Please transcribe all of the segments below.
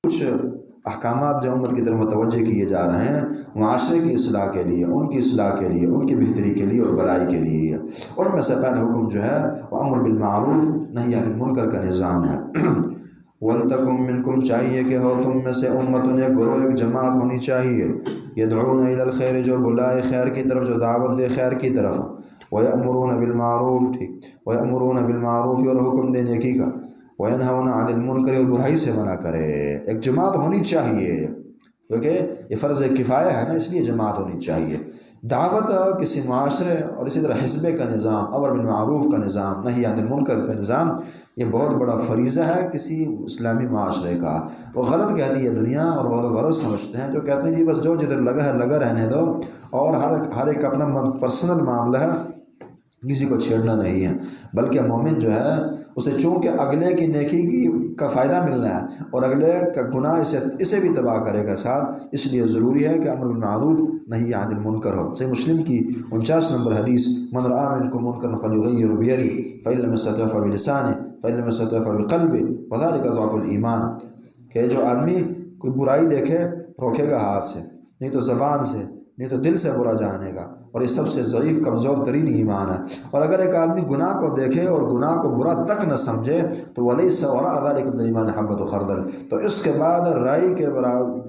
کچھ احکامات جو امت کی طرف متوجہ کیے جا رہے ہیں معاشرے کی اصلاح کے لیے، ان کی اصلاح کے لیے، ان کی بہتری کے لیے اور بھلائی کے لیے، ان میں سے پہلا حکم جو ہے وہ امر بالمعروف نہی عن المنکر کا نظام ہے۔ وَلْتَكُن مِّنْكُمْ چاہیے کہ ہو تم میں سے امتن، ایک گروہ، ایک جماعت ہونی چاہیے، يدعون إلى الخیر، جو بلائے خیر کی طرف، جو دعوت دے خیر کی طرف، وَيَأْمُرُونَ بِالْمَعْرُوفِ، ٹھیک، وَيَأْمُرُونَ بِالْمَعْرُوفِ، اور حکم دے نیکی کا، وَيَنْهَوْنَ عَنِ الْمُنْكَرِ، اور برائی سے منع کرے۔ ایک جماعت ہونی چاہیے، کیونکہ یہ فرض کفایہ ہے نا، اس لیے جماعت ہونی چاہیے۔ دعوت کسی معاشرے اور اسی طرح حزب کا نظام، امر بالمعروف کا نظام، نہی عن المنکر کا نظام، یہ بہت بڑا فریضہ ہے کسی اسلامی معاشرے کا۔ وہ غلط کہتی ہے دنیا، اور وہ لوگ غلط سمجھتے ہیں جو کہتے ہیں جی بس جو جدھر لگا ہے لگا رہنے دو، اور ہر ایک اپنا پرسنل معاملہ ہے، کسی کو چھیڑنا نہیں ہے۔ بلکہ مومن جو ہے اسے چونکہ اگلے کی نیکی کا فائدہ ملنا ہے اور اگلے کا گناہ اسے بھی تباہ کرے گا ساتھ، اس لیے ضروری ہے کہ امر بالمعروف نہی عن المنکر ہو۔ صحیح مسلم کی 49 نمبر حدیث، من رأى منکم منکرا فلیغیرہ بیدہ فإن لم یستطع فبلسانہ فإن لم یستطع فبقلبہ وذلک ضعف الایمان، کہ جو آدمی کوئی برائی دیکھے روکے گا ہاتھ سے، نہیں تو زبان سے، نہیں تو دل سے برا جانے گا، اور یہ سب سے ضعیف کمزور ترین ایمان ہے۔ اور اگر ایک آدمی گناہ کو دیکھے اور گناہ کو برا تک نہ سمجھے تو وَلَيْسَ وَرَاءَ ذَلِكَ مِنَ الْإِيمَانِ حَبَّةُ خَرْدَلٍ، تو اس کے بعد رائی کے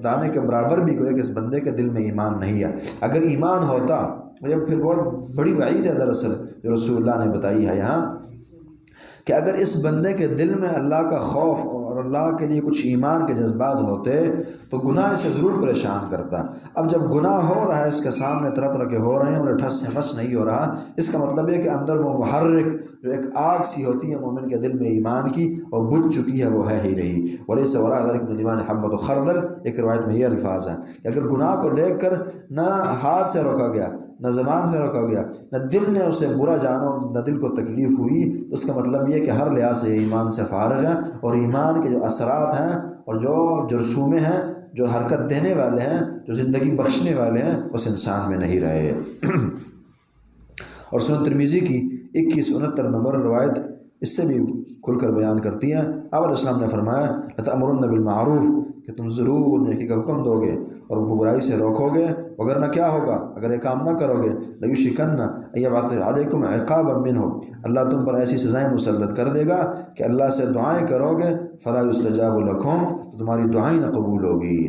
دانے کے برابر بھی کوئی کہ اس بندے کے دل میں ایمان نہیں ہے۔ اگر ایمان ہوتا، یہ پھر بہت بڑی وعید ہے دراصل جو رسول اللہ نے بتائی ہے یہاں، کہ اگر اس بندے کے دل میں اللہ کا خوف اور اللہ کے لیے کچھ ایمان کے جذبات ہوتے تو گناہ اسے ضرور پریشان کرتا۔ اب جب گناہ ہو رہا ہے اس کے سامنے، طرح طرح کے ہو رہے ہیں اور ٹھس سے مس نہیں ہو رہا، اس کا مطلب ہے کہ اندر وہ محرک جو ایک آگ سی ہوتی ہے مومن کے دل میں ایمان کی، اور بجھ چکی ہے، وہ ہے ہی نہیں۔ وَلَيْسَ وَرَاءَ ذَلِكَ مِنَ الْإِيمَانِ حَبَّةُ خَرْدَلٍ، ایک روایت میں یہ الفاظ ہیں کہ اگر گناہ کو دیکھ کر نہ ہاتھ سے روکا گیا، نہ زبان سے روکا گیا، نہ دل نے اسے برا جانا، اور نہ دل کو تکلیف ہوئی، تو اس کا مطلب یہ کہ ہر لحاظ سے ایمان سے فارغ ہے، اور ایمان کے جو اثرات ہیں اور جو جرثومے ہیں، جو حرکت دینے والے ہیں، جو زندگی بخشنے والے ہیں، اس انسان میں نہیں رہے۔ اور سنن ترمذی کی 2169 نمبر روایت اس سے بھی کھل کر بیان کرتی ہے، آپ علیہ السلام نے فرمایا لَتَأْمُرُنَّ بِالْمَعْرُوفِ، کہ تم ضرور نیکی کا حکم دو گے اور برائی سے روکو گے، وگرنہ کیا ہوگا اگر یہ کام نہ کرو گے، لَيُوشِكَنَّ أَن يَبْعَثَ عَلَيْكُمْ عِقَابًا مِّنْهُ، اللہ تم پر ایسی سزائیں مسلط کر دے گا کہ اللہ سے دعائیں کرو گے فَلَا يُسْتَجَابُ لَكُمْ، تو تمہاری دعائیں نہ قبول ہوگی۔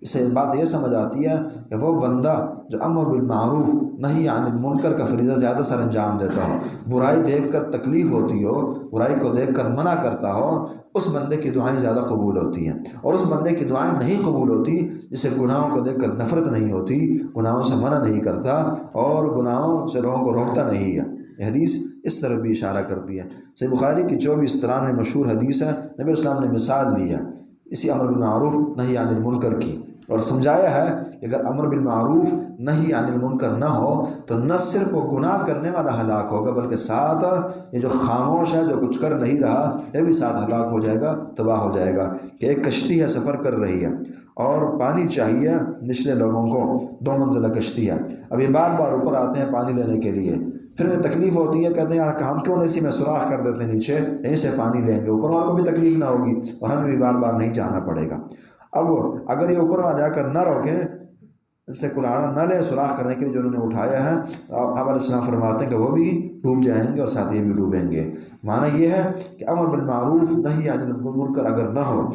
اس سے بات یہ سمجھ آتی ہے کہ وہ بندہ جو امر بالمعروف نہی عن المنکر کا فریضہ زیادہ سر انجام دیتا ہو، برائی دیکھ کر تکلیف ہوتی ہو، برائی کو دیکھ کر منع کرتا ہو، اس بندے کی دعائیں زیادہ قبول ہوتی ہیں، اور اس بندے کی دعائیں نہیں قبول ہوتی جسے گناہوں کو دیکھ کر نفرت نہیں ہوتی، گناہوں سے منع نہیں کرتا اور گناہوں سے لوگوں کو روکتا نہیں ہے۔ یہ حدیث اس طرف بھی اشارہ کرتی ہے۔ صحیح بخاری کی 24 میں مشہور حدیث ہے، نبی اسلام نے مثال دی ہے اسی امر بالمعروف نہی عن المنکر کی، اور سمجھایا ہے کہ اگر امر بالمعروف نہی عن المنکر نہ ہو تو نہ صرف وہ گناہ کرنے والا ہلاک ہوگا، بلکہ ساتھ یہ جو خاموش ہے، جو کچھ کر نہیں رہا، یہ بھی ساتھ ہلاک ہو جائے گا، تباہ ہو جائے گا۔ کہ ایک کشتی ہے، سفر کر رہی ہے اور پانی چاہیے نچلے لوگوں کو، 2 منزلہ کشتی ہے، اب یہ بار بار اوپر آتے ہیں پانی لینے کے لیے، پھر انہیں تکلیف ہوتی ہے، کہتے ہیں یار ہم کیوں نہیں اسی میں سوراخ کر دیتے نیچے، یہیں سے پانی لیں گے، اوپر والوں کو بھی تکلیف نہ ہوگی اور ہمیں بھی بار بار نہیں جانا پڑے گا۔ اب اگر یہ اوپر والے آ کر نہ روکیں، ان سے کلاڑا نہ لیں سوراخ کرنے کے لیے جو انہوں نے اٹھایا ہے، آپ علیہ السلام فرماتے ہیں کہ وہ بھی ڈوب جائیں گے اور ساتھ یہ بھی ڈوبیں گے۔ معنی یہ ہے کہ امر بالمعروف نہی عن المنکر اگر نہ ہو،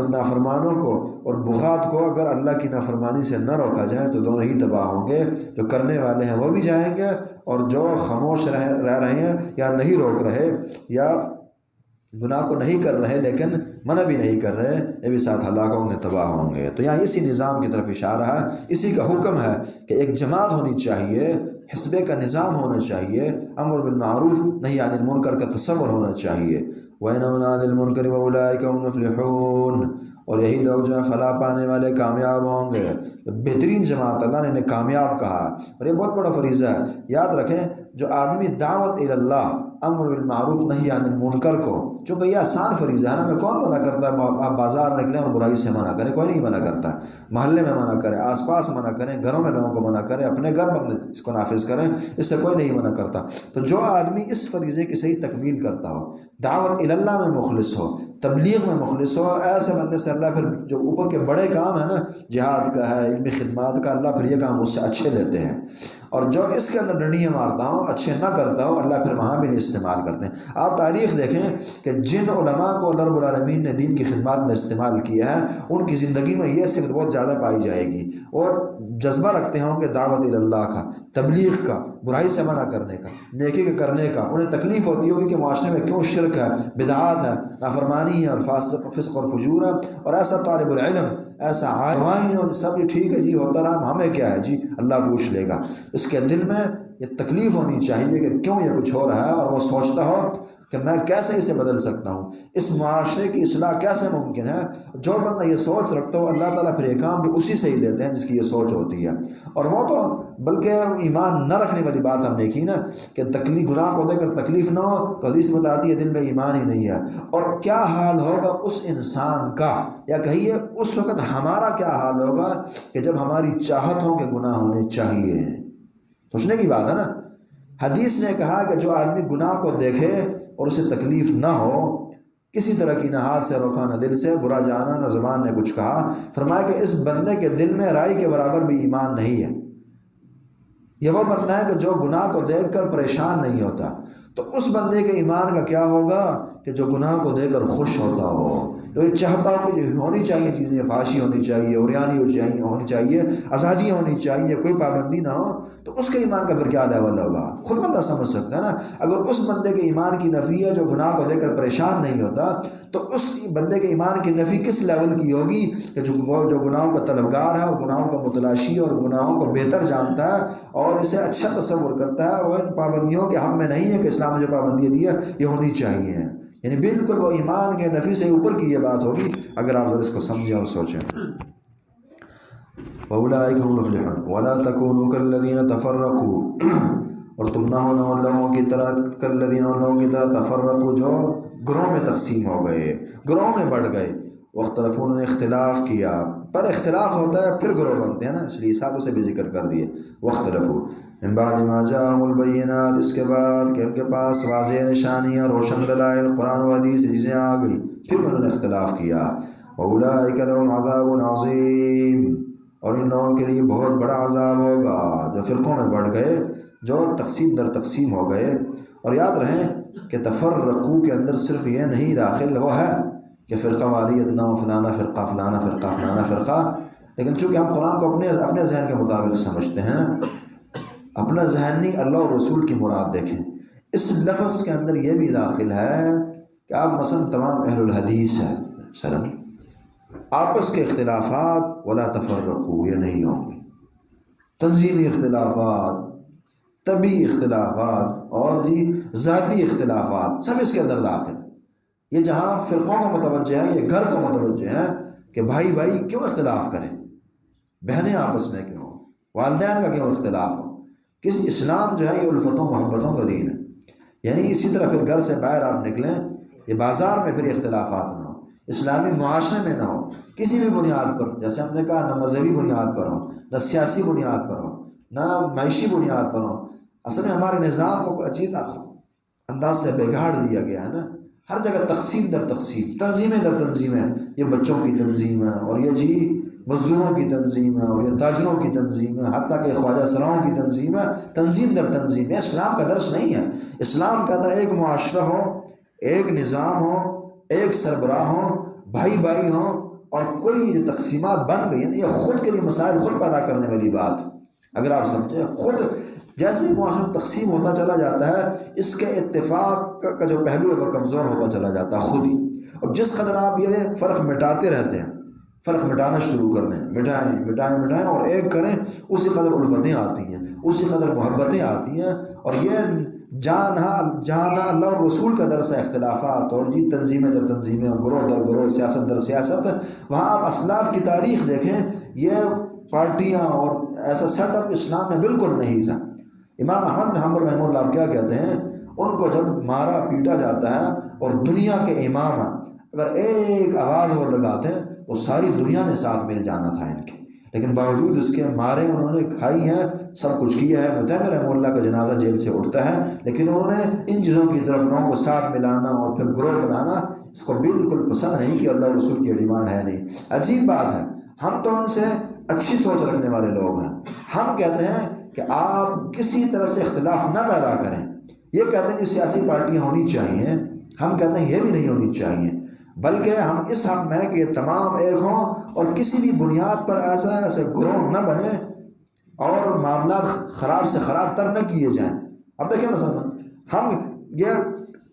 نافرمانوں کو اور بغات کو اگر اللہ کی نافرمانی سے نہ روکا جائے تو دونوں ہی تباہ ہوں گے، جو کرنے والے ہیں وہ بھی جائیں گے، اور جو خاموش رہ رہے ہیں یا نہیں روک رہے یا گناہ کو نہیں کر رہے لیکن منع بھی نہیں کر رہے، یہ بھی ساتھ ہلاک ہوں گے، تباہ ہوں گے۔ تو یہاں اسی نظام کی طرف اشارہ ہے، اسی کا حکم ہے کہ ایک جماعت ہونی چاہیے، حزب کا نظام ہونا چاہیے، امر بالمعروف نہی عن المنکر کا تصور ہونا چاہیے۔ وَيَنْهَوْنَ عَنِ الْمُنْكَرِ وَأُولَٰئِكَ هُمُ الْمُفْلِحُونَ، اور یہی لوگ جو ہیں فلاح پانے والے، کامیاب ہوں گے۔ بہترین جماعت اللہ نے انہیں کامیاب کہا، اور یہ بہت بڑا فریضہ ہے۔ یاد رکھیں جو آدمی دعوت الی اللہ، امر بالمعروف نہی عن المنکر کو چونکہ یہ آسان فریضہ ہے نا، میں کون منع کرتا ہے آپ بازار نکلیں اور برائی سے منع کریں؟ کوئی نہیں منع کرتا، محلے میں منع کریں، آس پاس منع کریں، گھروں میں لوگوں کو منع کریں، اپنے گھر پر اس کو نافذ کریں، اس سے کوئی نہیں منع کرتا۔ تو جو آدمی اس فریضے کی صحیح تکمیل کرتا ہو، دعوت اللہ میں مخلص ہو، تبلیغ میں مخلص ہو، ایسے بندے سے اللہ پھر جو اوپر کے بڑے کام ہیں نا، جہاد کا ہے، علمی خدمات کا، اللہ پھر یہ کام اس سے اچھے لیتے ہیں۔ اور جو اس کے اندر ڈنڈیاں مارتا ہوں، اچھے نہ کرتا ہو، اللہ پھر وہاں بھی نہیں استعمال کرتے ہیں۔ آپ تاریخ دیکھیں کہ جن علماء کو اللہ رب العالمین نے دین کی خدمات میں استعمال کیا ہے، ان کی زندگی میں یہ صفت بہت زیادہ پائی جائے گی، اور جذبہ رکھتے ہوں کہ دعوت اللہ کا، تبلیغ کا، برائی سے منع کرنے کا، نیکی کے کرنے کا۔ انہیں تکلیف ہوتی ہوگی کہ معاشرے میں کیوں شرک ہے، بدعات ہے، نافرمانی ہے، اور فسق اور فجور ہے، اور ایسا طالب العلم، ایسا عالم سب ٹھیک ہے جی ہوتا رہا، ہمیں کیا ہے جی، اللہ پوچھ لے گا۔ اس کے دل میں یہ تکلیف ہونی چاہیے کہ کیوں یہ کچھ ہو رہا ہے، اور وہ سوچتا ہو کہ میں کیسے اسے بدل سکتا ہوں، اس معاشرے کی اصلاح کیسے ممکن ہے۔ جو بندہ یہ سوچ رکھتا ہو، اللہ تعالیٰ پھر یہ کام بھی اسی سے ہی دیتے ہیں جس کی یہ سوچ ہوتی ہے۔ اور وہ تو بلکہ ایمان نہ رکھنے والی بات ہم نے کی نا، کہ تکلیف، گناہ کو دے کر تکلیف نہ ہو، تو حدیث بتاتی ہے دل میں ایمان ہی نہیں ہے۔ اور کیا حال ہوگا اس انسان کا، یا کہیے اس وقت ہمارا کیا حال ہوگا کہ جب ہماری چاہت ہو کہ گناہ ہونے چاہیے۔ سوچنے کی بات ہے نا۔ حدیث نے کہا کہ جو آدمی گناہ کو دیکھے اور اسے تکلیف نہ ہو، کسی طرح کی نہ ہاتھ سے روکا، نہ دل سے برا جانا، نہ زبان نے کچھ کہا، فرمایا کہ اس بندے کے دل میں رائی کے برابر بھی ایمان نہیں ہے۔ یہ وہ بندہ ہے کہ جو گناہ کو دیکھ کر پریشان نہیں ہوتا۔ تو اس بندے کے ایمان کا کیا ہوگا کہ جو گناہ کو دیکھ کر خوش ہوتا ہو، جو یہ چاہتا ہو کہ ہونی چاہیے چیزیں، فحاشی ہونی چاہیے، عریانی ہونی چاہیے، آزادی ہونی چاہیے، کوئی پابندی نہ ہو، تو اس کے ایمان کا پھر کیا لیول ہوگا، خود بندہ سمجھ سکتا ہے نا۔ اگر اس بندے کے ایمان کی نفی ہے جو گناہ کو دیکھ کر پریشان نہیں ہوتا، تو اس بندے کے ایمان کی نفی کس لیول کی ہوگی کہ جو گناہوں کا طلبگار ہے، اور گناہوں کا متلاشی، اور گناہوں کو بہتر جانتا ہے، اور اسے اچھا تصور کرتا ہے، اور ان پابندیوں کے حق میں نہیں ہے کہ اسلام نے جو پابندیاں دی ہے یہ ہونی چاہیے، یعنی بالکل وہ ایمان کے نفی سے اوپر کی یہ بات ہوگی اگر آپ ذرا اس کو سمجھیں اور سوچیں۔ وَأُولَٰئِكَ هُمُ الْمُفْلِحُونَ وَلَا تَكُونُوا كَالَّذِينَ تَفَرَّقُوا، اور تم نہ ہونا ان لوگوں کی طرح، كَالَّذِينَ ان لوگوں کی طرح تفرقوا جو گروہ میں تقسیم ہو گئے، گروہ میں بڑھ گئے، واختلفوا نے اختلاف کیا، پر اختلاف ہوتا ہے پھر گروہ بنتے ہیں نا، اس لیے ساتھ اسے بھی ذکر کر دیے، واختلفوا من بعد ما جاءهم البینات، اس کے بعد کہ ان کے پاس واضح نشانیاں، روشن دلائل، قرآن و حدیث چیزیں آ گئی، پھر انہوں نے اختلاف کیا۔ وَأُولَٰئِكَ لَهُمْ عَذَابٌ عَظِيمٌ، اور ان لوگوں کے لیے بہت بڑا عذاب ہوگا جو فرقوں میں بڑھ گئے، جو تقسیم در تقسیم ہو گئے۔ اور یاد رہیں کہ تفرقو کے اندر صرف یہ نہیں داخل وہ ہے کہ فرقہ واریت نہ ہو، فلانا فرقہ فلانا فرقہ فلانا فرقہ، لیکن چونکہ ہم قرآن کو اپنے ذہن کے مطابق سمجھتے ہیں، اپنا ذہن نہیں، اللہ اور رسول کی مراد دیکھیں۔ اس لفظ کے اندر یہ بھی داخل ہے کہ آپ مثلا تمام اہل الحدیث ہیں، مثلا آپس کے اختلافات ولا تفرقوا یہ نہیں ہوں گے، تنظیمی اختلافات، طبی اختلافات، اور ذاتی اختلافات، سب اس کے اندر داخل۔ یہ جہاں فرقوں کو متوجہ ہے، یہ گھر کو متوجہ ہے کہ بھائی بھائی کیوں اختلاف کریں، بہنیں آپس میں کیوں، والدین کا کیوں اختلاف ہو، کس اسلام جو ہے یہ الفتوں محبتوں کا دین ہے۔ یعنی اسی طرح پھر گھر سے باہر آپ نکلیں، یہ بازار میں پھر اختلافات نہ ہو، اسلامی معاشرے میں نہ ہو، کسی بھی بنیاد پر، جیسے ہم نے کہا، نہ مذہبی بنیاد پر ہو، نہ سیاسی بنیاد پر ہو، نہ معاشی بنیاد پر ہو۔ اصل میں ہمارے نظام کو عجیب انداز سے بگاڑ دیا گیا ہے نا، ہر جگہ تقسیم در تقسیم، تنظیمیں در تنظیمیں، یہ بچوں کی تنظیم ہے، اور یہ مزدوروں کی تنظیم ہے، اور یہ تاجروں کی تنظیم ہے، حتیٰ کہ خواجہ سراؤں کی تنظیم ہے، تنظیم در تنظیم ہے۔ اسلام کا درس نہیں ہے۔ اسلام کہتا ہے ایک معاشرہ ہو، ایک نظام ہو، ایک سربراہ ہو، بھائی بھائی ہوں، اور کوئی تقسیمات بن گئی ہیں، یہ خود کے لیے مسائل خود پیدا کرنے والی بات۔ اگر آپ سمجھیں، خود جیسے معاشرہ تقسیم ہوتا چلا جاتا ہے، اس کے اتفاق کا جو پہلو ہے وہ کمزور ہوتا چلا جاتا ہے خود ہی۔ اور جس قدر آپ یہ فرق مٹاتے رہتے ہیں، فرق مٹانا شروع کر دیں، مٹائیں اور ایک کریں، اسی قدر الفتیں آتی ہیں، اسی قدر محبتیں آتی ہیں۔ اور یہ جانا اللہ اور رسول کا درس ہے اختلافات، اور تنظیمیں در تنظیمیں، گروہ در گروہ، سیاست در سیاست۔ وہاں آپ اسلاف کی تاریخ دیکھیں، یہ پارٹیاں اور ایسا سیٹ اپ اسلام میں بالکل نہیں تھا۔ امام احمد بن حنبل رحمہ اللہ کیا کہتے ہیں، ان کو جب مارا پیٹا جاتا ہے اور دنیا کے امام اگر ایک آواز وہ لگاتے ہیں تو ساری دنیا نے ساتھ مل جانا تھا ان کے، لیکن باوجود اس کے مارے انہوں نے کھائی ہیں، سب کچھ کیا ہے۔ متیمیہ رحمہ اللہ کا جنازہ جیل سے اٹھتا ہے، لیکن انہوں نے ان چیزوں کی طرف لوگوں کو ساتھ ملانا اور پھر گروہ بنانا اس کو بالکل پسند نہیں کہ اللہ رسول کی ڈیمانڈ ہے نہیں۔ عجیب بات ہے، ہم تو ان سے اچھی سوچ رکھنے والے لوگ ہیں، ہم کہتے ہیں کہ آپ کسی طرح سے اختلاف نہ پیدا کریں، یہ کہتے ہیں کہ سیاسی پارٹیاں ہونی چاہیے، ہم کہتے ہیں یہ بھی نہیں ہونی چاہیے، بلکہ ہم اس حق میں کہ یہ تمام ایک ہوں اور کسی بھی بنیاد پر ایسے گروہ نہ بنے اور معاملات خراب سے خراب تر نہ کیے جائیں۔ اب دیکھیں مثلا ہم یہ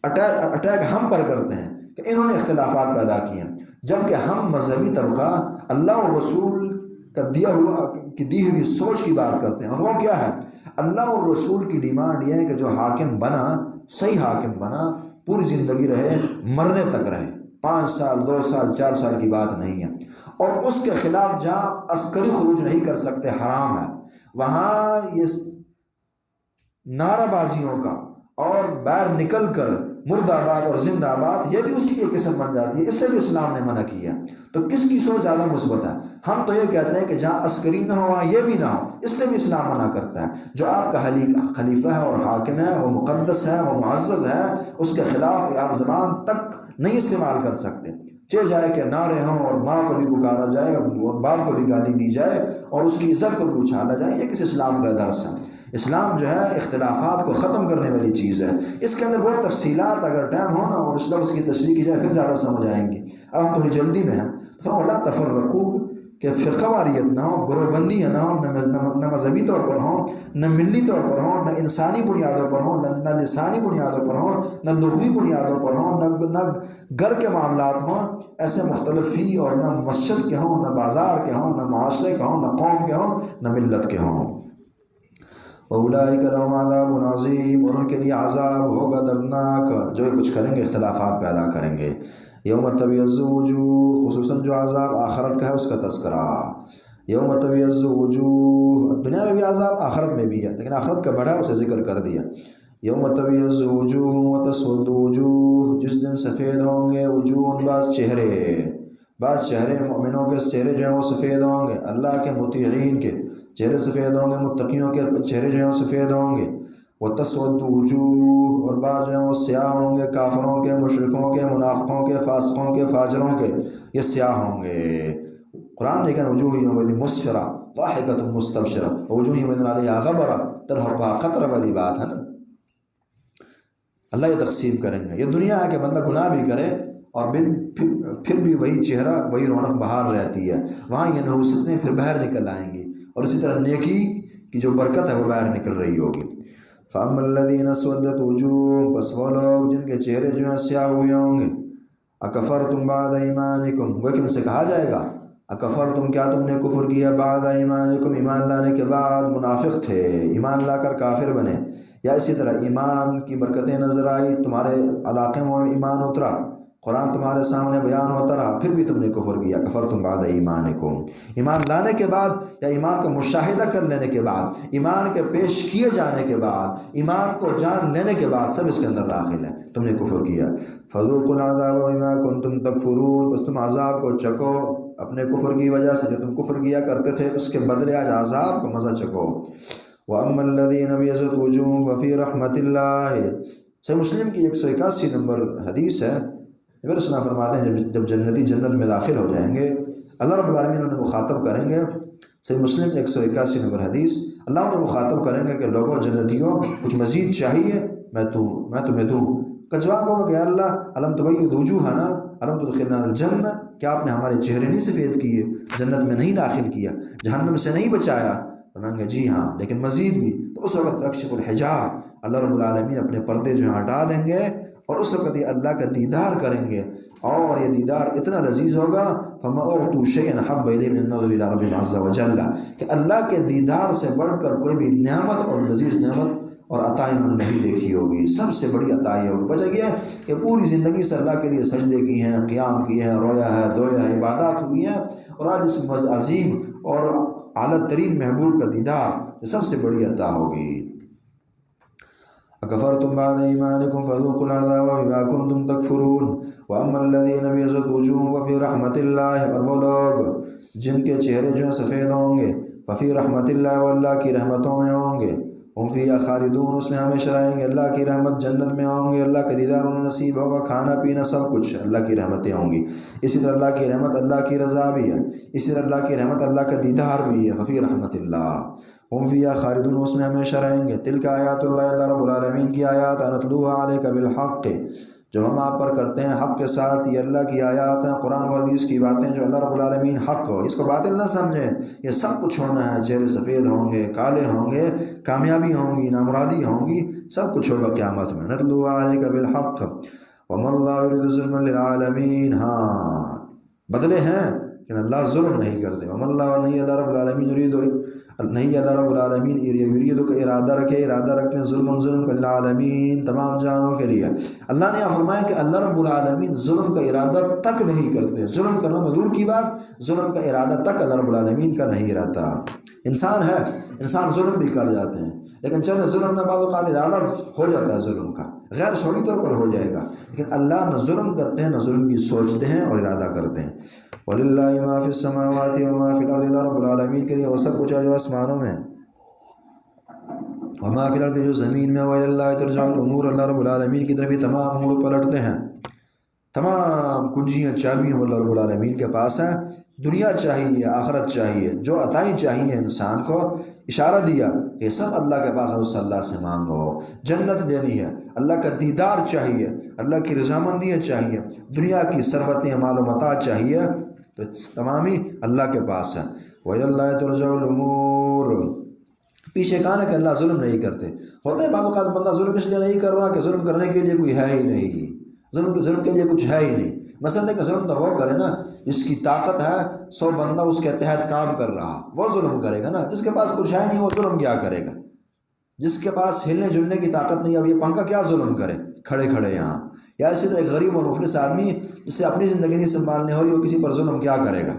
اٹیک ہم پر کرتے ہیں کہ انہوں نے اختلافات پیدا کیے ہیں، جبکہ ہم مذہبی طبقہ اللہ اور رسول کا دی ہوئی سوچ کی بات کرتے ہیں، اور وہ کیا ہے؟ اللہ اور رسول کی ڈیمانڈ یہ ہے کہ جو حاکم بنا، صحیح حاکم بنا، پوری زندگی رہے، مرنے تک رہے، 5 سال 2 سال 4 سال کی بات نہیں ہے، اور اس کے خلاف جہاں عسکری خروج نہیں کر سکتے، حرام ہے، وہاں یہ نعرہ بازیوں کا اور باہر نکل کر مرد آباد اور زندہ آباد، یہ بھی اسی کی قسم بن جاتی ہے، اس سے بھی اسلام نے منع کیا۔ تو کس کی سوچ زیادہ مثبت ہے؟ ہم تو یہ کہتے ہیں کہ جہاں عسکری نہ ہو وہاں یہ بھی نہ ہو، اس لیے بھی اسلام منع کرتا ہے۔ جو آپ کا خلیفہ ہے اور حاکم ہے، وہ مقدس ہے، وہ معزز ہے، اس کے خلاف آپ زبان تک نہیں استعمال کر سکتے، چاہے جائے کہ نعرے ہوں اور ماں کو بھی پکارا جائے اور باپ کو بھی گالی دی جائے اور اس کی عزت کو بھی اچھالا جائے، یہ کس اسلام کا درس ہے؟ اسلام جو ہے اختلافات کو ختم کرنے والی چیز ہے۔ اس کے اندر بہت تفصیلات اگر ٹائم ہو نا اور اس لفظ کی تشریح کی جائے پھر زیادہ سمجھ آئیں گی، اب ہم تھوڑی جلدی میں ہیں۔ تو لا تفرقو کہ فرقہ واریت نہ ہو، گروہ بندیاں نہ ہوں، نہ مذہبی طور پر ہوں، نہ ملی طور پر ہوں، نہ انسانی بنیادوں پر ہوں، نہ لسانی بنیادوں پر ہوں، نہ لغوی بنیادوں پر ہوں، نہ گھر کے معاملات ہوں، ایسے مختلف ہی، اور نہ مسجد کے ہوں، نہ بازار کے ہوں، نہ معاشرے کے ہوں، نہ قوم کے ہوں، نہ ملت کے ہوں۔ وَأُولَٰئِكَ لَهُمْ عَذَابٌ عَظِيمٌ، اور ان کے لیے عذاب ہوگا دردناک، جو یہ کچھ کریں گے، اختلافات پیدا کریں گے۔ یوم تبیض وجوہ، خصوصاً جو عذاب آخرت کا ہے اس کا تذکرہ۔ یوم تبیض وجوہ، دنیا میں بھی عذاب آخرت میں بھی ہے، لیکن آخرت کا بڑا اسے ذکر کر دیا۔ یوم تبیض وجوہ وتسود وجوہ، جس دن سفید ہوں گے وجوہ، بعض چہرے مومنوں کے چہرے جو ہیں وہ سفید ہوں گے، اللہ کے مطیعین کے چہرے سفید ہوں گے، متقیوں کے چہرے جو ہیں وہ سفید ہوں گے۔ وتسود وجوہ، اور بعض جو ہیں وہ سیاہ ہوں گے، کافروں کے، مشرکوں کے، منافقوں کے، فاسقوں کے، فاجروں کے، یہ سیاہ ہوں گے۔ قرآن نے کہا وجوہ یومئذ مسفرہ ضاحکۃ مستبشرہ وجوہ یومئذ علیہا غبرہ ترہقها قترہ، والی بات ہے نا۔ اللہ یہ تقسیم کریں گے، یہ دنیا ہے کہ بندہ گناہ بھی کرے اور پھر بھی وہی چہرہ، وہی رونق بحال رہتی ہے، وہاں یہ نحوستیں پھر باہر نکل آئیں گی، اور اسی طرح نیکی کی جو برکت ہے وہ باہر نکل رہی ہوگی۔ فَأَمَّا الَّذِينَ اسْوَدَّتْ وُجُوهُهُمْ، بس وہ لوگ جن کے چہرے جو ہیں سیاہ ہوئے ہوں گے، اَكَفَرْتُمْ بَعْدَ إِيمَانِكُمْ، وہ کہ ان سے کہا جائے گا اکفرتم، کیا تم نے کفر کیا، بعد ایمانکم، ایمان لانے کے بعد منافق تھے، ایمان لا کر کافر بنے، یا اسی طرح ایمان کی برکتیں نظر آئی، تمہارے علاقے میں ایمان اترا، قرآن تمہارے سامنے بیان ہوتا رہا، پھر بھی تم نے کفر کیا، کفرتم بعد ایمانکم، ایمان لانے کے بعد یا ایمان کا مشاہدہ کر لینے کے بعد، ایمان کے پیش کیے جانے کے بعد، ایمان کو جان لینے کے بعد، سب اس کے اندر داخل ہے، تم نے کفر کیا۔ فذوقوا العذاب بما کنتم تکفرون، بس تم عذاب کو چکو اپنے کفر کی وجہ سے، جو تم کفر کیا کرتے تھے اس کے بدلے آج عذاب کا مزہ چکو۔ وَأَمَّا الَّذِينَ ابْيَضَّتْ وُجُوهُهُمْ فَفِي رَحْمَةِ اللَّهِ، صحیح مسلم کی 181 نمبر حدیث ہے، نبی رسول اللہ فرماتے ہیں جب جنتی جنت میں داخل ہو جائیں گے، اللہ رب العالمین انہیں مخاطب کریں گے، صحیح مسلم 181 نمبر حدیث، اللہ انہیں مخاطب کریں گے کہ لوگوں جنتیوں کچھ مزید چاہیے، میں تمہیں دوں، کا جواب ہوگا کہ اللہ الم تبیض وجوہنا الم تدخلنا الجنہ، کیا آپ نے ہمارے چہرے نہیں سفید کیے، جنت میں نہیں داخل کیا، جہنم سے نہیں بچایا؟ فرمائیں گے جی ہاں، لیکن مزید بھی۔ تو اس وقت فیکشف الحجاب، اللہ رب العالمین اپنے پردے جو ہیں ہٹا دیں گے، اور اس وقت یہ اللہ کا دیدار کریں گے، اور یہ دیدار اتنا لذیذ ہوگا، فَمَا أُعْطُوا شَيْئًا أَحَبَّ إِلَيْهِم مِّن النَّظَرِ إِلَىٰ رَبِّهِمْ عَزَّ وَجَلَّ، کہ اللہ کے دیدار سے بڑھ کر کوئی بھی نعمت اور لذیذ نعمت اور عطا انہوں نے نہیں دیکھی ہوگی، سب سے بڑی عطا یہ ہوگی۔ وجہ یہ ہے کہ پوری زندگی سے اللہ کے لیے سجدے کی ہیں، قیام کیے ہیں، رویا ہے، دھویا ہے، عبادات ہوئی ہیں، اور آج اس عظیم اور اعلیٰ ترین محبوب کا دیدار سب سے بڑی عطا ہوگی۔ أكفرتم بعد إيمانكم فذوقوا العذاب بما كنتم تكفرون وأما الذين ابيضت وجوههم ففي رحمة الله، اور وہ لوگ جن کے چہرے جو ہیں سفید ہوں گے، ففی رحمت اللہ، وہ اللہ کی رحمتوں میں ہوں گے، ہم فیہا خالدون، اس میں ہمیشہ رہیں گے، اللہ کی رحمت جنت میں ہوں گے، اللہ کا دیدار انہیں نصیب ہوگا، کھانا پینا سب کچھ اللہ کی رحمتیں ہوں گی۔ اسی طرح اللہ کی رحمت اللہ کی رضا بھی ہے، اسی طرح اللہ کی رحمت اللہ کا دیدار بھی ہے، ففی رحمت اللہ ہم فیہا خالدون، اس میں ہمیشہ رہیں گے۔ تلک آیات اللہ، اللہ رب العالمین کی آیات، نتلوها علیک بالحق، جو ہم آپ پر کرتے ہیں حق کے ساتھ، یہ اللہ کی آیات ہیں، قرآن و حدیث کی باتیں جو اللہ رب العالمین حق ہو، اس کو باطل نہ سمجھیں، یہ سب کچھ ہونا ہے، چہرے سفید ہوں گے، کالے ہوں گے، کامیابی ہوں گی، نامرادی ہوں گی، سب کچھ ہوگا قیامت میں۔ نتلوها علیک بالحق وما اللہ یرید ظلما للعالمین، ہاں بدلے ہیں لیکن اللہ ظلم نہیں کرتے۔ وما اللہ، نہیں اللہ رب العالمین یرید، نہیں اللہ رب العالمین یرید کا ارادہ رکھتے ہیں، ظلم کا للعالمین، تمام جہانوں کے لیے۔ اللہ نے فرمایا کہ اللہ رب العالمین ظلم کا ارادہ تک نہیں کرتے، ظلم کرنا تو دور کی بات، ظلم کا ارادہ تک اللہ رب العالمین کا نہیں رہتا۔ انسان ہے، انسان ظلم بھی کر جاتے ہیں، لیکن چلے ظلم نہ بعض اوقات ارادہ ہو جاتا ہے، ظلم کا غیر شعوری طور پر ہو جائے گا، لیکن اللہ نہ ظلم کرتے ہیں، نہ ظلم کی سوچتے ہیں اور ارادہ کرتے ہیں۔ وَلِلَّهِ مَا فِي السَّمَاوَاتِ وَمَا فِي الْأَرْضِ، اللہ رب العالمین کے لیے وہ سب کچھ ہے جو آسمانوں میں، وَمَا فِي الْأَرْضِ جو زمین میں، وَإِلَى اللَّهِ تُرْجَعُ الْأُمُورُ، اللہ رب العالمین کی طرف ہی تمام امور پلٹتے ہیں، تمام کنجیاں چابیاں اللہ رب العالمین کے پاس ہیں۔ دنیا چاہیے، آخرت چاہیے، جو عطائیں چاہیے انسان کو، اشارہ دیا کہ سب اللہ کے پاس ہے، اس سے اللہ سے مانگو۔ جنت لینی ہے، اللہ کا دیدار چاہیے، اللہ کی رضامندیاں چاہیے، دنیا کی ثروتیں، مال و متاع چاہیے، تو تمام ہی اللہ کے پاس ہے۔ وَإِلَى اللَّهِ تُرْجَعُ الْأُمُورُ، پیچھے کہا ہے کہ اللہ ظلم نہیں کرتے۔ ہوتا ہے بعض اوقات بندہ ظلم اس لیے نہیں کر رہا کہ ظلم کرنے کے لیے کوئی ہے ہی نہیں، ظلم کے لیے کچھ ہے ہی نہیں۔ مثلا کہ ظلم تو وہ کرے نا جس کی طاقت ہے، 100 بندہ اس کے تحت کام کر رہا، وہ ظلم کرے گا نا۔ جس کے پاس کچھ ہے نہیں وہ ظلم کیا کرے گا؟ جس کے پاس ہلنے جلنے کی طاقت نہیں، اب یہ پنکھا کیا ظلم کرے کھڑے کھڑے یہاں؟ یا اسی طرح ایک غریب اور مفلس آدمی جس سے اپنی زندگی نہیں سنبھالنے ہو رہی، وہ کسی پر ظلم کیا کرے گا؟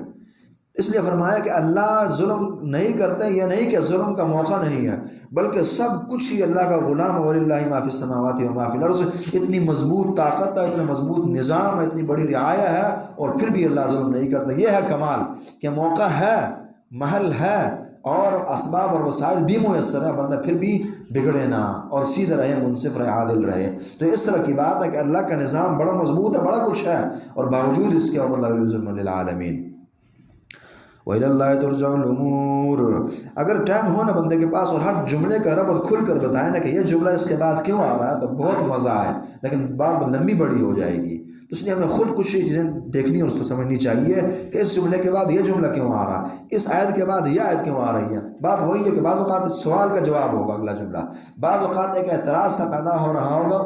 اس لیے فرمایا کہ اللہ ظلم نہیں کرتے، یہ نہیں کہ ظلم کا موقع نہیں ہے، بلکہ سب کچھ ہی اللہ کا غلام، وَلِلَّهِ مَا فِي السَّمَاوَاتِ وَمَا فِي الْأَرْضِ، اتنی مضبوط طاقت ہے، اتنا مضبوط نظام ہے، اتنی بڑی رعایہ ہے، اور پھر بھی اللہ ظلم نہیں کرتا۔ یہ ہے کمال کہ موقع ہے، محل ہے، اور اسباب اور وسائل بھی میسر ہے، بندہ پھر بھی بگڑے نہ اور سیدھے رہے، منصف رہے، عادل رہے۔ تو اس طرح کی بات ہے کہ اللہ کا نظام بڑا مضبوط ہے، بڑا کچھ ہے، اور باوجود اس کے اللہ یرید ظلما للعالمین۔ وَإِلَى اللَّهِ تُرْجَعُ الْأُمُورُ، اگر ٹائم ہو نا بندے کے پاس اور ہر جملے کا ربط کھل کر بتائے نا کہ یہ جملہ اس کے بعد کیوں آ رہا ہے، تو بہت مزہ آئے، لیکن بات لمبی بڑی ہو جائے گی، تو اس لیے ہمیں خود کچھ چیزیں دیکھنی اور اس کو سمجھنی چاہیے کہ اس جملے کے بعد یہ جملہ کیوں آ رہا، اس آیت کے بعد یہ آیت کیوں آ رہی ہے۔ بات وہی ہے کہ بعض اوقات سوال کا جواب ہوگا اگلا جملہ، بعض اوقات ایک اعتراض سا پیدا ہو رہا ہوگا،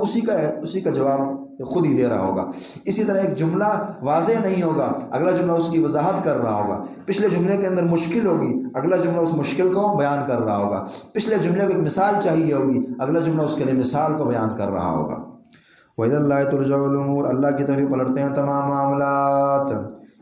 اسی کا جواب خود ہی دے رہا ہوگا۔ اسی طرح ایک جملہ واضح نہیں ہوگا، اگلا جملہ اس کی وضاحت کر رہا ہوگا۔ پچھلے جملے کے اندر مشکل ہوگی، اگلا جملہ اس مشکل کو بیان کر رہا ہوگا۔ پچھلے جملے کو ایک مثال چاہیے ہوگی، اگلا جملہ اس کے لیے مثال کو بیان کر رہا ہوگا۔ وَإِلَى اللَّهِ تُرْجَعُ الْأُمُورُ، اللہ کی طرف ہی پلٹتے ہیں تمام معاملات۔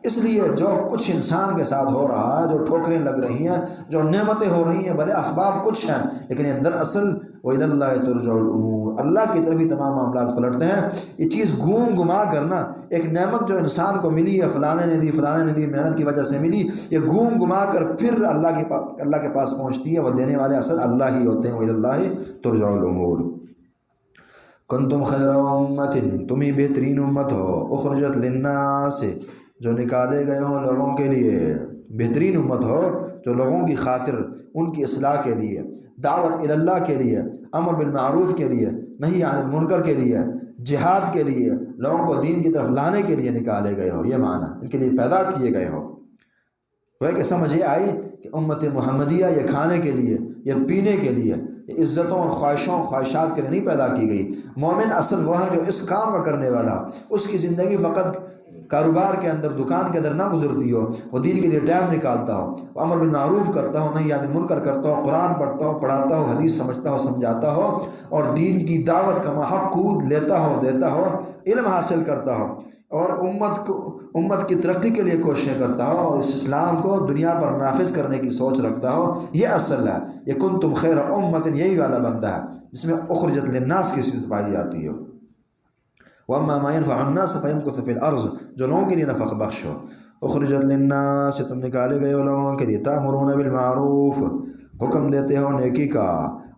اس لیے جو کچھ انسان کے ساتھ ہو رہا ہے، جو ٹھوکریں لگ رہی ہیں، جو نعمتیں ہو رہی ہیں، بھلے اسباب کچھ ہیں، لیکن یہ دراصل وَإِلَى اللَّهِ تُرْجَعُ الْأُمُورُ، اللہ کی طرف ہی تمام معاملات پلٹتے ہیں۔ یہ چیز گھوم گھما کرنا، ایک نعمت جو انسان کو ملی ہے، فلانے نے دی، محنت کی وجہ سے ملی، یہ گھوم گھما کر پھر اللہ کے پاس پہنچتی ہے، وہ دینے والے اصل اللہ ہی ہوتے ہیں۔ وَإِلَى اللَّهِ تُرْجَعُ الْأُمُورُ۔ کنتم خیر امت، تم ہی بہترین امت ہو، اخرجت للناس، جو نکالے گئے ہوں لوگوں کے لیے، بہترین امت ہو جو لوگوں کی خاطر، ان کی اصلاح کے لیے، دعوت اللہ کے لیے، امر بالمعروف کے لیے، نہی عن المنکر کے لیے، جہاد کے لیے، لوگوں کو دین کی طرف لانے کے لیے نکالے گئے ہو، یہ معنی ان کے لیے پیدا کیے گئے ہو۔ وہ کہ سمجھ یہ آئی کہ امت محمدیہ یہ کھانے کے لیے، یہ پینے کے لیے، یہ عزتوں اور خواہشات کے لیے نہیں پیدا کی گئی۔ مومن اصل وہ ہے جو اس کام کا کرنے والا، اس کی زندگی فقط کاروبار کے اندر، دکان کے اندر نہ گزرتی ہو، وہ دین کے لیے ٹائم نکالتا ہو، وہ امر بالمعروف کرتا ہو، نہی عن المنکر کرتا ہو، قرآن پڑھتا ہو، پڑھاتا ہو، حدیث سمجھتا ہو، سمجھاتا ہو، اور دین کی دعوت کا محق خود لیتا ہو، دیتا ہو، علم حاصل کرتا ہو، اور امت کی ترقی کے لیے کوششیں کرتا ہو اور اس اسلام کو دنیا پر نافذ کرنے کی سوچ رکھتا ہو، یہ اصل ہے۔ یہ کنتم خیر امت، یہی والا بندہ ہے جس میں اخرجت للناس کی صفت پائی جاتی ہو۔ وَأَمَّا مَا يَنْفَعُ النَّاسَ فَيَمْكُثُ فِي الْأَرْضِ، جو لوگوں کے لیے نفع بخش ہو۔ اخرجت للناس، تم نکالے گئے ہو لوگوں کے لیے، تأمرون بالمعروف، حکم دیتے ہو نیکی کا،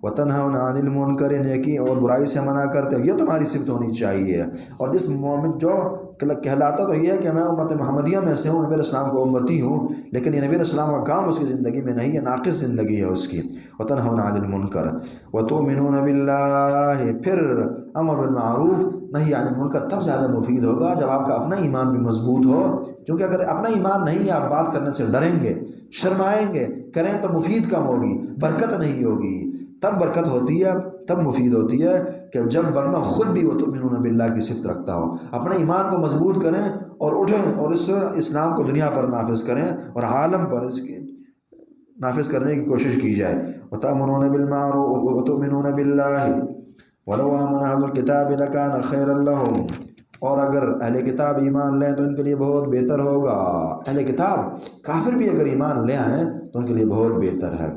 وتنہون عن المنکر، نیکی اور برائی سے منع کرتے ہو، یہ تمہاری صفت ہونی چاہیے۔ اور جس مومن جو کہلاتا تو یہ ہے کہ میں امت محمدیہ میں سے ہوں، نبی علیہ السلام کو امتی ہوں، لیکن یہ نبی علیہ السلام کا کام اس کی زندگی میں نہیں ہے، ناقص زندگی ہے اس کی۔ وتنہون عن المنکر وتؤمنون باللہ، پھر امر بالمعروف نہی عن المنکر تب زیادہ مفید ہوگا جب آپ کا اپنا ایمان بھی مضبوط ہو، کیونکہ اگر اپنا ایمان نہیں ہے آپ بات کرنے سے ڈریں گے، شرمائیں گے، کریں تو مفید کم ہوگی، برکت نہیں ہوگی۔ تب برکت ہوتی ہے، تب مفید ہوتی ہے کہ جب بندہ خود بھی وتؤمنون باللہ کی صفت رکھتا ہو، اپنے ایمان کو مضبوط کریں اور اٹھیں اور اس اسلام کو دنیا پر نافذ کریں اور عالم پر اس کی نافذ کرنے کی کوشش کی جائے۔ وتأمرون بالمعروف وتؤمنون باللہ ولو آمن اہل الکتاب لکان خیرا لہم، اور اگر اہل کتاب ایمان لیں تو ان کے لیے بہت بہتر ہوگا۔ اہل کتاب کافر بھی اگر ایمان لے آئیں تو ان کے لیے بہت بہتر ہے۔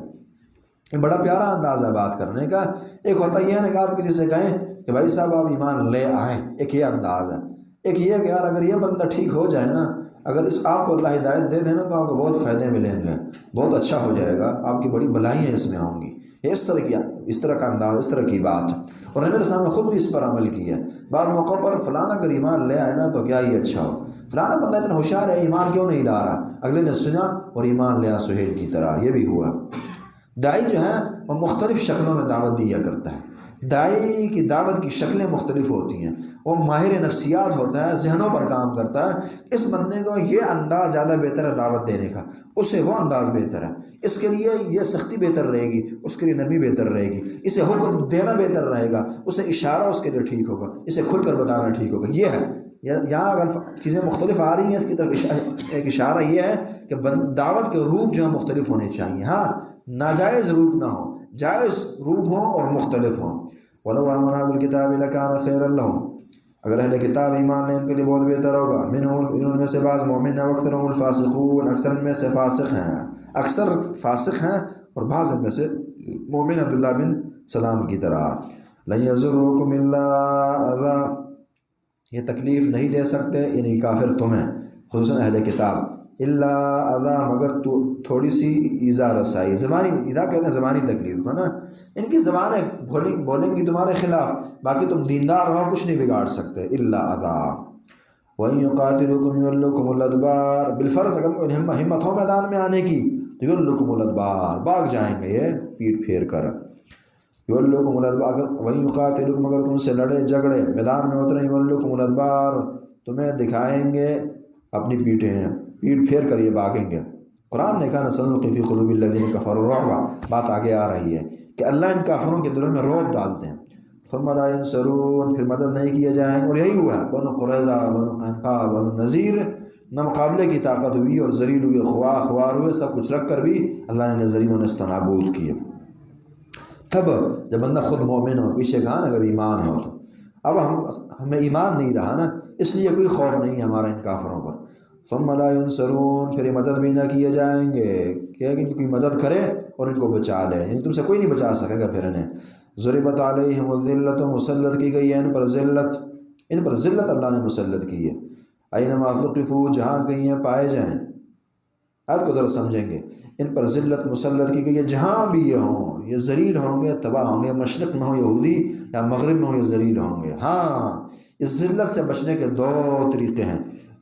یہ بڑا پیارا انداز ہے بات کرنے کا۔ ایک ہوتا یہ ہے نا کہ آپ کسی سے کہیں کہ بھائی صاحب آپ ایمان لے آئیں، ایک یہ انداز ہے۔ ایک یہ کہ یار اگر یہ بندہ ٹھیک ہو جائے نا، اگر اس آپ کو اللہ ہدایت دے دینا تو آپ کو بہت فائدے ملیں گے، بہت اچھا ہو جائے گا، آپ کی بڑی بلائیاں اس میں ہوں گی۔ یہ اس طرح کا انداز، اس طرح کی بات، اور نبی السلام نے خود بھی اس پر عمل کیا ہے۔ بعض موقع پر فلانا اگر ایمان لے آئے نا تو کیا ہی اچھا ہو، فلانا بندہ اتنا ہوشیار ہے ایمان کیوں نہیں لا رہا، اگلے نے سنا اور ایمان لیا سہیل کی طرح۔ یہ بھی ہوا۔ داعی جو ہے وہ مختلف شکلوں میں دعوت دیا کرتا ہے۔ داعی کی دعوت کی شکلیں مختلف ہوتی ہیں، وہ ماہر نفسیات ہوتا ہے، ذہنوں پر کام کرتا ہے۔ اس بندے کو یہ انداز زیادہ بہتر ہے دعوت دینے کا، اسے وہ انداز بہتر ہے، اس کے لیے یہ سختی بہتر رہے گی، اس کے لیے نرمی بہتر رہے گی، اسے حکم دینا بہتر رہے گا، اسے اشارہ اس کے لیے ٹھیک ہوگا، اسے کھل کر بتانا ٹھیک ہوگا۔ یہ ہے یہاں اگر چیزیں مختلف آ رہی ہیں اس کی طرف ایک اشارہ یہ ہے کہ دعوت کے روپ جو ہے مختلف ہونے چاہیے۔ ہاں، ناجائز روپ نہ ہو، جائز روپ ہوں اور مختلف ہوں۔ وَلَوْ آمَنَ أَهْلُ الْكِتَابِ لَكَانَ خَيْرًا لَهُمْ، اگر اہل کتاب ایمان لیں ان کے لیے بہت بہتر ہوگا۔ منہم، ان میں سے بعض مومن ہیں، وَأَكْثَرُهُمُ الْفَاسِقُونَ، اکثر ان میں سے فاسق ہیں، اکثر فاسق ہیں، اور بعض ان میں سے مومن عبداللہ بن سلام کی طرح۔ لَن يَضُرُّوكُمْ إِلَّا أَذًى، یہ تکلیف نہیں دے سکتے یعنی کافر تمہیں، خصوصاً اہل کتاب، الا اذا، مگر تھوڑی سی ایذا رسائی، زبانی ایذا کہتے ہیں زبانی تکلیف ہے نا، ان کی زبانیں بولیں گی تمہارے خلاف، باقی تم دیندار رہو کچھ نہیں بگاڑ سکتے۔ الا اذا وَإِن يُقَاتِلُوكُمْ يُوَلُّوكُمُ الْأَدْبَارَ، بالفرض اگر کوئی ہمت ہو میدان میں آنے کی تو يُوَلُّوكُمُ الْأَدْبَارَ، بھاگ جائیں گے یہ پیٹ پھیر کر۔ يُوَلُّوكُمُ الْأَدْبَارَ، وَإِن يُقَاتِلُوكُمْ، اگر تم سے لڑے جھگڑے میدان میں اترے، يُوَلُّوكُمُ الْأَدْبَارَ، تمہیں دکھائیں گے اپنی پیٹیں، پیٹ پھیر کر یہ بھاگیں گے۔ قرآن نے کہا سنلقی فی قلوب الذین کفروا الرعب، بات آگے آ رہی ہے کہ اللہ ان کافروں کے دلوں میں رعب ڈالتے ہیں۔ ثم لا ینصرون، پھر مدد نہیں کیے جائیں گے، اور یہی ہوا ہے بنو قریظہ، بنو قینقاع، بنو نذیر، نہ مقابلے کی طاقت ہوئی اور ذلیل ہوئے، خوار ہوئے، سب کچھ رکھ کر بھی اللہ نے ذلیل و نستنابود کیے۔ تب جب بندہ خود مومن ہو، پیچھے کہا نا اگر ایمان ہو تو، اب ہمیں ایمان نہیں رہا نا، اس لیے کوئی خوف نہیں ہے ہمارا ان کافروں پر۔ ثم لا ينصرون، پھر یہ مدد بھی نہ کیے جائیں گے کہ ان کی مدد کرے اور ان کو بچا لے، یعنی تم سے کوئی نہیں بچا سکے گا پھر انہیں۔ ضربت علیہم الذلۃ، مسلط کی گئی ہے ان پر ذلت، ان پر ذلت اللہ نے مسلط کی ہے۔ اینما ثقفوا، جہاں کہیں یہ پائے جائیں، آیت کو ذرا سمجھیں گے، ان پر ذلت مسلط کی گئی ہے، جہاں بھی یہ ہوں یہ ذلیل ہوں گے، تباہ ہوں گے، مشرق میں ہوں یہودی یا مغرب میں ہوں یہ ذلیل ہوں گے۔ ہاں، اس ذلت سے بچنے کے دو طریقے ہیں،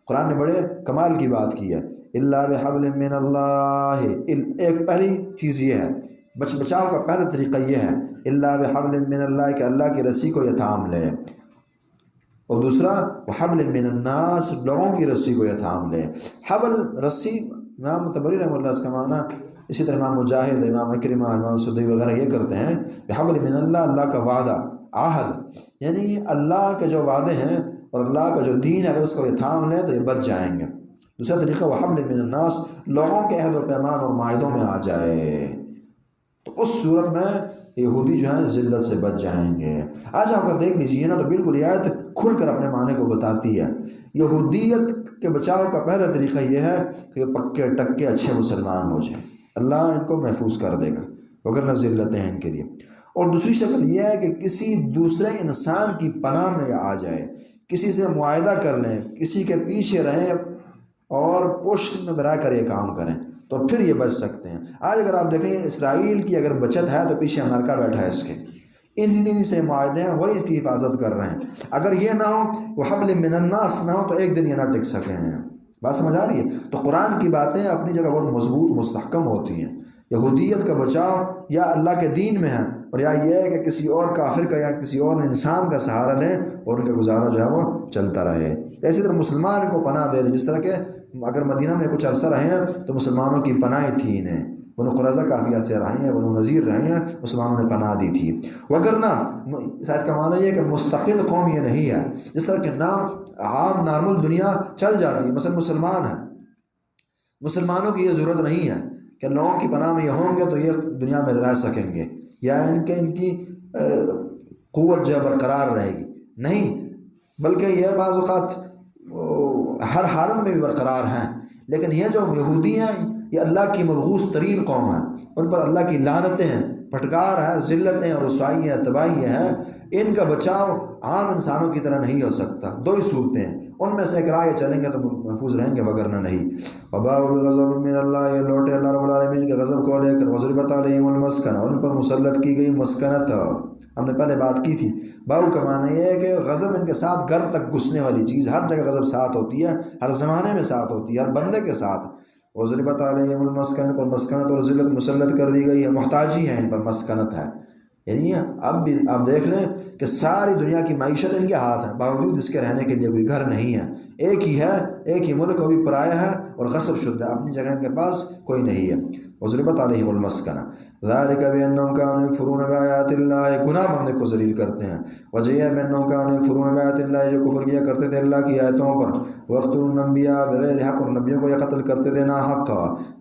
قرآن نے بڑے کمال کی بات کی ہے۔ الا بحبل من اللہ، ایک پہلی چیز یہ ہے، بچاؤ کا پہلا طریقہ یہ ہے الا بحبل من اللہ، کہ اللہ کی رسی کو یہ تھام لے، اور دوسرا وحبل من الناس، لوگوں کی رسی کو یہ تھام لے۔ حبل رسی، امام طبری رحمہ اللہ اس کا معنی، اسی طرح امام مجاہد، امام اکرمہ، امام سدی وغیرہ یہ کرتے ہیں بحبل من اللہ، اللہ کا وعدہ، عہد، یعنی اللہ کے جو وعدے ہیں اور اللہ کا جو دین ہے اگر اس کو یہ تھام لیں تو یہ بچ جائیں گے۔ دوسرا طریقہ وحبل من الناس، لوگوں کے عہد و پیمان اور معاہدوں میں آ جائے، تو اس صورت میں یہودی جو ہیں ذلت سے بچ جائیں گے۔ آج آپ اگر دیکھ لیجیے نا تو بالکل یہ آیت کھل کر اپنے معنی کو بتاتی ہے۔ یہودیت کے بچاؤ کا پہلا طریقہ یہ ہے کہ یہ پکے ٹکے اچھے مسلمان ہو جائیں، اللہ ان کو محفوظ کر دے گا، وگرنہ ذلتیں ہیں ان کے لیے۔ اور دوسری شکل یہ ہے کہ کسی دوسرے انسان کی پناہ میں آ جائے، کسی سے معاہدہ کر لیں، کسی کے پیچھے رہیں اور پشت میں برا کر یہ کام کریں، تو پھر یہ بچ سکتے ہیں۔ آج اگر آپ دیکھیں اسرائیل کی اگر بچت ہے تو پیچھے امریکہ بیٹھا ہے اس کے، ان سے معاہدے ہیں، وہی اس کی حفاظت کر رہے ہیں۔ اگر یہ نہ ہو، وہ حبل من الناس نہ ہو، تو ایک دن یہ نہ ٹک سکے ہیں۔ بات سمجھ آ رہی ہے؟ تو قرآن کی باتیں اپنی جگہ بہت مضبوط مستحکم ہوتی ہیں۔ یہودیت کا بچاؤ یا اللہ کے دین میں ہے، اور یا یہ ہے کہ کسی اور کافر کا یا کسی اور انسان کا سہارا لیں اور ان کا گزارا جو ہے وہ چلتا رہے۔ اسی طرح مسلمان کو پناہ دے دیں، جس طرح کہ اگر مدینہ میں کچھ عرصہ رہے ہیں تو مسلمانوں کی پناہ تھی انہیں، بنو قریظہ کافی سے رہے ہیں، بنو نذیر رہے ہیں، مسلمانوں نے پناہ دی تھی۔ وگرنہ شاید کا معنی یہ ہے کہ مستقل قوم یہ نہیں ہے، جس طرح کہ نام عام نارمل دنیا چل جاتی ہے، مثلا مسلمان ہیں، مسلمانوں کی یہ ضرورت نہیں ہے کہ لوگوں کی پناہ میں یہ ہوں گے تو یہ دنیا میں رہ سکیں گے یا ان کی قوت جو ہے برقرار رہے گی، نہیں، بلکہ یہ بعض اوقات ہر حالت میں بھی برقرار ہیں۔ لیکن یہ جو یہودی ہیں یہ اللہ کی مبغوث ترین قوم ہے، ان پر اللہ کی لعنتیں ہیں، پھٹکار ہے، ذلتیں اور رسوائی ہیں، تباہی ہیں۔ ان کا بچاؤ عام انسانوں کی طرح نہیں ہو سکتا۔ دو ہی صورتیں ہیں، ان میں سے ایک راہ چلیں گے تو محفوظ رہیں گے، وگرنہ نہیں۔ وباء بغضب من اللہ، یہ لوٹے اللہ رب العالمین کے غضب کو لے کر، وضربت علیہم المسکنہ، ان پر مسلط کی گئی مسکنت، ہم نے پہلے بات کی تھی۔ باؤ کا معنی یہ ہے کہ غضب ان کے ساتھ گھر تک گھسنے والی چیز، ہر جگہ غضب ساتھ ہوتی ہے، ہر زمانے میں ساتھ ہوتی ہے، ہر بندے کے ساتھ۔ وضربت علیہم المسکنہ، پر مسکنت اور ذلت مسلط کر دی گئی ہے، محتاجی ہے ان پر، مسکنت ہے۔ یعنی اب بھی آپ دیکھ لیں کہ ساری دنیا کی معیشت ان کے ہاتھ ہے، باوجود اس کے رہنے کے لیے کوئی گھر نہیں ہے، ایک ہی ہے، ایک ہی ملک، وہ بھی پرایا ہے اور غصب شدہ ہے، اپنی جگہ ان کے پاس کوئی نہیں ہے۔ وضربت علیہم المسکنہ ذالک بانہم کانوا یکفرون بآیات اللہ، گناہ بندے کو ذلیل کرتے ہیں۔ وجہ یہ بانہم کانوا یکفرون بآیات اللہ، جو کفر کیا کرتے تھے اللہ کی آیتوں پر، ویقتلون الانبیاء بغیر حق، اور نبیوں کو یہ قتل کرتے تھے ناحق۔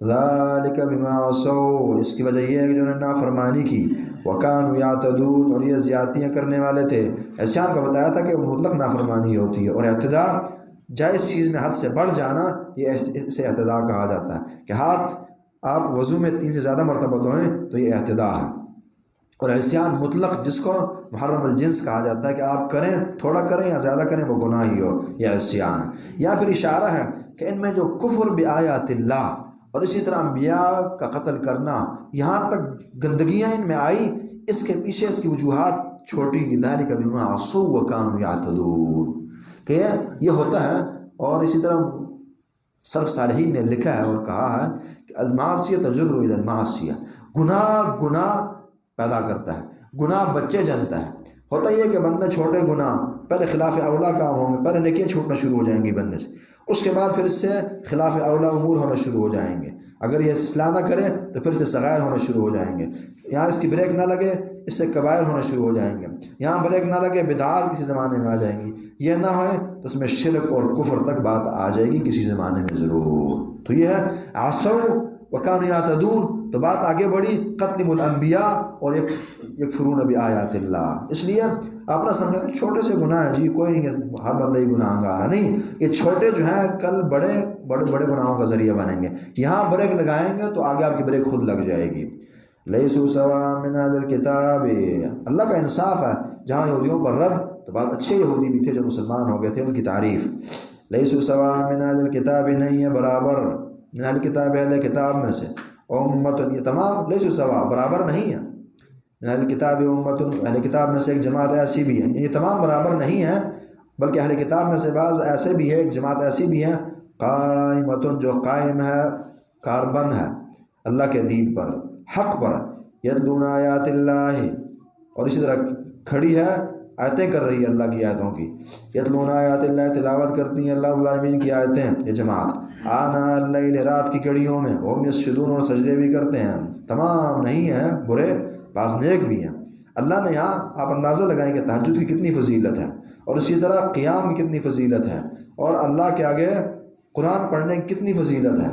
ذالک بما عصوا، اس کی وجہ یہ ہے کہ جنہوں نے نافرمانی کی، وکانوا یعتدون، اور یہ زیادتیاں کرنے والے تھے۔ عصیان کا بتایا تھا کہ مطلق نافرمانی ہوتی ہے، اور اعتداء جائز چیز میں حد سے بڑھ جانا، یہ اسے اعتداء کہا جاتا ہے کہ ہاتھ آپ وضو میں 3 سے زیادہ مرتبہ دھوئیں تو یہ اعتداء ہے۔ اور عصیان مطلق، جس کو محرم الجنس کہا جاتا ہے کہ آپ کریں، تھوڑا کریں یا زیادہ کریں، وہ گناہ ہی ہو، یہ عصیان ہے۔ یا پھر اشارہ ہے کہ ان میں جو کفر بآیات اللہ اور اسی طرح انبیاء کا قتل کرنا، یہاں تک گندگیاں ان میں آئی، اس کے پیچھے اس کی وجوہات چھوٹی، ذالک بما عصوا وکانوا یعتدون، کہ یہ ہوتا ہے۔ اور اسی طرح سلف صالحین نے لکھا ہے اور کہا ہے کہ المعصیہ تجر الی المعصیہ، گناہ پیدا کرتا ہے، گناہ بچے جنتا ہے۔ ہوتا یہ کہ بندہ چھوٹے گناہ پہلے خلاف اولا کام ہوں گے، پہلے نیکیاں چھوٹنا شروع ہو جائیں گی بندے سے، اس کے بعد پھر اس سے خلاف اولا امور ہونا شروع ہو جائیں گے۔ اگر یہ اصلاح نہ کرے تو پھر سے صغائر ہونا شروع ہو جائیں گے، یہاں اس کی بریک نہ لگے اس سے کبائر ہونا شروع ہو جائیں گے، یہاں بریک نہ لگے بدعات کسی زمانے میں آ جائیں گی، یہ نہ ہوئے تو اس میں شرک اور کفر تک بات آ جائے گی کسی زمانے میں ضرور۔ تو یہ ہے عصوا وکانوا یعتدون، تو بات آگے بڑھی قتل الانبیاء اور یکفرون بآیات اللہ۔ اس لیے آپ نہ سمجھیں چھوٹے سے گناہ ہیں جی، کوئی نہیں ہے، ہر بندہ ہی گناہ گار ہے، نہیں، یہ چھوٹے جو ہیں کل بڑے گناہوں کا ذریعہ بنیں گے۔ یہاں بریک لگائیں گے تو آگے آپ کی بریک خود لگ جائے گی۔ لیسوا سواء من اہل الکتاب، اللہ کا انصاف ہے، جہاں یہودیوں پر رد، تو بات اچھے یہودی بھی تھے جو مسلمان ہو گئے تھے، ان کی تعریف۔ لیسوا سواء من اہل الکتاب، نہیں ہے برابر، من اہل الکتاب، اہل کتاب میں سے، امت، یہ تمام لیسوا سواء برابر نہیں ہے، من اہل کتاب امت، اہل کتاب میں سے ایک جماعت ایسی بھی ہے، یہ تمام برابر نہیں ہے، بلکہ اہل کتاب میں سے بعض ایسے بھی ہے، ایک جماعت ایسی بھی ہے، قائمۃ، جو قائم ہے، کاربند ہے اللہ کے دین پر، حق پر، یتلون آیات اللہ، اور اسی طرح کھڑی ہے، آیتیں کر رہی ہے اللہ کی آیتوں کی، یتلون آیات اللہ، تلاوت کرتی ہیں اللہ رب العالمین کی آیتیں، یہ جماعت، آناء اللیل، رات کی کڑیوں میں، وہم یسجدون، اور سجدے بھی کرتے ہیں۔ تمام نہیں ہیں برے، بعض نیک بھی ہیں۔ اللہ نے یہاں آپ اندازہ لگائیں کہ تہجد کی کتنی فضیلت ہے، اور اسی طرح قیام کی کتنی فضیلت ہے، اور اللہ کے آگے قرآن پڑھنے کی کتنی فضیلت ہے،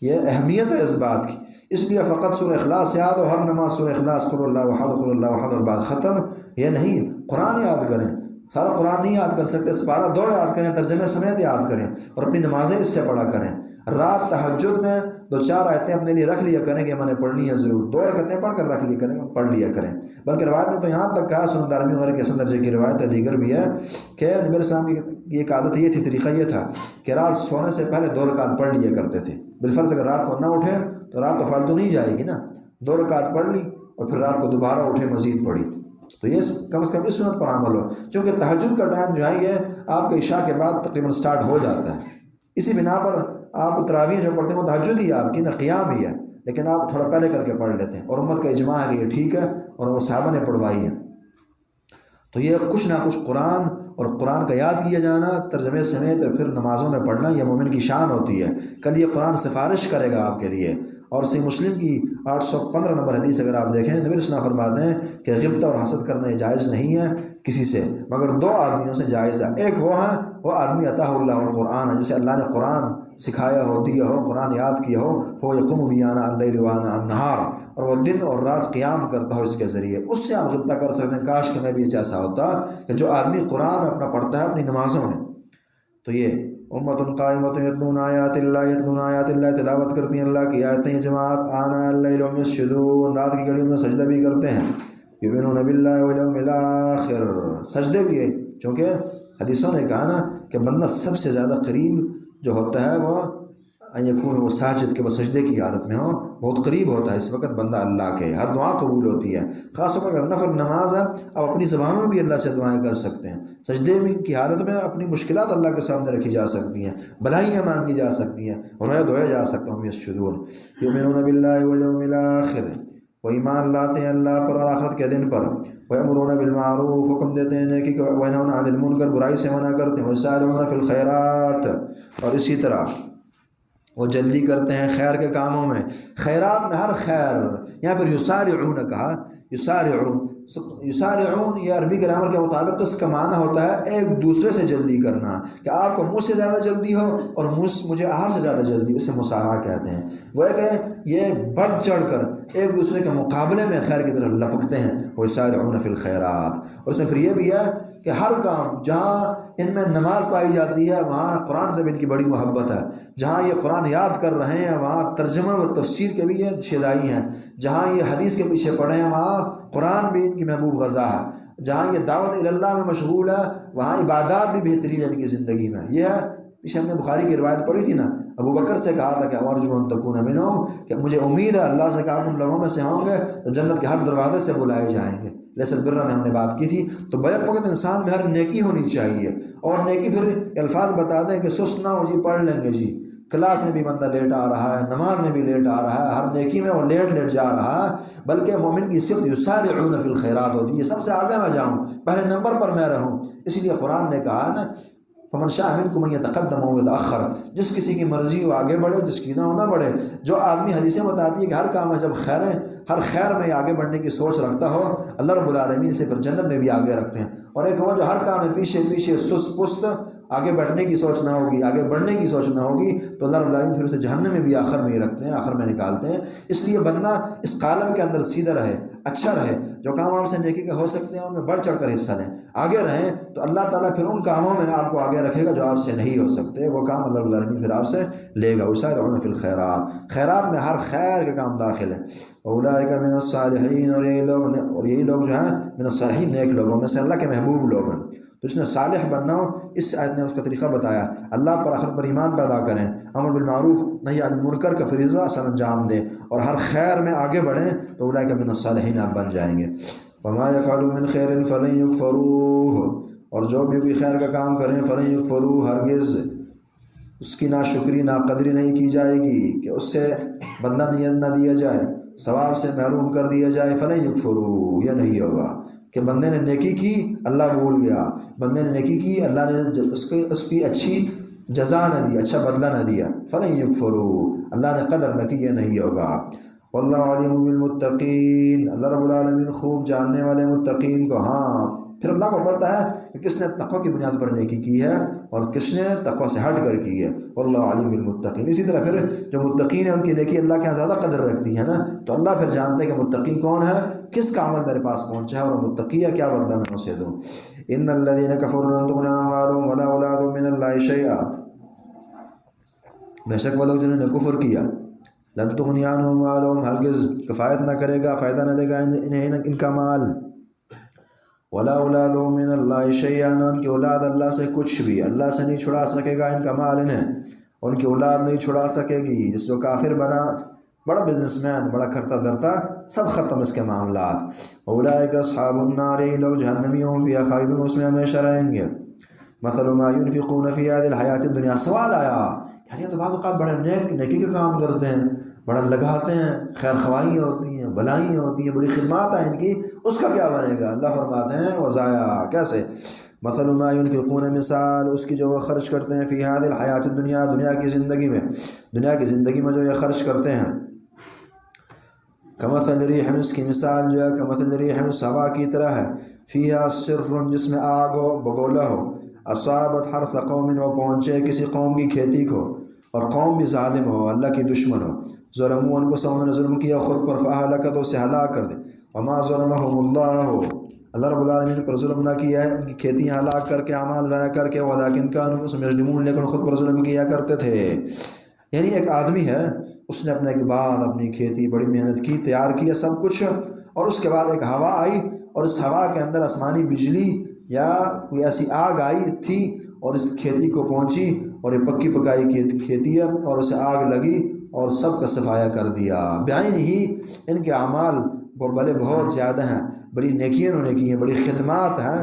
یہ اہمیت ہے اس بات کی۔ اس لیے فقط سورہ اخلاص یاد ہو، ہر نماز سورہ اخلاص قل اللہ احد قل اللہ احد اور بعد ختم، یہ نہیں، قرآن یاد کریں، سارا قرآن نہیں یاد کر سکتے، سپارہ 2 یاد کریں، ترجمے سمیت یاد کریں، اور اپنی نمازیں اس سے پڑھا کریں۔ رات تہجد میں 2-4 آیتیں اپنے لیے رکھ لیا کریں کہ میں نے پڑھنی ہے ضرور، 2 رکعتیں پڑھ کر رکھ لیا کریں، پڑھ لیا کریں۔ بلکہ روایت نے تو یہاں تک کہا، سنن دارمی وغیرہ کے اصل درجے کی روایت ہے، دیگر بھی ہے، کہ نبی علیہ السلام کی ایک عادت یہ تھی، طریقہ یہ تھا کہ رات سونے سے پہلے 2 رکعت پڑھ لیا کرتے تھے۔ بالفرض اگر رات کو نہ اٹھے تو رات تو فالتو نہیں جائے گی نا، 2 رکعت پڑھ لی اور پھر رات کو دوبارہ اٹھے مزید پڑھی، تو یہ کم از کم اس سنت پر عمل ہو، کیونکہ تہجد کا ٹائم جو ہے یہ آپ کے عشاء کے بعد تقریباً سٹارٹ ہو جاتا ہے۔ اسی بنا پر آپ تراویح جو پڑھتے ہیں وہ تہجد ہی ہے آپ کی، نہ قیام ہی ہے، لیکن آپ تھوڑا پہلے کر کے پڑھ لیتے ہیں، اور امت کا اجماع ہے کہ یہ ٹھیک ہے، اور وہ صحابہ نے پڑھوائی ہے۔ تو یہ کچھ نہ کچھ قرآن اور قرآن کا یاد کیا جانا، ترجمے سمیت پھر نمازوں میں پڑھنا، یہ مومن کی شان ہوتی ہے۔ کل یہ قرآن سفارش کرے گا آپ کے لیے۔ اور صحیح مسلم کی 815 نمبر حدیث اگر آپ دیکھیں، نبی صلی اللہ علیہ وسلم فرماتے ہیں کہ غیبت اور حسد کرنا یہ جائز نہیں ہے کسی سے، مگر 2 آدمیوں سے جائز ہے۔ ایک وہ ہے، وہ آدمی عطا اللہ القرآن ہے، جسے اللہ نے قرآن سکھایا ہو، دیا ہو، قرآن یاد کیا ہو، وہ یقوم بھی آنا اللیل وانا النہار، اور وہ دن اور رات قیام کرتا ہو اس کے ذریعے، اس سے آپ غبطہ کر سکتے ہیں۔ کاش کہ میں بھی ایسا ہوتا کہ جو آدمی قرآن اپنا پڑھتا ہے اپنی نمازوں میں، تو یہ امت قائمۃ یتلون آیات اللہ تلاوت کرتی ہیں اللہ کی آیتیں، جماعت آنا اللیل وهم یسجدون، رات کی گھڑیوں میں سجدہ بھی کرتے ہیں، یؤمنون باللہ والیوم الآخر، سجدے بھی ہیں، چونکہ حدیثوں نے کہا نا کہ بندہ سب سے زیادہ قریب جو ہوتا ہے وہ ان یکون وہ ساجد، کہ وہ سجدے کی حالت میں ہو، بہت قریب ہوتا ہے اس وقت بندہ اللہ کے، ہر دعا قبول ہوتی ہے۔ خاص طور پر اگر نفل نماز ہے، آپ اپنی زبانوں میں بھی اللہ سے دعائیں کر سکتے ہیں، سجدے میں کی حالت میں اپنی مشکلات اللہ کے سامنے رکھی جا سکتی ہیں، بھلائیاں مانگی جا سکتی ہیں، روئے دھوئے جا سکتے ہیں۔ یسجدون یؤمنون باللہ والیوم الآخر، وہ ایمان لاتے ہیں اللہ پر اور آخرت کے دن پر، ویأمرون بالمعروف، حکم دیتے ہیں نیکی کا، وینہون عن المنکر، برائی سے منع کرتے ہیں، ویسارعون فی الخیرات، اور اسی طرح وہ جلدی کرتے ہیں خیر کے کاموں میں، خیرات میں ہر خیر، یہاں پر یسارعون کہا، یسارعون یہ عربی گرامر کے مطابق اس کا معنی ہوتا ہے ایک دوسرے سے جلدی کرنا، کہ آپ کو مجھ سے زیادہ جلدی ہو اور مجھے آپ سے زیادہ جلدی، اسے مسارعہ کہتے ہیں۔ وہ کہ یہ بڑھ چڑھ کر ایک دوسرے کے مقابلے میں خیر کی طرف لپکتے ہیں، ویسارعون فی الخیرات۔ اور اس میں پھر یہ بھی ہے کہ ہر کام جہاں ان میں نماز پائی جاتی ہے وہاں قرآن سے بھی ان کی بڑی محبت ہے، جہاں یہ قرآن یاد کر رہے ہیں وہاں ترجمہ و تفسیر کے بھی یہ شیدائی ہیں، جہاں یہ حدیث کے پیچھے پڑے ہیں وہاں قرآن بھی ان کی محبوب غذا ہے، جہاں یہ دعوت اللہ میں مشغول ہے وہاں عبادات بھی بہترین ہے ان کی زندگی میں۔ یہ ہے، پیچھے ہم نے بخاری کی روایت پڑھی تھی نا، ابو بکر سے کہا تھا کہ ارجو ان تکون منہم، کہ مجھے امید ہے اللہ سے کہ آپ ان لوگوں میں سے ہوں گے تو جنت کے ہر دروازے سے بلائے جائیں گے۔ لیسل برہ میں ہم نے بات کی تھی، تو بیک وقت انسان میں ہر نیکی ہونی چاہیے، اور نیکی پھر الفاظ بتا دیں کہ سست نہ ہو جی پڑھ لیں گے جی، کلاس میں بھی بندہ لیٹ آ رہا ہے، نماز میں بھی لیٹ آ رہا ہے، ہر نیکی میں وہ لیٹ جا رہا ہے، بلکہ مومن کی صفت یسارعون فی الخیرات ہوتی ہے، سب سے آگے میں جاؤں، پہلے نمبر پر میں رہوں۔ اس لیے قرآن نے کہا نا فمن شاء منکم ان یتقدم و یتأخر، جس کسی کی مرضی ہو آگے بڑھے، جس کی نہ ہو نہ بڑھے۔ جو آدمی حدیثیں بتاتی ہے کہ ہر کام میں جب خیریں، ہر خیر میں آگے بڑھنے کی سوچ رکھتا ہو، اللہ رب العالمین سے پھر جنت میں بھی آگے رکھتے ہیں۔ اور ایک وہ جو ہر کام میں پیچھے سست پست آگے بڑھنے کی سوچ نہ ہوگی، آگے بڑھنے کی سوچ نہ ہوگی، تو اللہ رب العالمین پھر اسے جہنم میں بھی آخر میں ہی رکھتے ہیں، آخر میں نکالتے ہیں۔ اس لیے بندہ اس کالم کے اندر سیدھا رہے، اچھا رہے، جو کام آپ سے نیکی کے ہو سکتے ہیں ان میں بڑھ چڑھ کر حصہ لیں، آگے رہیں، تو اللہ تعالیٰ پھر ان کاموں میں آپ کو آگے رکھے گا جو آپ سے نہیں ہو سکتے، وہ کام اللہ رب العالمین پھر آپ سے لے گا۔ وسارعون فی الخیرات، خیرات میں ہر خیر کے کام داخل ہے۔ اولئک من الصالحین، اور یہی لوگ جو ہیں من الصالحین، نیک لوگوں میں سے، اللہ کے محبوب لوگ ہیں۔ تو اس نے صالح بننا ہو، اس آیت نے اس کا طریقہ بتایا، اللہ پر آخرت پر ایمان پیدا کریں، امر بالمعروف نہی عن المنکر کا فریضہ سر انجام دیں، اور ہر خیر میں آگے بڑھیں، تو اولئک من الصالحین آپ بن جائیں گے۔ وما يفعلوا من خیر فلن یکفروہ، اور جو بھی کوئی خیر کا کام کریں فلن یکفروہ، ہرگز اس کی ناشکری ناقدری نہیں کی جائے گی، کہ اس سے بدلہ نہ دیا جائے، ثواب سے محروم کر دیا جائے۔ فلن یکفروہ، یہ نہیں ہوگا کہ بندے نے نیکی کی اللہ بھول گیا، بندے نے نیکی کی اللہ نے اس کی اچھی جزا نہ دی، اچھا بدلہ نہ دیا۔ فلن یکفروہ، اللہ نے قدر نہ کی، یہ نہیں ہوگا۔ واللہ علیم بالمتقین، اللہ رب العالمین خوب جاننے والے متقین کو۔ ہاں، پھر اللہ کو پتہ ہے کہ کس نے تقوی کی بنیاد پر نیکی کی ہے اور کس نے تقوی سے ہٹ کر کی ہے. واللہ علیم بالمتقین. اسی طرح پھر جو متقین ہیں ان کی نیکی اللہ کے یہاں زیادہ قدر رکھتی ہے نا، تو اللہ پھر جانتے ہیں کہ متقی کون ہے، کس کا عمل میرے پاس پہنچا ہے اور متقی ہے کیا بدلہ میں اسے دوں. ان الذین کفروا لن تغنی عنہم اموالہم ولا اولادہم من اللہ شیئا. بے شک وہ لوگ جنہوں نے کفر کیا، لن تغنی عنہم اموالہم ہرگز کفایت نہ کرے گا، فائدہ نہ دے گا انہیں ان کا مال، ولا اولادہم من اللہ شیئا نہ ان کی اولاد اللہ سے کچھ بھی، اللہ سے نہیں چھڑا سکے گا ان کا مال انہیں، ان کی اولاد نہیں چھڑا سکے گی. جس جو کافر بنا، بڑا بزنس مین، بڑا کرتا درتا، سب ختم اس کے معاملات. اولئک اصحاب النار، لوگ جہنمیوں فیہا خالدون، اس میں ہمیشہ رہیں گے. مثل ما ينفقون فی هذه الحیات الدنیا. سوال آیا یار یہ تو بعض اوقات بڑے نیکی کے کام کرتے ہیں، بڑا لگاتے ہیں، خیر خوائیاں ہوتی ہیں، بھلائیاں ہوتی ہیں، بڑی خدمات ہیں ان کی، اس کا کیا بنے گا؟ اللہ فرماتے ہیں وضایا. کیسے؟ مثل ما ينفقون، مثال اس کی جو وہ خرچ کرتے ہیں، فی هذه الحیات الدنیا، دنیا کی زندگی میں، دنیا کی زندگی میں جو یہ خرچ کرتے ہیں. کمثل ریح، اس کی مثال جو ہے کمثل ریح، ہوا کی طرح ہے، فیہا سر، جس میں آگ ہو، بگولا ہو، اصابت حرث قوم، وہ پہنچے کسی قوم کی کھیتی کو، اور قوم بھی ظالم ہو، اللہ کی دشمن ہو. ظلموا، ان کو انہوں نے ظلم کیا خود پر، فاہلکت، اسے ہلاک کر دے. وما ظلمہم اللہ، اللہ رب العالمین پر ظلم نہ کیا ہے ان کی کھیتیاں ہلاک کر کے، اعمال ضائع کر کے، ولکن کانوا انفسہم یظلمون، لیکن خود پر ظلم کیا کرتے تھے. یعنی ایک آدمی ہے، اس نے اپنا ایک باغ، اپنی کھیتی بڑی محنت کی، تیار کیا سب کچھ، اور اس کے بعد ایک ہوا آئی، اور اس ہوا کے اندر آسمانی بجلی یا کوئی ایسی آگ آئی تھی اور اس کھیتی کو پہنچی، اور یہ پکی پکائی کی کھیتی ہے، اور اسے آگ لگی اور سب کا صفایا کر دیا. بعین ہی ان کے اعمال بھلے بہت زیادہ ہیں، بڑی نیکیاں انہوں نے کی ہیں، بڑی خدمات ہیں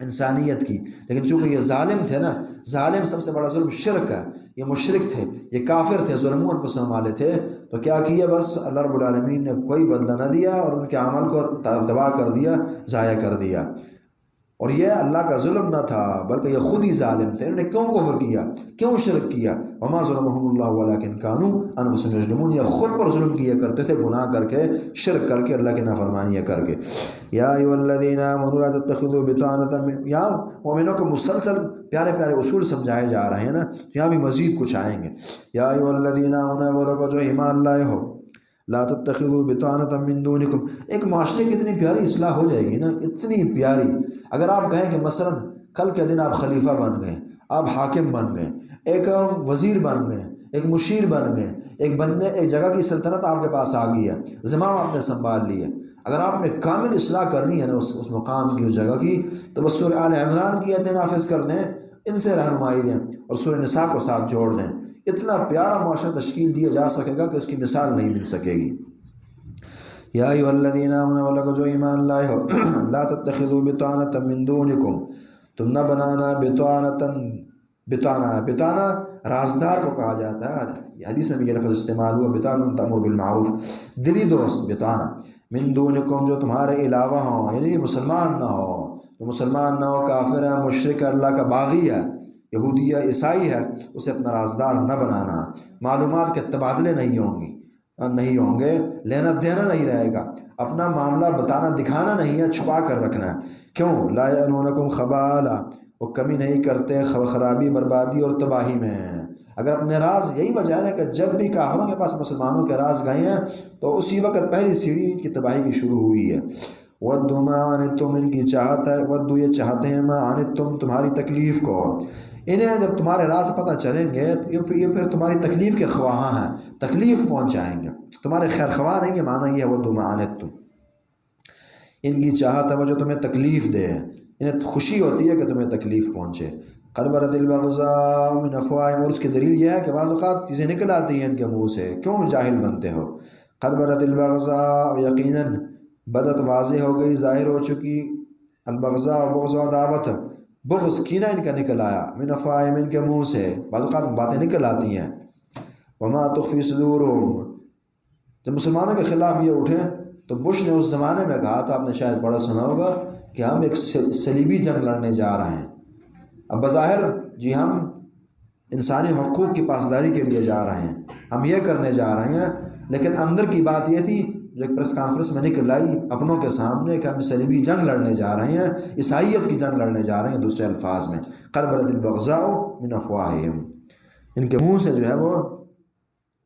انسانیت کی، لیکن چونکہ یہ ظالم تھے نا، ظالم سب سے بڑا ظلم شرک ہے، یہ مشرک تھے، یہ کافر تھے، ظلموا انفسہم والے تھے، تو کیا کیا؟ بس اللہ رب العالمین نے کوئی بدلہ نہ دیا اور ان کے عمل کو تباہ کر دیا، ضائع کر دیا. اور یہ اللہ کا ظلم نہ تھا بلکہ یہ خود ہی ظالم تھے. انہوں نے کیوں کفر کیا، کیوں شرک کیا؟ وما ظلمهم اللہ ولکن کانوا انفسہم یظلمون، یہ خود پر ظلم کیا کرتے تھے، گناہ کر کے، شرک کر کے، اللہ کی نافرمانیاں کر کے. یا ایھا الذین آمنوا لا تتخذوا بطانۃ، یا مومنوں کو مسلسل پیارے پیارے اصول سمجھائے جا رہے ہیں نا، یہاں بھی مزید کچھ آئیں گے. یا ایھا الذین آمنوا، وہ لوگ جو ایمان لائے ہو، لا تتخذوا بطانۃ من دونکم. ایک معاشرے کی اتنی پیاری اصلاح ہو جائے گی نا، اتنی پیاری. اگر آپ کہیں کہ مثلا کل کے دن آپ خلیفہ بن گئے، آپ حاکم بن گئے، ایک وزیر بن گئے، ایک مشیر بن گئے، ایک جگہ کی سلطنت آپ کے پاس آ گئی ہے، زمام آپ نے سنبھال لی ہے. اگر آپ نے کامل اصلاح کرنی ہے نا اس مقام کی، اس جگہ کی، تو بس سورہ آل عمران کی آیتیں نافذ کر دیں، ان سے رہنمائی لیں اور سورہ نساء کو ساتھ جوڑ دیں. اتنا پیارا معاشرہ تشکیل دیا جا سکے گا کہ اس کی مثال نہیں مل سکے گی. یا ایھا الذین آمنوا، وہ لوگ جو ایمان لائے ہو، لا تتخذوا بطانۃ من دونکم، تم نہ بنانا بطانہ رازدار کو کہا جاتا ہے. حدیث میں بھی یہ لفظ استعمال ہوا، بطانہ تأمر بالمعروف، دلی دوست. بطانہ من دونکم، جو تمہارے علاوہ ہوں، یعنی مسلمان نہ ہو، جو مسلمان نہ ہو، کافر ہے، مشرک ہے، اللہ کا باغی ہے، یہودی ہے، عیسائی ہے، اسے اپنا رازدار نہ بنانا. معلومات کے تبادلے نہیں ہوں گے، لینا دینا نہیں رہے گا، اپنا معاملہ بتانا دکھانا نہیں ہے، چھپا کر رکھنا ہے. کیوں؟ لا یألونکم خبالا، وہ کمی نہیں کرتے خرابی، بربادی اور تباہی میں. اگر اپنے راز، یہی وجہ ہے کہ جب بھی کافروں کے پاس مسلمانوں کے راز گئے ہیں تو اسی وقت پہلی سیڑھی کی تباہی کی شروع ہوئی ہے. وَدُّوا مَا عَنِتُّمْ، ان کی چاہت ہے، وَدُّوا یہ چاہتے ہیں، مَا عَنِتُّمْ تمہاری تکلیف کو. انہیں جب تمہارے راز پتہ چلیں گے تو یہ پھر تمہاری تکلیف کے خواہاں ہیں، تکلیف پہنچائیں گے، تمہارے خیر خواہ نہیں ہے. معنی یہ ہے وَدُّوا مَا عَنِتُّمْ، ان کی چاہت ہے وہ جو تمہیں تکلیف دے، انہیں خوشی ہوتی ہے کہ تمہیں تکلیف پہنچے. قد بدت البغضاء من افواہہم، اور اس کی دلیل یہ ہے کہ بعض اوقات چیزیں نکل آتی ہیں ان کے منہ سے. کیوں جاہل بنتے ہو؟ قد بدت البغضاء، یقیناً بدت واضح ہو گئی، ظاہر ہو چکی، البغضاء بغض و عداوت، بغض کینہ ان کا نکل آیا، من افواہہم ان کے منہ سے بعض اوقات باتیں نکل آتی ہیں. وما تخفی صدورہم، جب مسلمانوں کے خلاف یہ اٹھے تو بش نے اس زمانے میں کہا تھا، آپ نے شاید بڑا سنا ہوگا، کہ ہم ایک صلیبی جنگ لڑنے جا رہے ہیں. اب بظاہر جی ہم انسانی حقوق کی پاسداری کے لیے جا رہے ہیں، ہم یہ کرنے جا رہے ہیں، لیکن اندر کی بات یہ تھی جو ایک پریس کانفرنس میں نکل آئی اپنوں کے سامنے کہ ہم صلیبی جنگ لڑنے جا رہے ہیں، عیسائیت کی جنگ لڑنے جا رہے ہیں، دوسرے الفاظ میں قد بدت البغضاء من افواہہم، ان کے منہ سے جو ہے وہ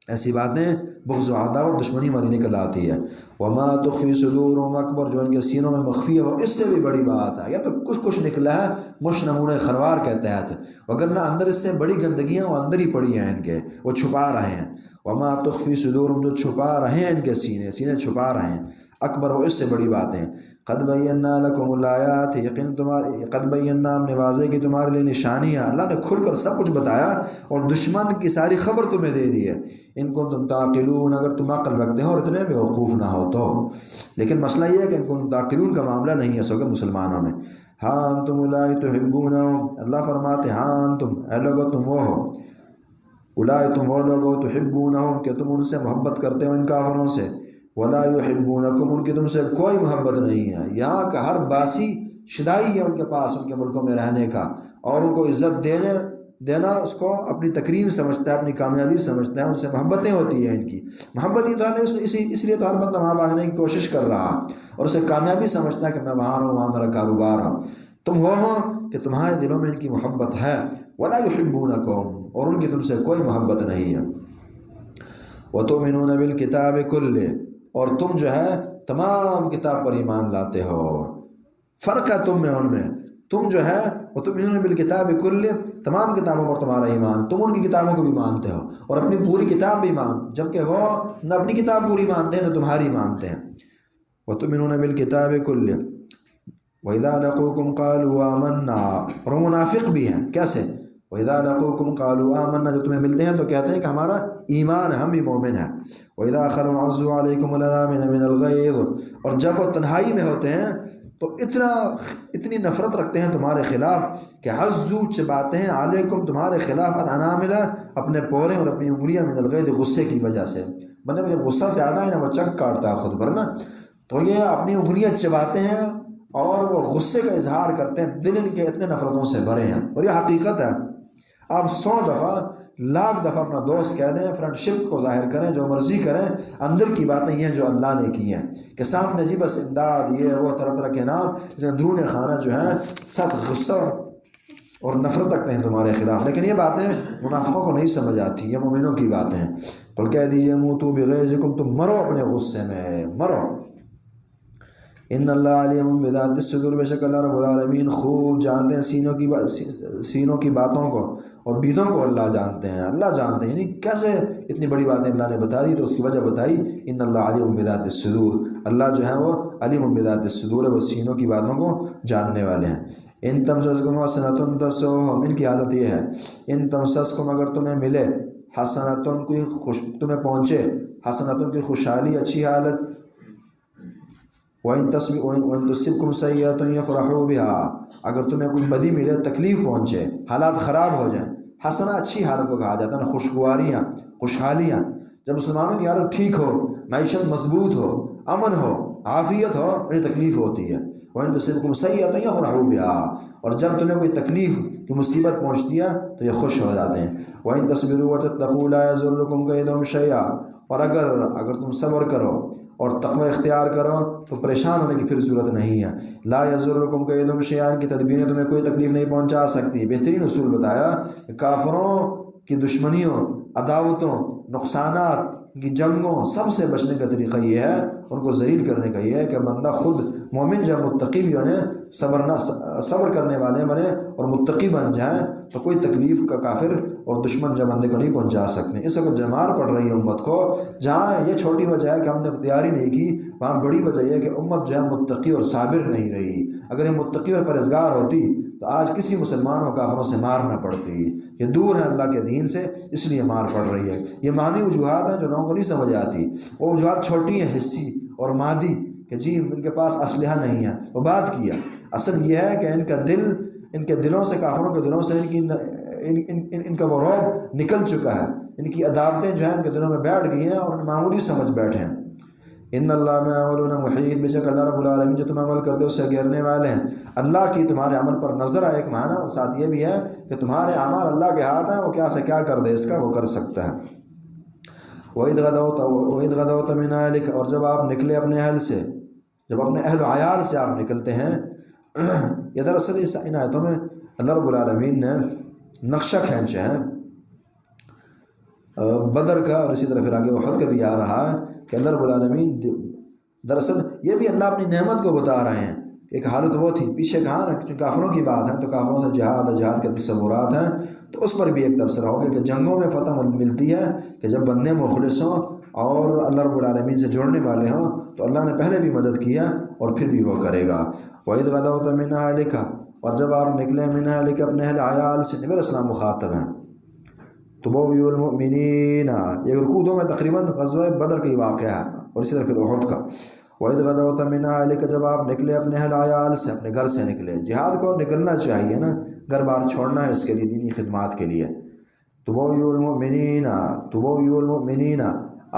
ایسی باتیں بغض و عداوت دشمنی والی نکل آتی ہے۔ وما تخفی صدورہم اکبر، جو ان کے سینوں میں مخفی ہے وہ اس سے بھی بڑی بات ہے۔ یا تو کچھ نکلا ہے مش نمونہ خروار کے تحت، وگرنہ اندر اس سے بڑی گندگیاں وہ اندر ہی پڑی ہیں ان کے، وہ چھپا رہے ہیں۔ وما تخفی صدورہم، جو چھپا رہے ہیں ان کے سینے چھپا رہے ہیں، اکبر وہ اس سے بڑی باتیں۔ قد بینا لکم الآیات، یقین تمہارے قد بینا، ہم نے واضح کی تمہارے لیے نشانیاں، اللہ نے کھل کر سب کچھ بتایا اور دشمن کی ساری خبر تمہیں دے دی ہے۔ ان کو تم تعقلون، اگر تم عقل رکھتے ہو اور اتنے بے وقوف نہ ہو تو۔ لیکن مسئلہ یہ ہے کہ ان کو تعقلون کا معاملہ نہیں ہے سوگر مسلمانوں میں۔ ہاں انتم اولئک تحبونہم، اللہ فرماتے ہاں انتم، اے لوگو تم وہ ہو، اولئک تم وہ لوگ ہو تحبونہم کہ تم ان سے محبت کرتے ہو ان کافروں سے، ولا یحبونکم، ان کی تم سے کوئی محبت نہیں ہے۔ یہاں کا ہر باسی شدائی ہے ان کے پاس ان کے ملکوں میں رہنے کا، اور ان کو عزت دینا اس کو اپنی تکریم سمجھتا ہے، اپنی کامیابی سمجھتا ہے، ان سے محبتیں ہوتی ہیں ان کی محبت ہی تو ہے، اس لیے تو ہر بندہ وہاں بھاگنے کی کوشش کر رہا اور اسے کامیابی سمجھتا ہے کہ میں وہاں رہوں، وہاں میرا کاروبار ہو۔ تم وہ ہو کہ تمہارے دلوں میں ان کی محبت ہے، ولا یحبونکم، اور ان کی تم سے کوئی محبت نہیں ہے۔ وتؤمنون بالکتاب کلہ، اور تم جو ہے تمام کتاب پر ایمان لاتے ہو۔ فرق ہے تم میں تم جو ہے وتؤمنون بالکتاب کلہ، تمام کتابوں پر تمہارا ایمان، تم ان کی کتابوں کو بھی مانتے ہو اور اپنی پوری کتاب بھی جبکہ وہ نہ اپنی کتاب پوری مانتے ہیں نہ تمہاری مانتے ہیں۔ وتؤمنون بالکتاب کلہ وَإِذَا لَقُوكُمْ قَالُوا آمَنَّا، اور وہ منافق بھی ہیں، کیسے؟ وَإِذَا لَقُوكُمْ قَالُوا آمَنَّا، جب تمہیں ملتے ہیں تو کہتے ہیں کہ ہمارا ایمان ہے، ہم بھی مومن ہیں۔ وَإِذَا خَلَوْا عَضُّوا عَلَيْكُمُ الْأَنَامِلَ مِنَ الْغَيْظِ، اور جب وہ تنہائی میں ہوتے ہیں تو اتنی نفرت رکھتے ہیں تمہارے خلاف کہ عَضُّوا، چباتے ہیں، عَلَيْكُمْ تمہارے خلاف، الْأَنَامِلَ اپنے پورے اور اپنی انگلیاں، من الغیظ غصے کی وجہ سے۔ بندے کو جب غصہ سے آتا ہے نا وہ چک کاٹتا ہے خود پر نا، تو یہ اپنی انگلیاں چباتے ہیں اور وہ غصے کا اظہار کرتے ہیں، دل ان کے اتنے نفرتوں سے بھرے ہیں۔ اور یہ حقیقت ہے، آپ 100 دفعہ 1,00,000 دفعہ اپنا دوست کہہ دیں، فرینڈ شپ کو ظاہر کریں، جو مرضی کریں، اندر کی باتیں یہ ہیں جو اللہ نے کی ہیں کہ سامنے جی بس امداد یہ وہ طرح طرح کے نام، لیکن اندرون خانہ جو ہے سخت غصہ اور نفرت رکھتے ہیں تمہارے خلاف۔ لیکن یہ باتیں منافقوں کو نہیں سمجھ آتی، یہ مومنوں کی باتیں ہیں۔ قل کہہ دیجیے موتوا بغیظکم، تم مرو اپنے غصے میں، مرو۔ ان اللہ علیم بذات الصدور، بے شک اللہ رب العالمین خوب جانتے ہیں سینوں کی باتوں کو اور بیدوں کو، اللہ جانتے ہیں، اللہ جانتے ہیں۔ یعنی کیسے اتنی بڑی باتیں اللہ نے بتا دی تو اس کی وجہ بتائی، ان اللہ علیم بذات الصدور، اللہ جو ہے وہ علیم بذات الصدور ہے، وہ سینوں کی باتوں کو جاننے والے ہیں۔ ان تمسسکم حسنۃ تسؤہم، ان کی حالت یہ ہے، ان تمسسکم اگر تمہیں ملے، حسنۃ تمہیں پہنچے، حسنۃ کی خوشحالی اچھی حالت، وَإِن تُصِبْكُمْ سَيِّئَةٌ يَفْرَحُوا بِهَا، اگر تمہیں کوئی بدی ملے، تکلیف پہنچے، حالات خراب ہو جائیں، حسنہ اچھی حالت کو کہا جاتا ہے نا، خوشگواریاں، خوشحالیاں۔ جب مسلمانوں کی حالت ٹھیک ہو، معیشت مضبوط ہو، امن ہو، عافیت ہو، بڑی تکلیف ہوتی ہے۔ وَإِن تُصِبْكُمْ سَيِّئَةٌ يَفْرَحُوا بِهَا، اور جب تمہیں کوئی تکلیف کی مصیبت پہنچتی ہے تو یہ خوش ہو جاتے ہیں۔ وَإِن تَصْبِرُوا وَتَتَّقُوا لَا يَضُرُّكُمْ كَيْدُهُمْ شَيْئًا، اور اگر تم صبر کرو اور تقوی اختیار کرو تو پریشان ہونے کی پھر ضرورت نہیں ہے۔ لا یضرکم کیدہم شیئا، ان کی تدبیریں تمہیں کوئی تکلیف نہیں پہنچا سکتی۔ بہترین اصول بتایا کہ کافروں کی دشمنیوں، عداوتوں، نقصانات کی جنگوں سب سے بچنے کا طریقہ یہ ہے، ان کو ذلیل کرنے کا یہ ہے کہ بندہ خود مومن جب متقی بھی بنے، صبر کرنے والے بنے اور متقی بن جائیں تو کوئی تکلیف کا کافر اور دشمن جب بندے کو نہیں پہنچا سکتے۔ اس وقت جمار پڑ رہی ہے امت کو، جہاں یہ چھوٹی وجہ ہے کہ ہم نے اختیار ہی نہیں کی، وہاں بڑی وجہ یہ ہے کہ امت جو ہے متقی اور صابر نہیں رہی۔ اگر یہ متقی اور پرہیزگار ہوتی تو آج کسی مسلمان اور کافروں سے مار نہ پڑتی۔ یہ دور ہے اللہ کے دین سے، اس لیے مار پڑ رہی ہے۔ یہ معنی وجوہات ہیں جو لوگوں کو نہیں سمجھ آتی، وہ وجوہات چھوٹی ہیں، حصی اور مادی، کہ جی ان کے پاس اسلحہ نہیں ہے، وہ بات کیا۔ اصل یہ ہے کہ ان کے دلوں سے، کافروں کے دلوں سے ان کا وہ رعب نکل چکا ہے، ان کی عداوتیں جو ہیں ان کے دلوں میں بیٹھ گئی ہیں اور معمولی سمجھ بیٹھے ہیں۔ ان اللہ میں عملون محیط، بے شک اللہ رب العالمین جو تم عمل کرتے ہو اس سے گھیرنے والے ہیں۔ اللہ کی تمہارے عمل پر نظر ہے ایک معنی، اور ساتھ یہ بھی ہے کہ تمہارے اعمال اللہ کے ہاتھ ہیں، وہ کیا سے کیا کر دے اس کا وہ کر سکتا ہے۔ وَإِذْ غَدَوْتَ مِنْ أَهْلِكَ، اور جب آپ نکلے اپنے اہل سے، جب اپنے اہل و عیال سے آپ نکلتے ہیں. یہ دراصل اس ان آیتوں میں اللہ رب العالمین نے نقشہ کھینچے ہیں بدر کا، اور اسی طرح پھر آگے احد کا بھی آ رہا ہے کہ اللہ رب العالمین دراصل یہ بھی اللہ اپنی نعمت کو بتا رہے ہیں. ایک حالت وہ تھی پیچھے کہا نا کہ کافروں کی بات ہے تو کافروں سے جہاد کے تصورات ہیں، تو اس پر بھی ایک تبصرہ ہوگا کہ جنگوں میں فتح ملتی ہے کہ جب بندے مخلص ہوں اور اللہ رب العالمین سے جڑنے والے ہوں، تو اللہ نے پہلے بھی مدد کیا اور پھر بھی وہ کرے گا. وَإِذْ غَدَوْتَ مِنْ أَهْلِكَ، اور جب آپ نکلے من اہلک اپنے اہل عیال سے، نبی علیہ السلام مخاطب ہیں. تُبَوِّئُ الْمُؤْمِنِينَ، یہ رکوع میں تقریباً غزوہ بدر کا ہی واقعہ ہے، اور اسی طرح پھر احد کا. وَإِذْ غَدَوْتَ مِنْ أَهْلِكَ، جب آپ نکلے اپنے اہل عیال سے، اپنے گھر سے نکلے. جہاد کو نکلنا چاہیے نا، گھر بار چھوڑنا ہے اس کے لیے، دینی خدمات کے لیے. تُبَوِّئُ الْمُؤْمِنِينَ،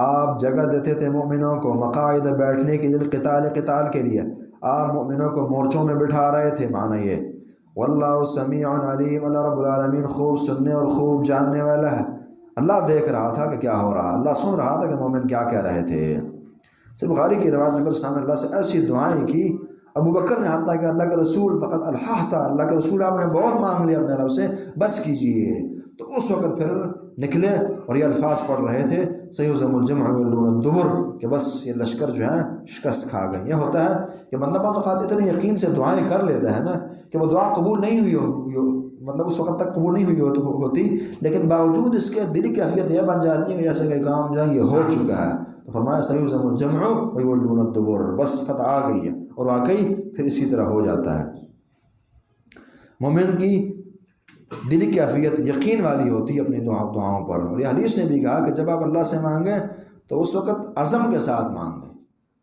آپ جگہ دیتے تھے مومنوں کو مقاعد بیٹھنے کے لیے، قتال کے لیے. آپ مومنوں کو مورچوں میں بٹھا رہے تھے، معنی یہ. واللہ سمیع علیم، اللہ رب العالمین خوب سننے اور خوب جاننے والا ہے. اللہ دیکھ رہا تھا کہ کیا ہو رہا، اللہ سن رہا تھا کہ مومن کیا کہہ رہے تھے. بخاری کی روایت نبی صلی اللہ علیہ وسلم نے اللہ سے ایسی دعائیں کی، ابو بکر نے حتیٰ کہ اللہ کے رسول فقط الحاحتہ، اللہ کے رسول آپ نے بہت مانگ لیا اپنے رب سے، بس کیجئے. تو اس وقت پھر نکلے اور یہ الفاظ پڑھ رہے تھے سیہزم الجمع ویولون الدبر، کہ بس یہ لشکر جو ہے شکست کھا گئے. یہ ہوتا ہے کہ بندہ بعض اوقات اتنے یقین سے دعائیں کر لیتا ہے نا کہ وہ دعا قبول نہیں ہوئی مطلب اس وقت تک قبول نہیں ہوئی ہوتی، لیکن باوجود اس کے دلی کیفیت یہ بن جاتی ہے کہ جیسے کہ کام جو ہے یہ ہو چکا ہے. تو فرمایا سیہزم الجمع ویولون الدبر، بس فتح آ گئی ہے، اور واقعی پھر اسی طرح ہو جاتا ہے. مومن کی دلی کیفیت یقین والی ہوتی ہے اپنی دعاؤں پر. اور یہ حدیث نے بھی کہا کہ جب آپ اللہ سے مانگیں تو اس وقت عزم کے ساتھ مانگیں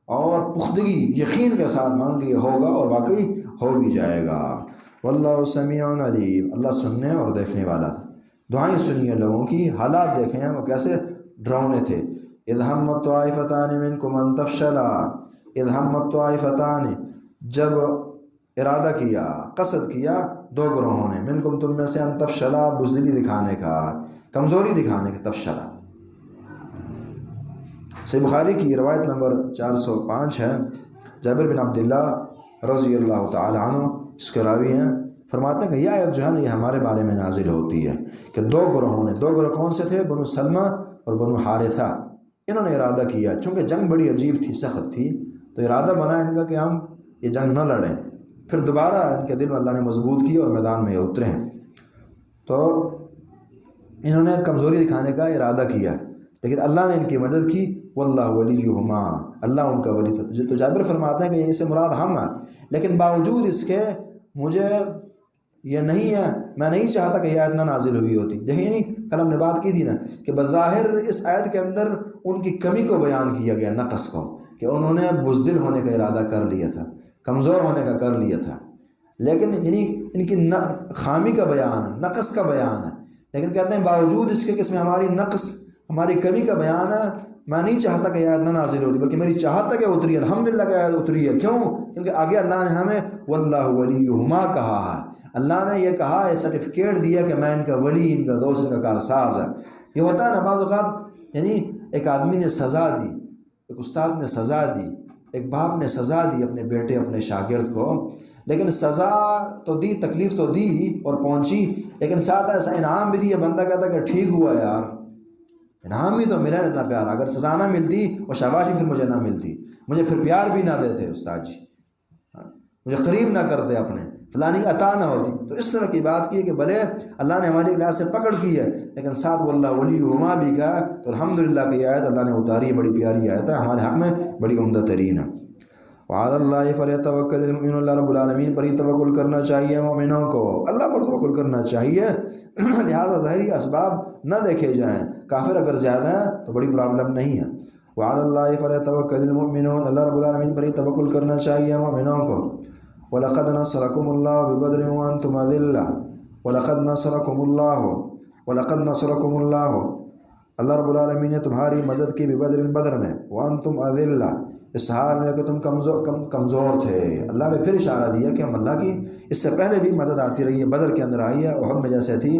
اور پختگی یقین کے ساتھ مانگیں، یہ ہوگا اور واقعی ہو بھی جائے گا. واللہ سمیع علیم، اللہ سننے اور دیکھنے والا تھا. دعائیں سنیے لوگوں کی، حالات دیکھیں ہیں وہ کیسے ڈراؤنے تھے. اذ همت طائفتان منکم ان تفشلا، اذ همت طائفتان، جب ارادہ کیا، قصد کیا دو گروہوں نے، منکم تم میں سے، ان تفشلا، بزدلی دکھانے کا، کمزوری دکھانے کا، تفشلا. صحیح بخاری کی روایت نمبر 405 ہے. جابر بن عبداللہ رضی اللہ تعالی عنہ اس کے راوی ہیں، فرماتے ہیں کہ یہ آیت جو ہے نا یہ ہمارے بارے میں نازل ہوتی ہے کہ دو گروہوں نے، دو گروہ کون سے تھے؟ بنو سلمہ اور بنو حارثہ. انہوں نے ارادہ کیا، چونکہ جنگ بڑی عجیب تھی، سخت تھی، تو ارادہ بنا ان کا کہ ہم یہ جنگ نہ لڑیں. پھر دوبارہ ان کے دل میں اللہ نے مضبوط کی اور میدان میں اترے ہیں. تو انہوں نے کمزوری دکھانے کا ارادہ کیا، لیکن اللہ نے ان کی مدد کی. واللہ ولیہما، اللہ ان کا ولی تھا. تو جابر فرماتے ہیں کہ اس سے مراد ہم ہیں، لیکن باوجود اس کے مجھے یہ نہیں ہے، میں نہیں چاہتا کہ یہ آیت نہ نازل ہوئی ہوتی. دیکھیں نہیں کل ہم نے بات کی تھی نا کہ بظاہر اس آیت کے اندر ان کی کمی کو بیان کیا گیا، نقص کو، کہ انہوں نے بزدل ہونے کا ارادہ کر لیا تھا، کمزور ہونے کا کر لیا تھا، لیکن یعنی ان کی خامی کا بیان ہے، نقص کا بیان ہے. لیکن کہتے ہیں باوجود اس کے کہ اس میں ہماری نقص، ہماری کمی کا بیان ہے، میں نہیں چاہتا کہ یہ آیت نہ نازل ہوتی، بلکہ میری چاہت ہے کہ اتری. الحمدللہ کہ آیت اتری ہے. کیوں؟ کیونکہ آگے اللہ نے ہمیں واللہ ولیہما کہا ہے. اللہ نے یہ کہا ہے، سرٹیفکیٹ دیا کہ میں ان کا ولی، ان کا دوست، ان کا کارساز ہے. یہ ہوتا ہے نا بعض اوقات، یعنی ایک آدمی نے سزا دی، ایک استاد نے سزا دی، ایک باپ نے سزا دی اپنے بیٹے، اپنے شاگرد کو، لیکن سزا تو دی، تکلیف تو دی اور پہنچی، لیکن ساتھ ایسا انعام بھی دیا. بندہ کہتا کہ ٹھیک ہوا یار، انعام بھی تو ملا اتنا پیار. اگر سزا نہ ملتی اور شاباشی پھر مجھے نہ ملتی، مجھے پھر پیار بھی نہ دیتے استاد جی، مجھے قریب نہ کرتے اپنے، فلانی عطا نہ ہوتی. تو اس طرح کی بات کی کہ بھلے اللہ نے ہماری اجازت سے پکڑ کی ہے، لیکن ساتھ واللہ ولیہما بھی کہا. تو الحمدللہ کہ یہ آیت اللہ نے اتاری ہے، بڑی پیاری آیت ہے، ہمارے حق میں بڑی عمدہ ترین ہے. وعلی اللہ فلیتوکل المؤمنون، اللہ رب العالمین پر ہی توکل کرنا چاہیے مومنوں کو، اللہ پر توکل کرنا چاہیے. لہذا ظاہری اسباب نہ دیکھے جائیں. کافر اگر زیادہ ہیں تو بڑی پرابلم نہیں ہے. وعلی اللہ فلیتوکل المؤمنون، اللہ رب العالمین پر ہی توکل کرنا چاہیے مومنوں کو. وَلَقَدْ نَصَرَكُمُ اللَّهُ بِبَدْرٍ وَأَنْتُمْ أَذِلَّةٌ وَلَقَدْ نَصَرَكُمُ اللَّهُ، اللہ رب العالمین نے تمہاری مدد کی بِبَدْرٍ، بدر میں، وَأَنْتُمْ أَذِلَّةٌ، اس حال میں کہ تم کمزور تھے. اللہ نے پھر اشارہ دیا کہ ہم اللہ کی اس سے پہلے بھی مدد آتی رہی ہے، بدر کے اندر آئی ہے، احد میں جیسے تھی.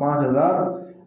5000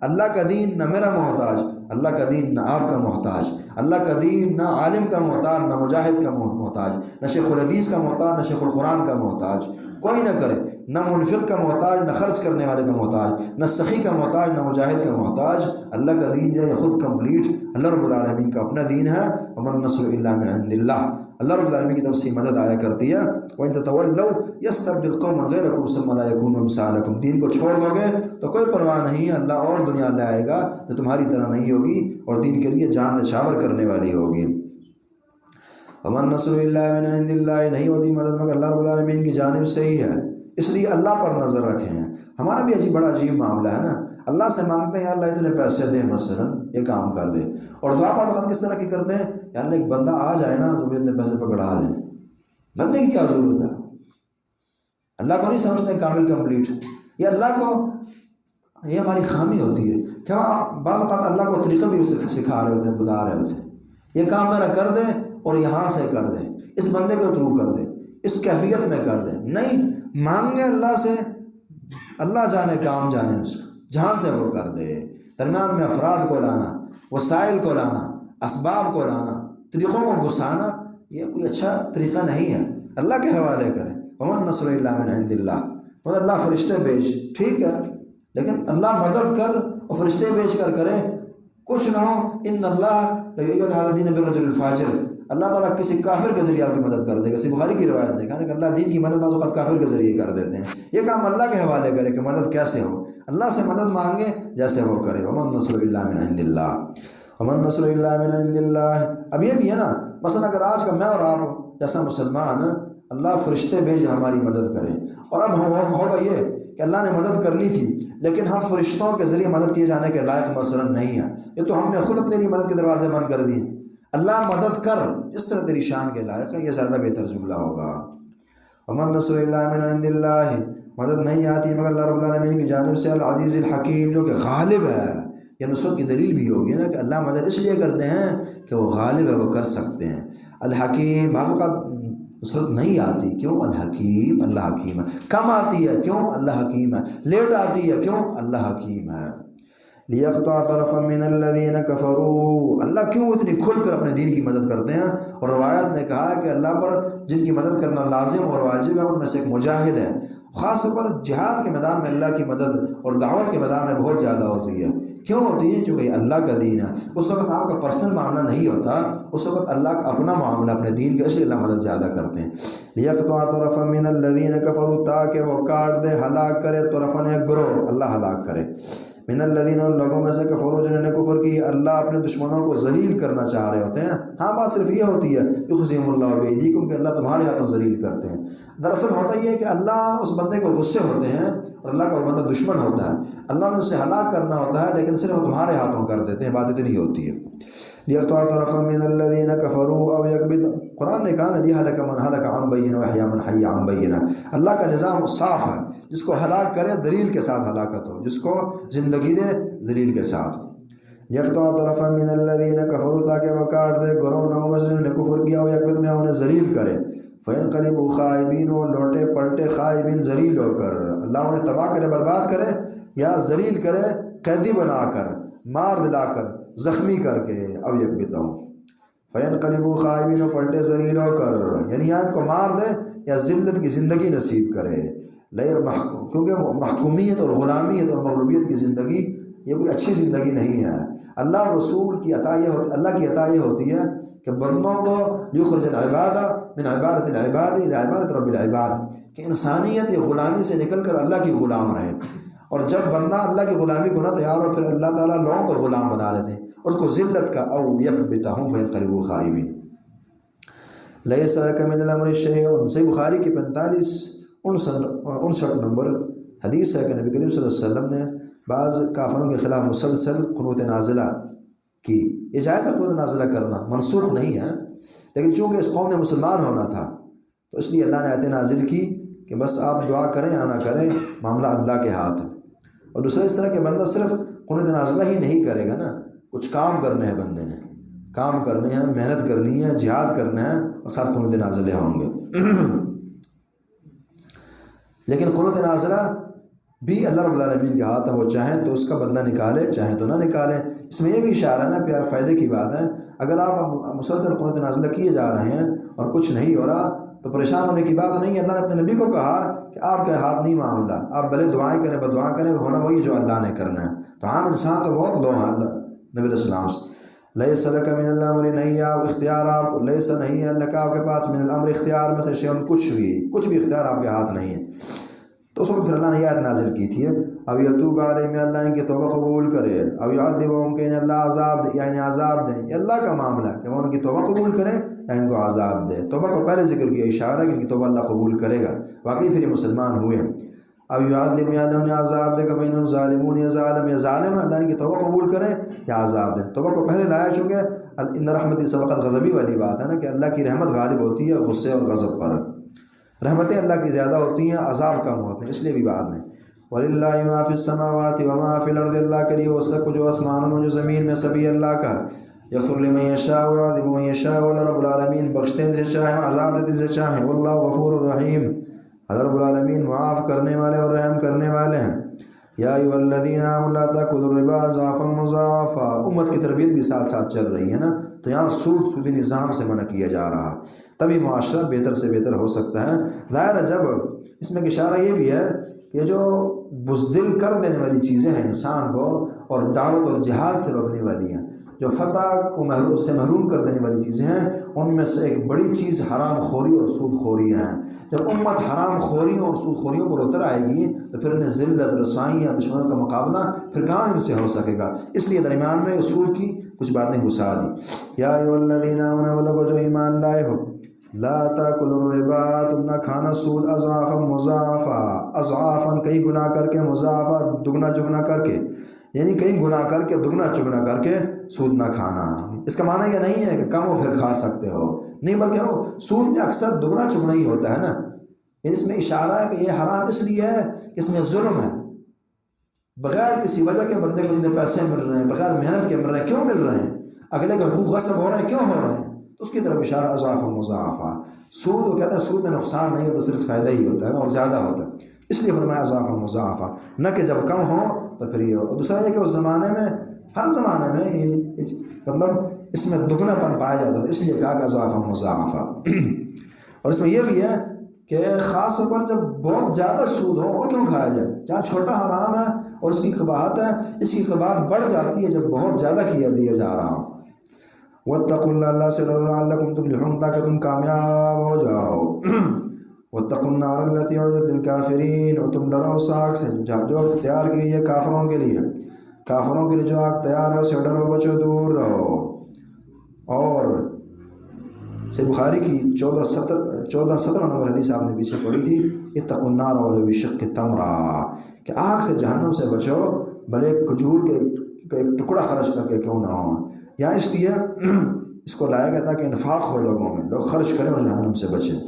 اللہ کا دین نہ میرا محتاج، اللہ کا دین نہ آپ کا محتاج، اللہ کا دین نہ عالم کا محتاج، نہ مجاہد کا محتاج، نہ شیخ الحدیث کا محتاج، نہ شیخ القرآن کا محتاج، کوئی نہ کرے، نہ منفق کا محتاج، نہ خرچ کرنے والے کا محتاج، نہ سخی کا محتاج، نہ مجاہد کا محتاج۔ اللہ کا دین جو ہے خود کمپلیٹ اللہ رب العالمین کا اپنا دین ہے۔ ومن النصر الا من عند اللہ، اللہ رب العالمین کی طرف سے مدد آیا کرتی ہے۔ وَإِن تَتَوَلَّوْا يَسْتَبْدِلْ قَوْمًا غَيْرَكُمْ ثُمَّ لَا يَكُونُوا أَمْثَالَكُمْ، دین کو چھوڑ دو گے تو کوئی پرواہ نہیں، اللہ اور دنیا لے آئے گا جو تمہاری طرح نہیں ہوگی اور دین کے لیے جان نشاور کرنے والی ہوگی۔ وَمَن النَّصْرُ إِلَّا مِنْ عِندِ اللَّهِ، نہیں ہوتی مدد مگر اللہ رب العالمین کی جانب سے ہی ہے، اس لیے اللہ پر نظر رکھیں ہیں۔ ہمارا بھی بڑا عجیب معاملہ ہے نا، اللہ سے مانگتے ہیں اللہ اتنے پیسے دے، مثلا یہ کام کر دے، اور دعا بعض وقت کس طرح کی کرتے ہیں، یا اللہ ایک بندہ آ جائے نا تو مجھے اتنے پیسے پکڑا دیں۔ بندے کی کیا ضرورت ہے؟ اللہ کو نہیں سمجھتے کامل کمپلیٹ، یہ اللہ کو، یہ ہماری خامی ہوتی ہے کہ ہم بعض اوقات اللہ کو طریقہ بھی سکھا رہے ہوتے ہیں، بتا رہے ہوتے ہیں، یہ کام میرا کر دے اور یہاں سے کر دے، اس بندے کو تھرو کر دے، اس کیفیت میں کر دے۔ نہیں، مانگے اللہ سے، اللہ جانے کام جانے اس کا، جہاں سے وہ کر دے۔ درمیان میں افراد کو لانا، وسائل کو لانا، اسباب کو لانا، طریقوں کو گھسانا، یہ کوئی اچھا طریقہ نہیں ہے۔ اللہ کے حوالے کریں۔ وَمَن النَّصْرُ إِلَّا مِنْ عِندِ اللَّهِ، مطلب اللہ فرشتے بھیج، ٹھیک ہے، لیکن اللہ مدد کر اور فرشتے بھیج کر کرے، کچھ نہ ہو۔ ان اللہ لَيُؤَيِّدُ هَذَا الدِّينَ بِالرَّجُلِ الْفَاجِرِ، اللہ تعالیٰ کسی کافر کے ذریعے آپ کی مدد کر دے گا۔ بخاری کی روایت دیکھا کہ اللہ دین کی مدد بعض اوقات کافر کے ذریعے کر دیتے ہیں۔ یہ کام اللہ کے حوالے کرے کہ مدد کیسے ہو، اللہ سے مدد مانگے جیسے وہ کرے۔ وَمَن النَّصْرُ إِلَّا مِنْ عِندِ اللَّهِ، وَمَن النَّصْرُ إِلَّا مِنْ عِندِ اللَّهِ۔ اب یہ بھی ہے نا، مثلا اگر آج کا میں اور آپ جیسا مسلمان، اللہ فرشتے بھیج ہماری مدد کریں، اور اب ہوگا یہ کہ اللہ نے مدد کرنی تھی لیکن ہم فرشتوں کے ذریعے مدد کیے جانے کے لائق مثلا نہیں ہیں، یہ تو ہم نے خود اپنے لیے مدد کے دروازے بند کر دیے۔ اللہ مدد کر جس طرح تیری شان کے لائق ہے، یہ زیادہ بہتر جملہ ہوگا۔ وَمَن النَّصْرُ إِلَّا مِنْ عِندِ اللَّهِ، مدد نہیں آتی مگر اللہ رب العالمین کی جانب سے، العزیز الحکیم، جو کہ غالب ہے۔ یہ نصرت کی دلیل بھی ہوگی نا کہ اللہ مدد اس لیے کرتے ہیں کہ وہ غالب ہے، وہ کر سکتے ہیں۔ الحکیم، بعض اوقات نصرت نہیں آتی، کیوں؟ الحکیم، اللہ حکیم ہے۔ کم آتی ہے، کیوں؟ اللہ حکیم ہے۔ لیٹ آتی ہے، کیوں؟ اللہ حکیم ہے۔ لِيَقْطَعَ طَرَفًا مِّنَ الَّذِينَ كَفَرُوا، اللہ کیوں اتنی کھل کر اپنے دین کی مدد کرتے ہیں؟ اور روایت نے کہا کہ اللہ پر جن کی مدد کرنا لازم اور واجب ہے ان میں سے ایک مجاہد ہے۔ خاص طور پر جہاد کے میدان میں اللہ کی مدد اور دعوت کے میدان میں بہت زیادہ ہوتی ہے۔ کیوں ہوتی ہے؟ کیونکہ یہ اللہ کا دین ہے۔ اس وقت آپ کا پرسنل معاملہ نہیں ہوتا، اس وقت اللہ کا اپنا معاملہ اپنے دین کا، اس لیے اللہ مدد زیادہ کرتے ہیں۔ لِيَقْطَعَ طَرَفًا مِّنَ الَّذِينَ كَفَرُوا، تاکہ وہ کاٹ دے، ہلاک کرے، طرفاً ایک گروہ، اللہ ہلاک کرے، من الذین، ان لوگوں میں سے کفروا جنہوں نے کفر کی، اللہ اپنے دشمنوں کو ذلیل کرنا چاہ رہے ہوتے ہیں۔ ہاں، بات صرف یہ ہوتی ہے یخزیہم اللہ بایدیکم، کہ اللہ تمہارے ہاتھوں ذلیل کرتے ہیں۔ دراصل ہوتا یہ ہے کہ اللہ اس بندے کو غصے ہوتے ہیں اور اللہ کا وہ بندہ دشمن ہوتا ہے، اللہ نے اسے ہلاک کرنا ہوتا ہے لیکن صرف وہ تمہارے ہاتھوں کر دیتے ہیں، بات اتنی ہوتی ہے۔ لِيَقْطَعَ طَرَفًا مِّنَ الَّذِينَ كَفَرُوا أَوْ يَكْبِتَ، قرآن نے کہا لِيَهْلِكَ مَنْ هَلَكَ عَنْ بَيِّنَةٍ وَيَحْيَىٰ مَنْ حَيَّ عَنْ بَيِّنَةٍ، اللہ کا نظام صاف ہے، جس کو ہلاک کرے دلیل کے ساتھ ہلاکت ہو، جس کو زندگی دے دلیل کے ساتھ۔ لِيَقْطَعَ طَرَفًا مِّنَ الَّذِينَ كَفَرُوا، تاکہ وہ کاٹ دے گروہ لوگوں میں سے جنہوں نے کفر کیا، اور یکبت میں انہیں ذلیل کرے، فَيَنْقَلِبُوا خَائِبِينَ، وہ لوٹے پلٹے خائبین، ذلیل ہو کر، اللہ انہیں تباہ کرے، برباد کرے، یا ذلیل کرے قیدی بنا کر، مار دلا کر، زخمی کر کے، او یکبتہم فَيَنْقَلِبُوا خَائِبِينَ، پلٹے ذلیل ہو کر، یعنی یا ان کو مار دے یا ذلت کی زندگی نصیب کرے۔ کیونکہ محکومیت اور غلامیت اور مغلوبیت کی زندگی یہ کوئی اچھی زندگی نہیں ہے۔ اللہ رسول کی عطا یہ ہوتی، اللہ کی عطا یہ ہوتی ہے کہ بندوں کو یخرج العباد من عبادت العباد الى عبادت رب العباد، کہ انسانیت یہ غلامی سے نکل کر اللہ کی غلام رہے، اور جب بندہ اللہ کی غلامی کو نہ تیار ہو پھر اللہ تعالیٰ لوگوں کو غلام بنا لیتے ہیں، اس کو ذلت کا، او یکبتہم فینقلبوا خائبین۔ لیس لک من الامر شیء، صحیح بخاری کی 4559 نمبر حدیث ہے کہ نبی کریم صلی اللہ علیہ وسلم نے بعض کافروں کے خلاف مسلسل قنوت نازلہ کی۔ یہ جائز ہے قنوت نازلہ کرنا، منسوخ نہیں ہے، لیکن چونکہ اس قوم نے مسلمان ہونا تھا تو اس لیے اللہ نے آیت نازل کی کہ بس آپ دعا کریں یا نہ کریں، معاملہ اللہ کے ہاتھ ہے۔ اور دوسرا اس طرح کہ بندہ صرف قنوت نازلہ ہی نہیں کرے گا نا، کچھ کام کرنے ہیں، بندے نے کام کرنے ہیں، محنت کرنی ہے، جہاد کرنا ہے، اور ساتھ قنوت نازلہ ہوں گے۔ لیکن قنوت نازلہ بھی اللہ رب العالمین کے ہاتھ ہے، وہ چاہیں تو اس کا بدلہ نکالے، چاہیں تو نہ نکالے۔ اس میں یہ بھی اشارہ ہے نا پیار فائدے کی بات ہے، اگر آپ مسلسل قنوت نازلہ کیے جا رہے ہیں اور کچھ نہیں ہو رہا تو پریشان ہونے کی بات نہیں ہے۔ اللہ نے اپنے نبی کو کہا کہ آپ کے ہاتھ نہیں معاملہ، آپ بھلے دعائیں کریں بدعا کریں، تو ہونا وہی جو اللہ نے کرنا ہے۔ تو عام انسان تو بہت لو ہیں اللہ نبی علیہ السلام سے، لیس لک من الامر، نہیں آپ اختیار، آپ کو لیس نہیں ہے اللہ کا آپ کے پاس من الامر اختیار میں سے شیئن، کچھ بھی اختیار آپ کے ہاتھ نہیں ہے۔ تو اس وقت پھر اللہ نے یہ آیت نازل کی تھی، اب یتوب علیہم، اللہ ان کی توبہ قبول کرے، اب یعذبہم، کہ انہیں اللہ عذاب دے، یا انہیں عذاب دیں، یہ اللہ کا معاملہ ہے کہ وہ ان کی توبہ قبول کرے یا ان کو عذاب دے۔ توبہ کو پہلے ذکر کیا، اشارہ ہے کہ ان کی توبہ اللہ قبول کرے گا، واقعی پھر یہ مسلمان ہوئے ہیں۔ اب یعذب، یا اللہ انہیں عذاب دے گا، فإنہم ظالمون، یا ظالم ہے، اللہ ان کی توبہ قبول کرے یا عذاب دیں۔ توبہ کو پہلے لایا، چونکہ ان رحمتی سبقت غضبی والی بات ہے نا، کہ اللہ کی رحمت غالب ہوتی ہے غصے اور غضب پر، رحمتیں اللہ کی زیادہ ہوتی ہیں، عذاب کم ہوتے ہیں، اس لیے بھی بعد میں وَلِلَّهِ مَا فِي السَّمَاوَاتِ وَمَا فِي الْأَرْضِ، اللہ کے لیے وہ سب کچھ جو آسمانوں میں جو زمین میں سبھی اللہ کا۔ یغفر لمن یشاء ویعذب من یشاء، اللہ رب العالمین بخشتے ہیں جسے چاہیں، عذاب دیتے جسے چاہیں، واللہ غفور الرحیم، اللہ رب العالمین معاف کرنے والے اور رحم کرنے والے ہیں۔ یا ایھا الذین آمنوا لا تأکلوا الربا ضعفا مضاعفا، امت کی تربیت بھی ساتھ ساتھ چل رہی ہے نا، تو یہاں سودی نظام سے منع کیا جا رہا، تبھی معاشرہ بہتر سے بہتر ہو سکتا ہے۔ ظاہر ہے، جب اس میں اشارہ یہ بھی ہے کہ جو بزدل کر دینے والی چیزیں ہیں انسان کو، اور دعوت اور جہاد سے روکنے والی ہیں، جو فتح کو محروم کر دینے والی چیزیں ہیں، ان میں سے ایک بڑی چیز حرام خوری اور سود خوری ہیں۔ جب امت حرام خوریوں اور سود خوریوں پر اتر آئے گی تو پھر انہیں ذلت، رسوائیاں، دشمنوں کا مقابلہ پھر کہاں ان سے ہو سکے گا۔ اس لیے درمیان میں اصول کی کچھ باتیں گھسا دی۔ یا ایھا الذین آمنوا، وہ لوگوں جو ایمان لائے ہو، لا تأکلوا الربا، تم نہ کھانا سود، اضعافا مضاعفا، اضعافا کئی گناہ کر کے، مضاعفا دگنا چگنا کر کے، یعنی کئی گناہ کر کے دگنا چگنا کر کے سود نہ کھانا۔ اس کا معنی یہ نہیں ہے کہ کم ہو پھر کھا سکتے ہو، نہیں، بلکہ وہ سود میں اکثر دگنا چگنا ہی ہوتا ہے نا۔ اس میں اشارہ ہے کہ یہ حرام اس لیے ہے کہ اس میں ظلم ہے، بغیر کسی وجہ کے بندے کو اتنے پیسے مل رہے ہیں، بغیر محنت کے مل رہے ہیں، کیوں مل رہے ہیں؟ اگلے کے حقوق غصب ہو رہے ہیں، کیوں ہو رہے ہیں؟ تو اس کی طرف اشارہ اضعافا مضاعفا۔ سود، وہ کہتے ہیں سود میں نقصان نہیں ہوتا، صرف فائدہ ہی ہوتا ہے اور زیادہ ہوتا ہے، اس لیے فرمایا اضعافا مضاعفا، نہ کہ جب کم ہو تو پھر یہ ہو۔ اور دوسرا یہ کہ اس زمانے میں، ہر زمانے میں یہ مطلب اس میں دگنا پن پایا جاتا تھا، اس لیے کہا کہ اضعافا مضاعفا۔ اور اس میں یہ بھی ہے کہ خاص طور پر جب بہت زیادہ سود ہو، وہ کیوں کھایا جائے؟ جہاں چھوٹا حرام ہے اور اس کی قباحت ہے، اس کی قباحت بڑھ جاتی ہے جب بہت زیادہ کیا دیا جا رہا ہو۔ واتقوا اللہ، اللہ سے ڈرو، لعلکم تفلحون، تاکہ تم کامیاب ہو جاؤ۔ واتقوا النار التی اعدت للکافرین، اور تم ڈرو اس آگ سے جو تیار کی ہے کافروں کے لیے، کافروں کے لیے جو آگ تیار ہے اسے ڈرو، بچو، دور رہو۔ اور صحیح بخاری کی 14-17 نمبر حدیث آپ نے پیچھے پڑھی تھی، اتقوا النار ولو بشق تمرہ، کہ آگ سے، جہنم سے بچو بھلے ایک کھجور کے ایک ٹکڑا خرچ کر کے کیوں نہ ہو۔ یا اس لیے اس کو لایا گیا تھا کہ انفاق ہو لوگوں میں، لوگ خرچ کریں اور جہنم سے بچیں۔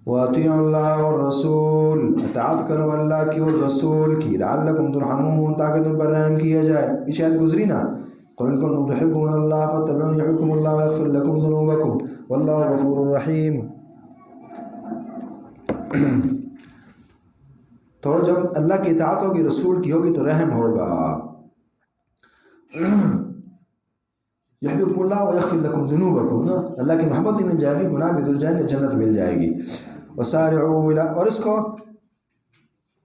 وَأَطِيعُوا اللَّهَ وَالرَّسُولَ، اطاعت کرو اللہ کی اور رسول کی، لعلکم ترحمون، تاکہ تم پر رحم کیا جائے۔ پیچھے آیت گزری نا، قُلْ إِن كُنتُمْ تُحِبُّونَ اللَّهَ فَاتَّبِعُونِي يُحْبِبْكُمُ اللَّهُ وَيَغْفِرْ لَكُمْ ذُنُوبَكُمْ وَاللَّهُ غَفُورٌ رَحِيمٌ۔ تو جب اللہ کی اطاعت ہوگی، رسول کی ہوگی، تو رحم ہوگا۔ یحببکم اللہ ویغفر لکم ذنوبکم، اللہ کی محبت بھی مل جائے گی، گناہ بھی دھل جائیں گے، جنت مل جائے گی۔ وسارعوا الی، اور اس کو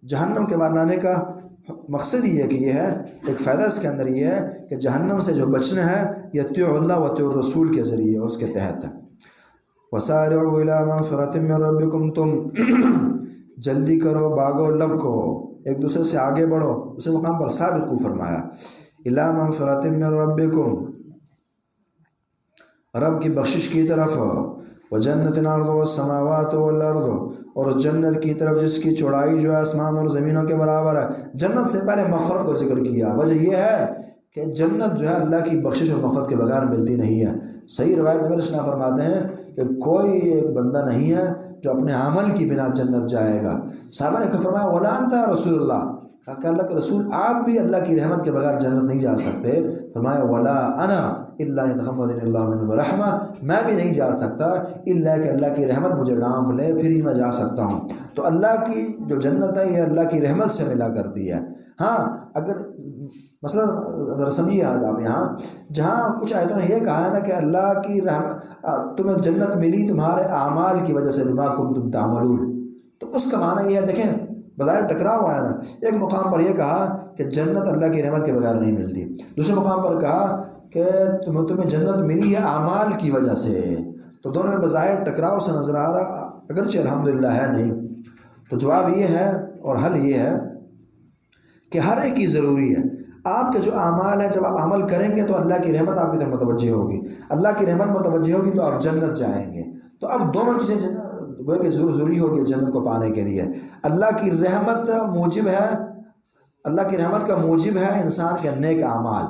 جہنم کے بعد لانے کا مقصد یہ ہے کہ یہ ہے، ایک فائدہ اس کے اندر یہ ہے کہ جہنم سے جو بچنا ہے یہ اطیعوا اللہ و اطیعوا الرسول کے ذریعے اور اس کے تحت ہے۔ وسارعوا الی مغفرۃ من ربکم، تم جلدی کرو، باغو لب کو، ایک دوسرے سے آگے بڑھو۔ اسے مقام پر سابقوا فرمایا، الی مغفرۃ من ربکم، رب کی بخشش کی طرف، وجنت عرضها السماوات والارض، اور جنت کی طرف جس کی چوڑائی جو ہے آسمان اور زمینوں کے برابر ہے۔ جنت سے پہلے مغفرت کو ذکر کیا، وجہ یہ ہے کہ جنت جو ہے اللہ کی بخشش اور مغفرت کے بغیر ملتی نہیں ہے۔ صحیح روایت نبی علیہ السلام فرماتے ہیں کہ کوئی ایک بندہ نہیں ہے جو اپنے عمل کی بنا جنت جائے گا۔ صحابہ نے فرمایا ولا انت یا رسول اللہ، کہ اللہ کے رسول آپ بھی اللہ کی رحمت کے بغیر جنت نہیں جا سکتے. فرمایا ولا انا الا يتغمدني الله منه برحمہ، میں بھی نہیں جا سکتا الا کہ اللہ کی رحمت مجھے ڈھانپ لے پھر ہی میں جا سکتا ہوں. تو اللہ کی جو جنت ہے یہ اللہ کی رحمت سے ملا کرتی ہے. ہاں اگر مثلا ذرا سمجھیے آپ یہاں جہاں کچھ آیتوں نے یہ کہا ہے نا کہ اللہ کی رحمت تمہیں جنت ملی تمہارے اعمال کی وجہ سے بما کنتم تعملون، تو اس کا معنی یہ ہے دیکھیں بظاہر ٹکراؤ ہوا ہے نا. ایک مقام پر یہ کہا کہ جنت اللہ کی رحمت کے بغیر نہیں ملتی، دوسرے مقام پر کہا کہ تمہیں جنت ملی ہے اعمال کی وجہ سے. تو دونوں میں بظاہر ٹکراؤ سے نظر آ رہا، اگرچہ الحمدللہ ہے نہیں. تو جواب یہ ہے اور حل یہ ہے کہ ہر ایک کی ضروری ہے. آپ کے جو اعمال ہیں جب آپ عمل کریں گے تو اللہ کی رحمت آپ کی طرف متوجہ ہوگی، اللہ کی رحمت متوجہ ہوگی تو آپ جنت جائیں گے. تو اب دونوں چیزیں گویا کہ ضروری ہوگی جنت کو پانے کے لیے. اللہ کی رحمت موجب ہے، اللہ کی رحمت کا موجب ہے انسان کے نیک اعمال.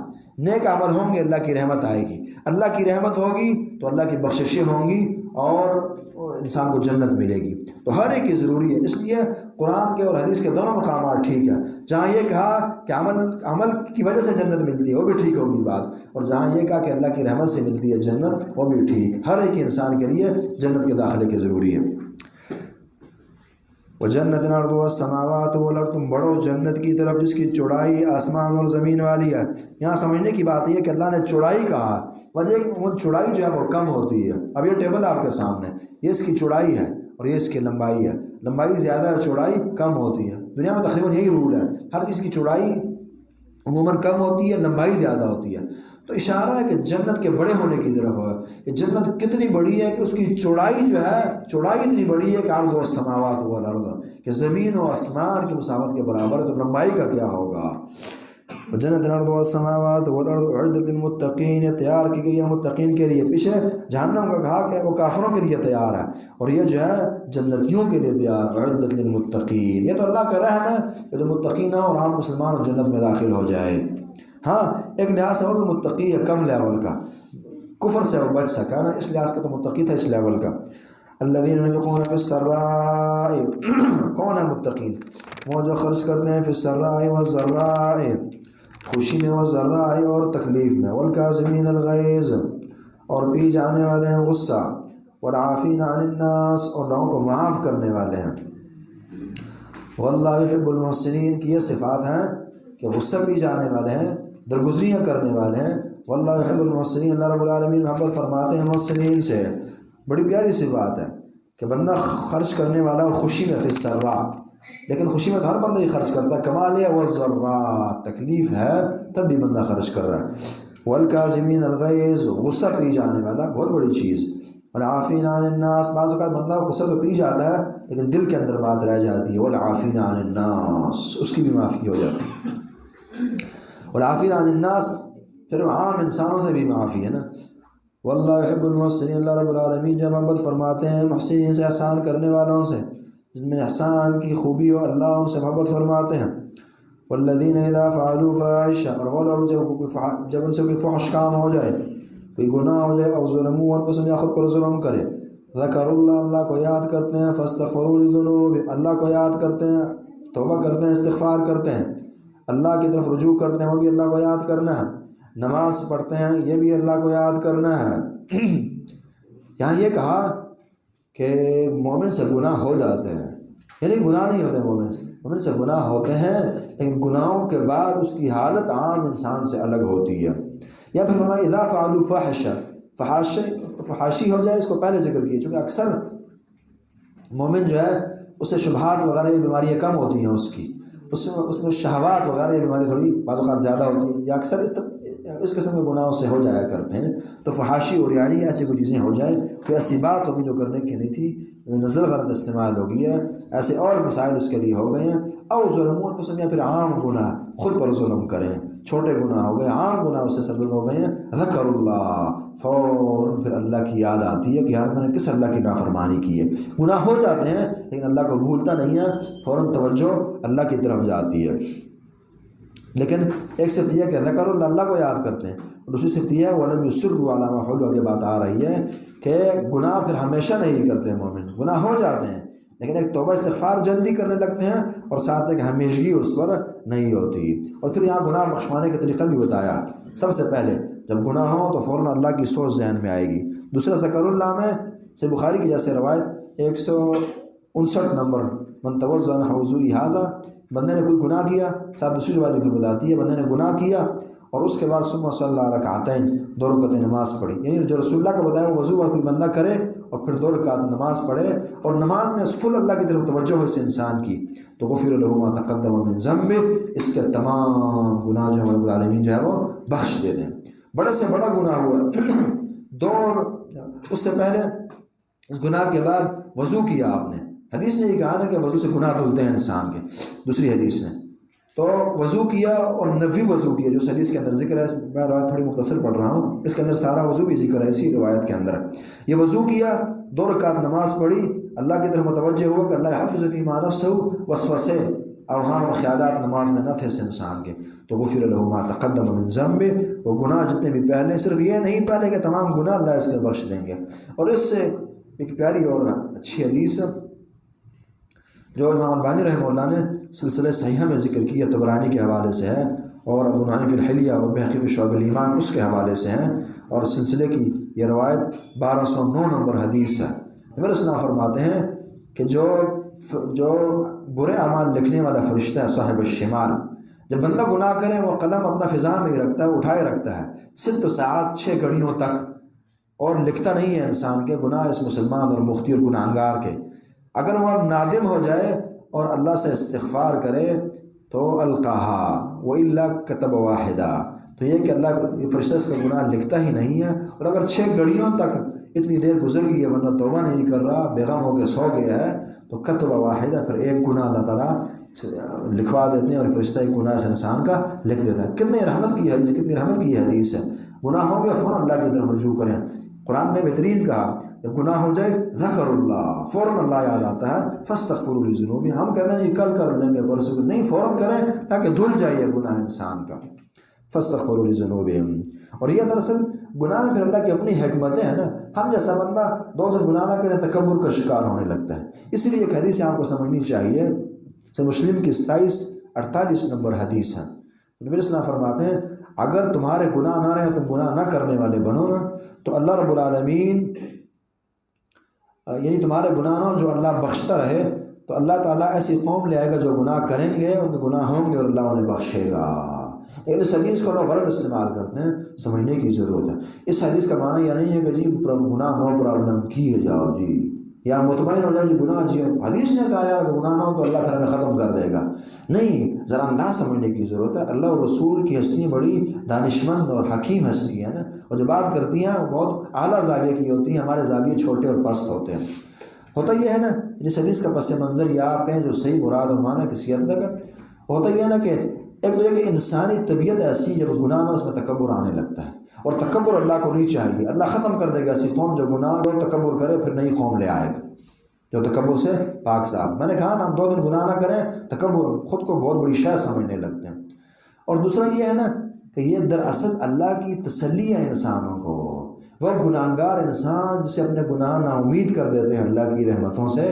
نیک عمل ہوں گے اللہ کی رحمت آئے گی، اللہ کی رحمت ہوگی تو اللہ کی بخششیں ہوں گی اور انسان کو جنت ملے گی. تو ہر ایک کی ضروری ہے. اس لیے قرآن کے اور حدیث کے دونوں مقامات ٹھیک ہے. جہاں یہ کہا کہ عمل کی وجہ سے جنت ملتی ہے وہ بھی ٹھیک ہوگی بات، اور جہاں یہ کہا کہ اللہ کی رحمت سے ملتی ہے جنت وہ بھی ٹھیک. ہر ایک انسان کے لیے جنت کے داخلے کی ضروری ہے. وجنت عرضها السماوات والارض، تم بڑھو جنت کی طرف جس کی چوڑائی آسمان اور زمین والی ہے. یہاں سمجھنے کی بات یہ ہے کہ اللہ نے چوڑائی کہا، وجہ وہ چوڑائی جو ہے وہ کم ہوتی ہے. اب یہ ٹیبل آپ کے سامنے، یہ اس کی چوڑائی ہے اور یہ اس کی لمبائی ہے. لمبائی زیادہ ہے چوڑائی کم ہوتی ہے. دنیا میں تقریباً یہی رول ہے، ہر چیز کی چوڑائی عموماً کم ہوتی ہے، لمبائی زیادہ ہوتی ہے. تو اشارہ ہے کہ جنت کے بڑے ہونے کی طرف ہے کہ جنت کتنی بڑی ہے کہ اس کی چوڑائی جو ہے چوڑائی اتنی بڑی ہے کہ عرض السماوات والارض، کہ زمین و آسمان کی مساوت کے برابر ہے. تو لمبائی کا کیا ہوگا؟ جنت عرض السماوات والارض اعدت للمتقین، تیار کی گئی ہے متقین کے لیے. پیچھے جہنم کا کہا کہ وہ کافروں کے لیے تیار ہے، اور یہ جو ہے جنتیوں کے لیے تیار. اعدت للمتقین، یہ تو اللہ کا رحم ہے کہ جو متقین اور عام مسلمان جنت میں داخل ہو جائے. ہاں ایک لحاظ سے وہ بھی متقی ہے کم لیول کا، کفر سے وہ بچ سکا نا، اس لحاظ کا تو متقی تھا اس لیول کا. الذین ينفقون فی السراء، کون ہے متقین؟ وہ جو خرچ کرتے ہیں فی السراء والضراء، خوشی میں والضراء اور تکلیف میں، والکاظمین الغیظ اور پی جانے والے ہیں غصہ، والعافین عن الناس اور لوگوں کو معاف کرنے والے ہیں. واللہ یحب المحسنین کی یہ صفات ہیں کہ غصہ پی جانے والے ہیں، درگزریاں کرنے والے ہیں. واللہ یحب المحسنین، اللہ رب العالمین محبت فرماتے ہیں محسنین سے. بڑی پیاری سی بات ہے کہ بندہ خرچ کرنے والا خوشی میں فی السراء، لیکن خوشی میں تو ہر بندہ ہی خرچ کرتا ہے، کمال ہے والضراء، تکلیف ہے تب بھی بندہ خرچ کر رہا ہے. والکاظمین الغیظ، غصہ پی جانے والا بہت بڑی چیز. والعافین عن الناس، بعض اوقات بندہ غصہ تو پی جاتا ہے لیکن دل کے اندر بات رہ جاتی ہے. والعافین عن الناس، اس کی بھی معافی ہو جاتی ہے. والعافین عن الناس، پھر عام انسانوں سے بھی معافی ہے نا. واللہ یحب المحسنین، اللہ رب العالمین جو محبت فرماتے ہیں محسنین سے، احسان کرنے والوں سے، جس میں احسان کی خوبی ہو اللہ ان سے محبت فرماتے ہیں. والذین اذا فعلوا فاحشہ، اور وہ لوگ جب ان سے کوئی فحش کام ہو جائے، کوئی گناہ ہو جائے، او ظلموا انفسہم، یا خود پر ظلم کرے، ذکروا اللہ، اللہ کو یاد کرتے ہیں، فاستغفروا لذنوبہم، اللہ کو یاد کرتے ہیں، توبہ کرتے ہیں، استغفار کرتے ہیں، اللہ کی طرف رجوع کرتے ہیں، وہ بھی اللہ کو یاد کرنا ہے. نماز پڑھتے ہیں، یہ بھی اللہ کو یاد کرنا ہے. یہاں یہ کہا کہ مومن سے گناہ ہو جاتے ہیں، یعنی گناہ نہیں ہوتے مومن سے گناہ ہوتے ہیں، لیکن گناہوں کے بعد اس کی حالت عام انسان سے الگ ہوتی ہے. یا پھر فرمایا اذا فعلوا فاحشہ، فحاشی ہو جائے، اس کو پہلے ذکر کیے چونکہ اکثر مومن جو ہے اس سے شبہات وغیرہ یہ بیماریاں کم ہوتی ہیں، اس میں شہوات وغیرہ یہ بیماری تھوڑی بعض اوقات زیادہ ہوتی ہیں، یا اکثر اس قسم کے گناہوں سے ہو جایا کرتے ہیں. تو فحاشی اور یعنی ایسی کوئی چیزیں ہو جائیں، کوئی ایسی بات ہوگی جو کرنے کی نہیں تھی، نظر غلط استعمال ہو گئی ہے، ایسے اور مسائل اس کے لیے ہو گئے ہیں. او ظلموا انفسہم، یا پھر عام گناہ خود پر ظلم کریں، چھوٹے گناہ ہو گئے، عام گناہ اس سے سرزد ہو گئے ہیں. ذکر اللہ، فوراً پھر اللہ کی یاد آتی ہے کہ یار میں نے کس اللہ کی نافرمانی کی ہے. گناہ ہو جاتے ہیں لیکن اللہ کو بھولتا نہیں ہے، فوراً توجہ اللہ کی طرف جاتی ہے. لیکن ایک صفت یہ ہے کہ ذکر اللہ، اللہ کو یاد کرتے ہیں، اور دوسری صفت یہ ہے وَلَمْ يُصِرُّوا عَلَىٰ مَا فَعَلُوا، آگے بات آ رہی ہے کہ گناہ پھر ہمیشہ نہیں کرتے مومن، گناہ ہو جاتے ہیں لیکن ایک توبہ استغفار جلدی کرنے لگتے ہیں اور ساتھ ایک ہمیشگی اس پر نہیں ہوتی۔ اور پھر یہاں گناہ بخشوانے کا طریقہ بھی بتایا۔ سب سے پہلے جب گناہ ہو تو فوراً اللہ کی سوچ ذہن میں آئے گی۔ دوسرا ذکر اللہ میں سے بخاری کی جیسے روایت 159 نمبر، من توضأ نحو وضوء ھذا، بندے نے کوئی گناہ کیا، ساتھ دوسری روایت بھی بتاتی ہے بندے نے گناہ کیا اور اس کے بعد ثم صلی رکعتین، 2 رکعتیں نماز پڑھی، یعنی جو رسول اللہ کا بتایا وہ وضو اور کوئی بندہ کرے اور پھر 2 رکعت نماز پڑھے اور نماز میں فل اللہ کی طرف توجہ ہو اس انسان کی، تو غفر له ما تقدم من ذنبہ، اس کے تمام گناہ جو رب العالمین جو ہے وہ بخش دے دیں۔ بڑے سے بڑا گناہ ہوا دور، اس سے پہلے اس گناہ کے بعد وضو کیا آپ نے، حدیث نے یہ کہا نا کہ وضو سے گناہ دھلتے ہیں انسان کے، دوسری حدیث نے تو وضو کیا اور 90 وضو کیا جو اس حدیث کے اندر ذکر ہے۔ میں روایت تھوڑی مختصر پڑھ رہا ہوں، اس کے اندر سارا وضو بھی ذکر ہے اسی روایت کے اندر۔ یہ وضو کیا، 2 رکعت نماز پڑھی، اللہ کی طرف متوجہ ہوا کہ اللہ حفظ فی ما نفسہ، وسوسے اوہام و خیالات نماز میں نہ تھے اس انسان کے، تو غفر له ما تقدم من ذنبہ، وہ گناہ جتنے بھی پہلے، صرف یہ نہیں پہلے کہ تمام گناہ اللہ اس کے بخش دیں گے۔ اور اس سے ایک پیاری اور اچھی حدیث جو امام البانی رحمہ اللہ نے سلسلہ صحیحہ میں ذکر کی ہے، طبرانی کے حوالے سے ہے، اور ابو نعیم فی الحلیہ اور بہقی فی شعب الایمان اس کے حوالے سے ہیں، اور سلسلے کی یہ روایت 1209 نمبر حدیث ہے۔ نبی علیہ السلام فرماتے ہیں کہ جو برے اعمال لکھنے والا فرشتہ ہے صاحب الشمال، جب بندہ گناہ کرے وہ قلم اپنا فضا میں ہی رکھتا ہے، اٹھائے رکھتا ہے 6 ساعات 6 گھڑیوں تک، اور لکھتا نہیں ہے انسان کے گناہ اس مسلمان اور مختی اور گناہگار کے۔ اگر وہ نادم ہو جائے اور اللہ سے استغفار کرے تو القاہا وإلا کتب واحدہ، تو یہ کہ اللہ یہ فرشتہ اس کا گناہ لکھتا ہی نہیں ہے، اور اگر 6 گھڑیوں تک اتنی دیر گزر گئی ہے بندہ توبہ نہیں کر رہا، بیغم ہو کے سو گیا ہے، تو کتب واحدہ، پھر ایک گناہ اللہ تعالیٰ لکھوا دیتے ہیں اور فرشتہ ایک گناہ اس انسان کا لکھ دیتا ہے۔ کتنی رحمت کی حدیث، کتنی رحمت کی حدیث ہے۔ گناہ ہو گیا فوراً اللہ کی طرف رجوع کریں۔ قرآن نے بہترین کہا جب گناہ ہو جائے ذکر اللہ، فوراً اللہ یاد آتا ہے، فاستغفروا لذنوبہم، ہم کہتے ہیں جی کل کر لیں گے پرسوں، نہیں فوراً کریں تاکہ دھل جائے یہ گناہ انسان کا، فاستغفروا لذنوبہم۔ اور یہ دراصل گناہ میں پھر اللہ کی اپنی حکمتیں ہیں نا، ہم جیسا بندہ 2 دن گناہ نہ کرے تکبر کا شکار ہونے لگتا ہے۔ اس لیے ایک حدیث آپ کو سمجھنی چاہیے، مسلم کی 2748 نمبر حدیث ہے۔ نبی علیہ السلام فرماتے ہیں اگر تمہارے گناہ نہ رہے، تم گناہ نہ کرنے والے بنو نا، تو اللہ رب العالمین یعنی تمہارے گناہ نہ جو اللہ بخشتا رہے، تو اللہ تعالیٰ ایسی قوم لے آئے گا جو گناہ کریں گے، ان کے گناہ ہوں گے اور اللہ انہیں بخشے گا۔ اس حدیث کو لوگ غلط استعمال کرتے ہیں، سمجھنے کی ضرورت ہے۔ اس حدیث کا معنی یہ نہیں ہے کہ جی گناہ نو پرابلم کیے جاؤ جی، یا مطمئن ہو جاؤ جی گناہ جی، حدیث نے کہا یار کہ گناہ نہ ہو تو اللہ پھر ہمیں ختم کر دے گا، نہیں، ذرا انداز سمجھنے کی ضرورت ہے۔ اللہ اور رسول کی ہستی بڑی دانشمند اور حکیم ہستی ہے نا، اور جو بات کرتی ہیں وہ بہت اعلیٰ زاویے کی ہوتی ہیں، ہمارے زاویے چھوٹے اور پست ہوتے ہیں۔ ہوتا یہ ہے نا، اس حدیث کا پس منظر یا آپ کہیں جو صحیح مراد اور معنی کسی حد تک ہوتا یہ ہے نا کہ ایک تو یہ کہ انسانی طبیعت ایسی جب گناہ نہ اس میں تکبر آنے لگتا ہے، اور تکبر اللہ کو نہیں چاہیے، اللہ ختم کر دے گا ایسی قوم جو گناہ اور تکبر کرے، پھر نئی قوم لے آئے گا جو تکبر سے پاک صاف۔ میں نے کہا نا ہم 2 دن گناہ نہ کریں، تکبر خود کو بہت بڑی شے سمجھنے لگتے ہیں۔ اور دوسرا یہ ہے نا کہ یہ دراصل اللہ کی تسلی ہے انسانوں کو، وہ گناہگار انسان جسے اپنے گناہ نا امید کر دیتے ہیں اللہ کی رحمتوں سے،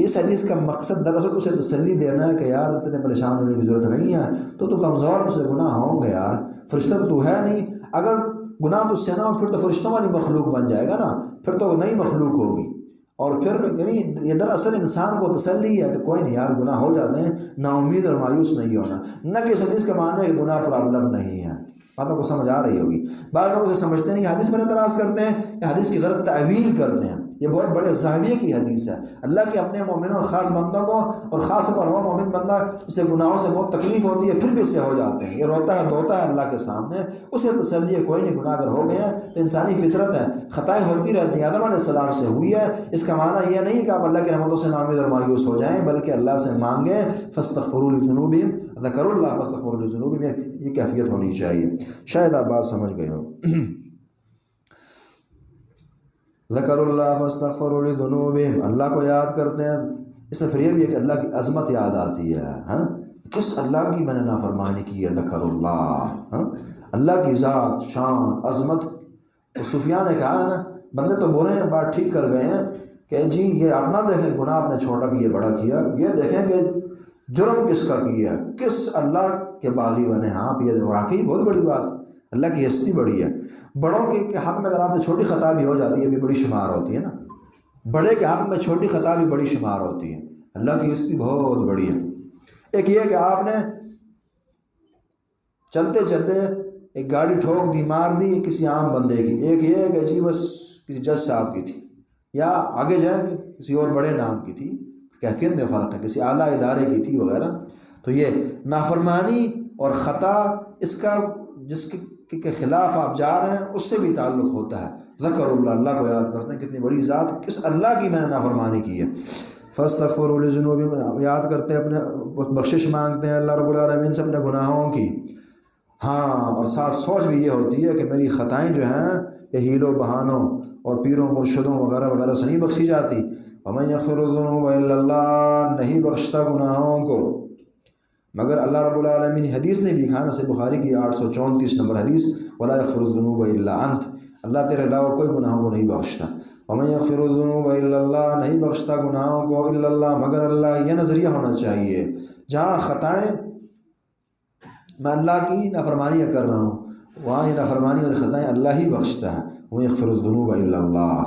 اس حدیث کا مقصد دراصل اسے تسلی دینا ہے کہ یار اتنے پریشان ہونے کی ضرورت نہیں ہے، تو کمزور سے گناہ ہوں گے یار، فرشتہ تو ہے نہیں، اگر گناہ تو سے نہ ہو پھر تو فرشتوں والی مخلوق بن جائے گا نا، پھر تو نئی مخلوق ہوگی۔ اور پھر یعنی یہ دراصل انسان کو تسلی ہے کہ کوئی نہیں یار گناہ ہو جاتے ہیں، نا امید اور مایوس نہیں ہونا، نہ کہ اس حدیث کا معنی ہے کہ گناہ پرابلم نہیں ہے۔ باتوں کو سمجھ آ رہی ہوگی۔ بعض لوگ اسے سمجھتے نہیں، حدیث پر اعتراض کرتے ہیں یا حدیث کی غلط تعویل کرتے ہیں، یہ بہت بڑے زاویے کی حدیث ہے۔ اللہ کے اپنے مومنوں اور خاص بندوں کو، اور خاص طور پر وہ مومن بندہ جسے گناہوں سے بہت تکلیف ہوتی ہے پھر بھی اس سے ہو جاتے ہیں، یہ روتا ہے دھوتا ہے اللہ کے سامنے، اسے تسلی ہے کوئی نہیں، گناہ اگر ہو گئے ہیں تو انسانی فطرت ہے، خطائیں ہوتی رہتی ہیں، آدم علیہ السلام سے ہوئی ہے۔ اس کا معنی یہ نہیں کہ آپ اللہ کی رحمتوں سے ناامید اور مایوس ہو جائیں، بلکہ اللہ سے مانگیں، فاستغفروا لذنوبہم، ذکروا اللہ فاستغفروا لذنوبہم، یہ کیفیت ہونی چاہیے۔ شاید آپ بات سمجھ گئے ہو۔ ذکر اللہ فاستغفروا لذنوبہم، اللہ کو یاد کرتے ہیں، اس میں پھر یہ بھی ہے کہ اللہ کی عظمت یاد آتی ہے، ہاں کس اللہ کی میں نے نافرمانی کی ہے، ذکر اللہ، ہاں اللہ کی ذات، شان، عظمت۔ سفیان نے کہا ہے نا، بندے تو برے ہیں، بات ٹھیک کر گئے ہیں کہ جی یہ آپ نہ دیکھیں گناہ آپ نے چھوٹا کیا بڑا کیا، یہ دیکھیں کہ جرم کس کا کیا، کس اللہ کے باغی بنے ہیں آپ۔ یہ واقعی بہت بڑی بات، اللہ کی ہستی بڑی ہے۔ بڑوں کے حق میں اگر آپ سے چھوٹی خطا بھی ہو جاتی ہے بھی بڑی شمار ہوتی ہے نا، بڑے کے حق میں چھوٹی خطا بھی بڑی شمار ہوتی ہے۔ اللہ کی ہستی بہت بڑی ہے۔ ایک یہ کہ آپ نے چلتے چلتے ایک گاڑی ٹھوک دی، مار دی کسی عام بندے کی، ایک یہ کہ جی بس کسی جج صاحب کی تھی، یا آگے جائیں کہ کسی اور بڑے نام کی تھی، کیفیت میں فرق ہے، کسی اعلیٰ ادارے کی تھی وغیرہ۔ تو یہ نافرمانی اور خطا اس کا جس کے خلاف آپ جا رہے ہیں اس سے بھی تعلق ہوتا ہے۔ ذکر اللہ، اللہ کو یاد کرتے ہیں، کتنی بڑی ذات، کس اللہ کی میں نے نافرمانی کی ہے۔ فاستغفروا لذنوبہم، یاد کرتے ہیں اپنے، بخشش مانگتے ہیں اللہ رب العالمین سے اپنے گناہوں کی۔ ہاں، اور ساتھ سوچ بھی یہ ہوتی ہے کہ میری خطائیں جو ہیں یہ ہیلوں بہانوں اور پیروں مرشدوں وغیرہ وغیرہ سے نہیں بخشی جاتی۔ وَمَن يَغْفِرُ الذُّنُوبَ إِلَّا اللَّهُ، نہیں بخشتا گناہوں کو مگر اللہ رب العالمین۔ حدیث نے بھی کہا، صحیح بخاری کی 834 نمبر حدیث، وَلَا يَغْفِرُ الذُّنُوبَ إِلَّا أَنْتَ، اللہ تیرے علاوہ کوئی گناہوں کو نہیں بخشتا۔ وَمَن يَغْفِرُ الذُّنُوبَ إِلَّا اللَّهُ، نہیں بخشتا گناہوں کو إِلَّا اللَّهُ، مگر اللہ۔ یہ نظریہ ہونا چاہیے، جہاں خطائیں میں اللہ کی نافرمانیاں کر رہا ہوں وہاں یہ نافرمانی اور خطائیں اللہ ہی بخشتا ہے۔ وَمَن يَغْفِرُ الذُّنُوبَ إِلَّا اللَّهُ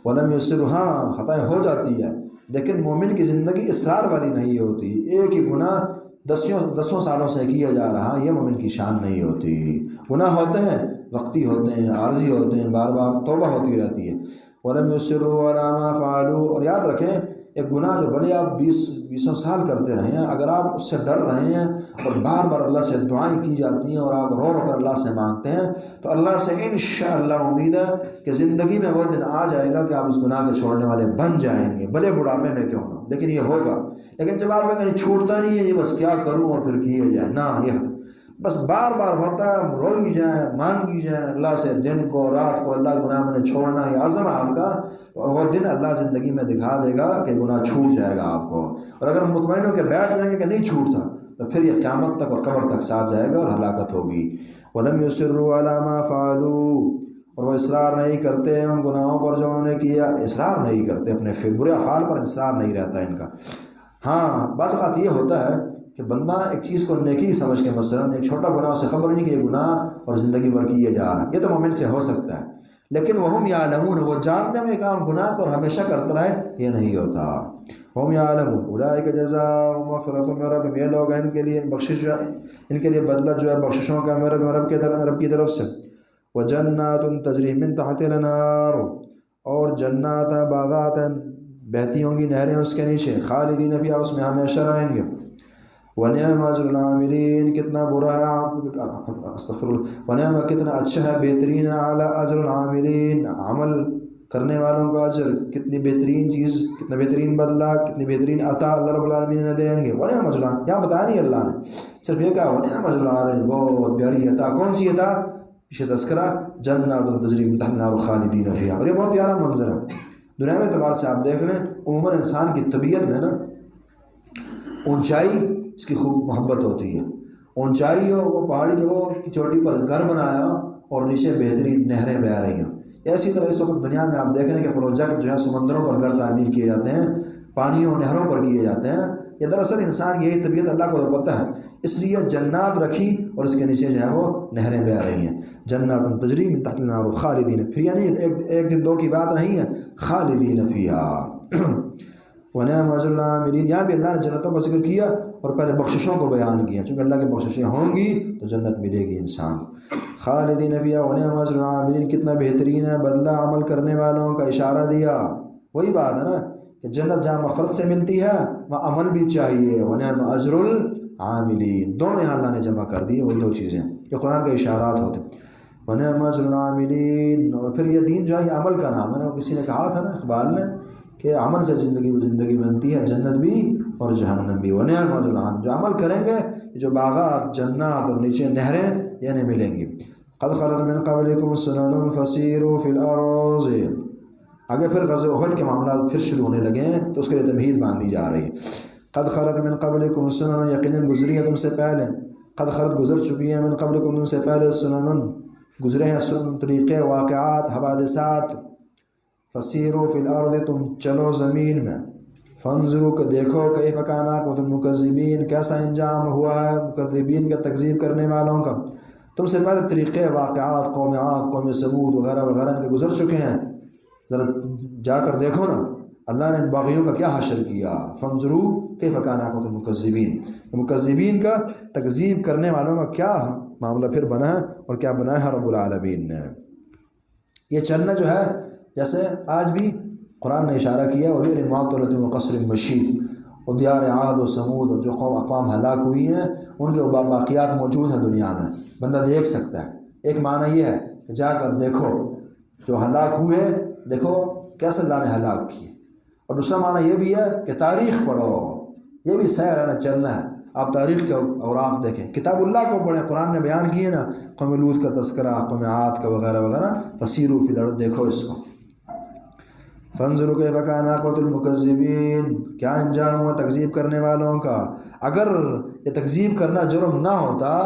وَلَمْ يُصِرُّوا، ہاں خطائیں ہو جاتی ہے لیکن مومن کی زندگی اصرار والی نہیں ہوتی۔ ایک ہی گناہ دسوں سالوں سے کیا جا رہا، یہ مومن کی شان نہیں ہوتی۔ گناہ ہوتے ہیں، وقتی ہوتے ہیں، عارضی ہوتے ہیں، بار بار توبہ ہوتی رہتی ہے۔ وَلَمْ يُصِرُّوا عَلَىٰ مَا فَعَلُوا، اور یاد رکھیں ایک گناہ جو بھلے آپ 20 سال کرتے رہے ہیں، اگر آپ اس سے ڈر رہے ہیں اور بار بار اللہ سے دعائیں کی جاتی ہیں اور آپ رو رو کر اللہ سے مانگتے ہیں، تو اللہ سے انشاءاللہ امید ہے کہ زندگی میں وہ دن آ جائے گا کہ آپ اس گناہ کے چھوڑنے والے بن جائیں گے، بھلے بڑھاپے میں کیوں نہ، لیکن یہ ہوگا۔ لیکن جب آپ کا کہیں چھوٹتا نہیں ہے، یہ بس کیا کروں اور پھر کیے جائیں، نہ، یہ بس بار بار ہوتا ہے، روئی جائیں، مانگی جائیں اللہ سے، دن کو رات کو، اللہ گناہ میں نے چھوڑنا، یہ عزم ہے آپ کا، وہ دن اللہ زندگی میں دکھا دے گا کہ گناہ چھوٹ جائے گا آپ کو۔ اور اگر مطمئن ہو کے بیٹھ جائیں گے کہ نہیں چھوٹتا، تو پھر یہ قیامت تک اور قبر تک ساتھ جائے گا اور ہلاکت ہوگی۔ وَلَمْ يُصِرُّوا عَلَىٰ مَا فَعَلُوا، اور وہ اصرار نہیں کرتے ان گناہوں پر جو انہوں نے کیا، اصرار نہیں کرتے، اپنے برے افعال پر اصرار نہیں رہتا ان کا۔ ہاں، بعض اوقات یہ ہوتا ہے کہ بندہ ایک چیز کو نیکی سمجھ کے، مثلا ایک چھوٹا گناہ سے خبر نہیں کہ یہ گناہ اور زندگی بھر کیے جا رہا ہے، یہ تو مومن سے ہو سکتا ہے، لیکن وَهُمْ يَعْلَمُونَ، وہ جانتے ہیں یہ کام گناہ کو اور ہمیشہ کرتا رہے، یہ نہیں ہوتا۔ وَهُمْ يَعْلَمُونَ أُولَٰئِكَ جَزَاؤُهُمْ مَغْفِرَةٌ مِّن رَّبِّهِمْ، یہ لوگ ہیں ان کے لیے بخشش، ان کے لیے بدلہ جو ہے بخششوں کا رب کی طرف سے۔ وَجَنَّاتٌ تَجْرِي مِن تَحْتِهَا الْأَنْهَارُ، اور جنات ہیں، باغات ہیں، بہتی ہوں گی نہریں اس کے نیچے، خالدین فیہا، اس میں ہمیشہ رہیں گے۔ وَنِعْمَ أَجْرُ الْعَامِلِينَ، کتنا برا ہے، وَنِعْمَ، کتنا اچھا ہے، بہترین ہے، اعلیٰ اجر العاملین، عمل کرنے والوں کا اجر، کتنی بہترین چیز، کتنا بہترین بدلہ، کتنی بہترین عطا اللہ رب العالمین نے دیں گے۔ وَنِعْمَ أَجْرُ الْعَامِلِينَ، یہاں بتایا نہیں اللہ نے، صرف یہ کہا وَنِعْمَ أَجْرُ الْعَامِلِينَ، بہت پیاری عطا۔ کون سی عطا؟ پیچھے تذکرہ، جنات تجری من تحتہا الانہار خالدین فیہا، اور یہ بہت پیارا منظر ہے۔ دنیا میں اعتبار سے آپ دیکھ لیں، عموماً انسان کی طبیعت میں نا اونچائی اس کی خوب محبت ہوتی ہے، اونچائی ہو، وہ پہاڑی کی وہ کی چوٹی پر گھر بنایا اور نیچے بہترین نہریں بہہ رہی ہیں۔ اسی طرح اس وقت دنیا میں آپ دیکھ رہے ہیں کہ پروجیکٹ جو ہے سمندروں پر گھر تعمیر کیے جاتے ہیں، پانیوں نہروں پر کیے جاتے ہیں۔ یہ دراصل انسان یہی طبیعت اللہ کو تو پتہ ہے، اس لیے جنات رکھی اور اس کے نیچے جو ہے وہ نہریں بہہ رہی ہیں۔ جنات تجری من تحتہا الانہار خالدین، پھر یعنی ایک دن دو کی بات نہیں ہے، خالدین فیہا۔ وَنِعْمَ أَجْرُ الْعَامِلِينَ، یہاں بھی اللہ نے جنتوں کا ذکر کیا اور پہلے بخششوں کو بیان کیا، چونکہ اللہ کی بخششیں ہوں گی تو جنت ملے گی انسان کو۔ خالدین فیہا وَنِعْمَ أَجْرُ الْعَامِلِينَ، کتنا بہترین ہے بدلہ عمل کرنے والوں کا، اشارہ دیا۔ وہی بات ہے نا کہ جنت جہاں مغفرت سے ملتی ہے وہاں عمل بھی چاہیے، وَنِعْمَ أَجْرُ الْعَامِلِينَ، دونوں یہاں اللہ نے جمع کر دیے، وہی دو چیزیں جو قرآن کے اشارات ہوتے۔ وَنِعْمَ أَجْرُ الْعَامِلِينَ، اور پھر یہ دین جو ہے یہ عمل کا نام ہے نا، کسی نے کہا تھا نا اقبال نے کہ عمل سے زندگی بنتی ہے، جنت بھی اور جہنم بھی۔ وَنِعْمَ أَجْرُ الْعَامِلِينَ، جو عمل کریں گے جو باغات، جنات اور نیچے نہریں یہ نہیں ملیں گی۔ قَدْ خَلَتْ مِن قَبْلِكُمْ سُنَنٌ فَسِیرُوا فِی الْأَرْضِ، آگے پھر غزوہ احد کے معاملات پھر شروع ہونے لگے ہیں تو اس کے لیے تمہید باندھی جا رہی ہے۔ قَدْ خَلَتْ مِن قَبْلِكُمْ سُنَنٌ، یقیناً گزری ہے تم سے پہلے، قَدْ خَلَتْ گزر چکی ہے، مِن قَبْلِكُمْ تم سے پہلے، سُنَنٌ گزرے ہیں، طریقے، واقعات، حوادثات، فسیرو فی الارض، تم چلو زمین میں، فانظروا کہ دیکھو کیف کان عاقبۃ المکذبین، کیسا انجام ہوا ہے مکذبین کا، تکذیب کرنے والوں کا۔ تم سے پہلے طریقے واقعات قوم عاد قوم ثمود وغیرہ وغیرہ ان کے گزر چکے ہیں، ذرا جا کر دیکھو نا اللہ نے ان باغیوں کا کیا حشر کیا۔ فانظروا کیف کان عاقبۃ المکذبین، مکذبین کا تکذیب کرنے والوں کا کیا معاملہ پھر بنا ہے اور کیا بنا ہے رب العالمین نے۔ یہ چلنا جو ہے جیسے آج بھی قرآن نے اشارہ کیا، وَبِئْرٍ مُّعَطَّلَةٍ وَقَصْرٍ مَّشِيدٍ، اور دیار عاد و سمود اور جو اقوام ہلاک ہوئی ہیں ان کے باقیات موجود ہیں دنیا میں، بندہ دیکھ سکتا ہے۔ ایک معنی یہ ہے کہ جا کر دیکھو جو ہلاک ہوئے، دیکھو کیسے اللہ نے ہلاک کیے، اور دوسرا معنی یہ بھی ہے کہ تاریخ پڑھو، یہ بھی سیر ہے چلنا ہے۔ آپ تاریخ کے اوراق دیکھیں، کتاب اللہ کو پڑھیں، قرآن نے بیان کیے نا قوم لوط کا تذکرہ، قوم عاد کا وغیرہ وغیرہ، فسیروا فی الارض، دیکھو اس کو۔ فانظروا کیف کان عاقبۃ المکذبین، کیا انجام ہوا تکذیب کرنے والوں کا۔ اگر یہ تکذیب کرنا جرم نہ ہوتا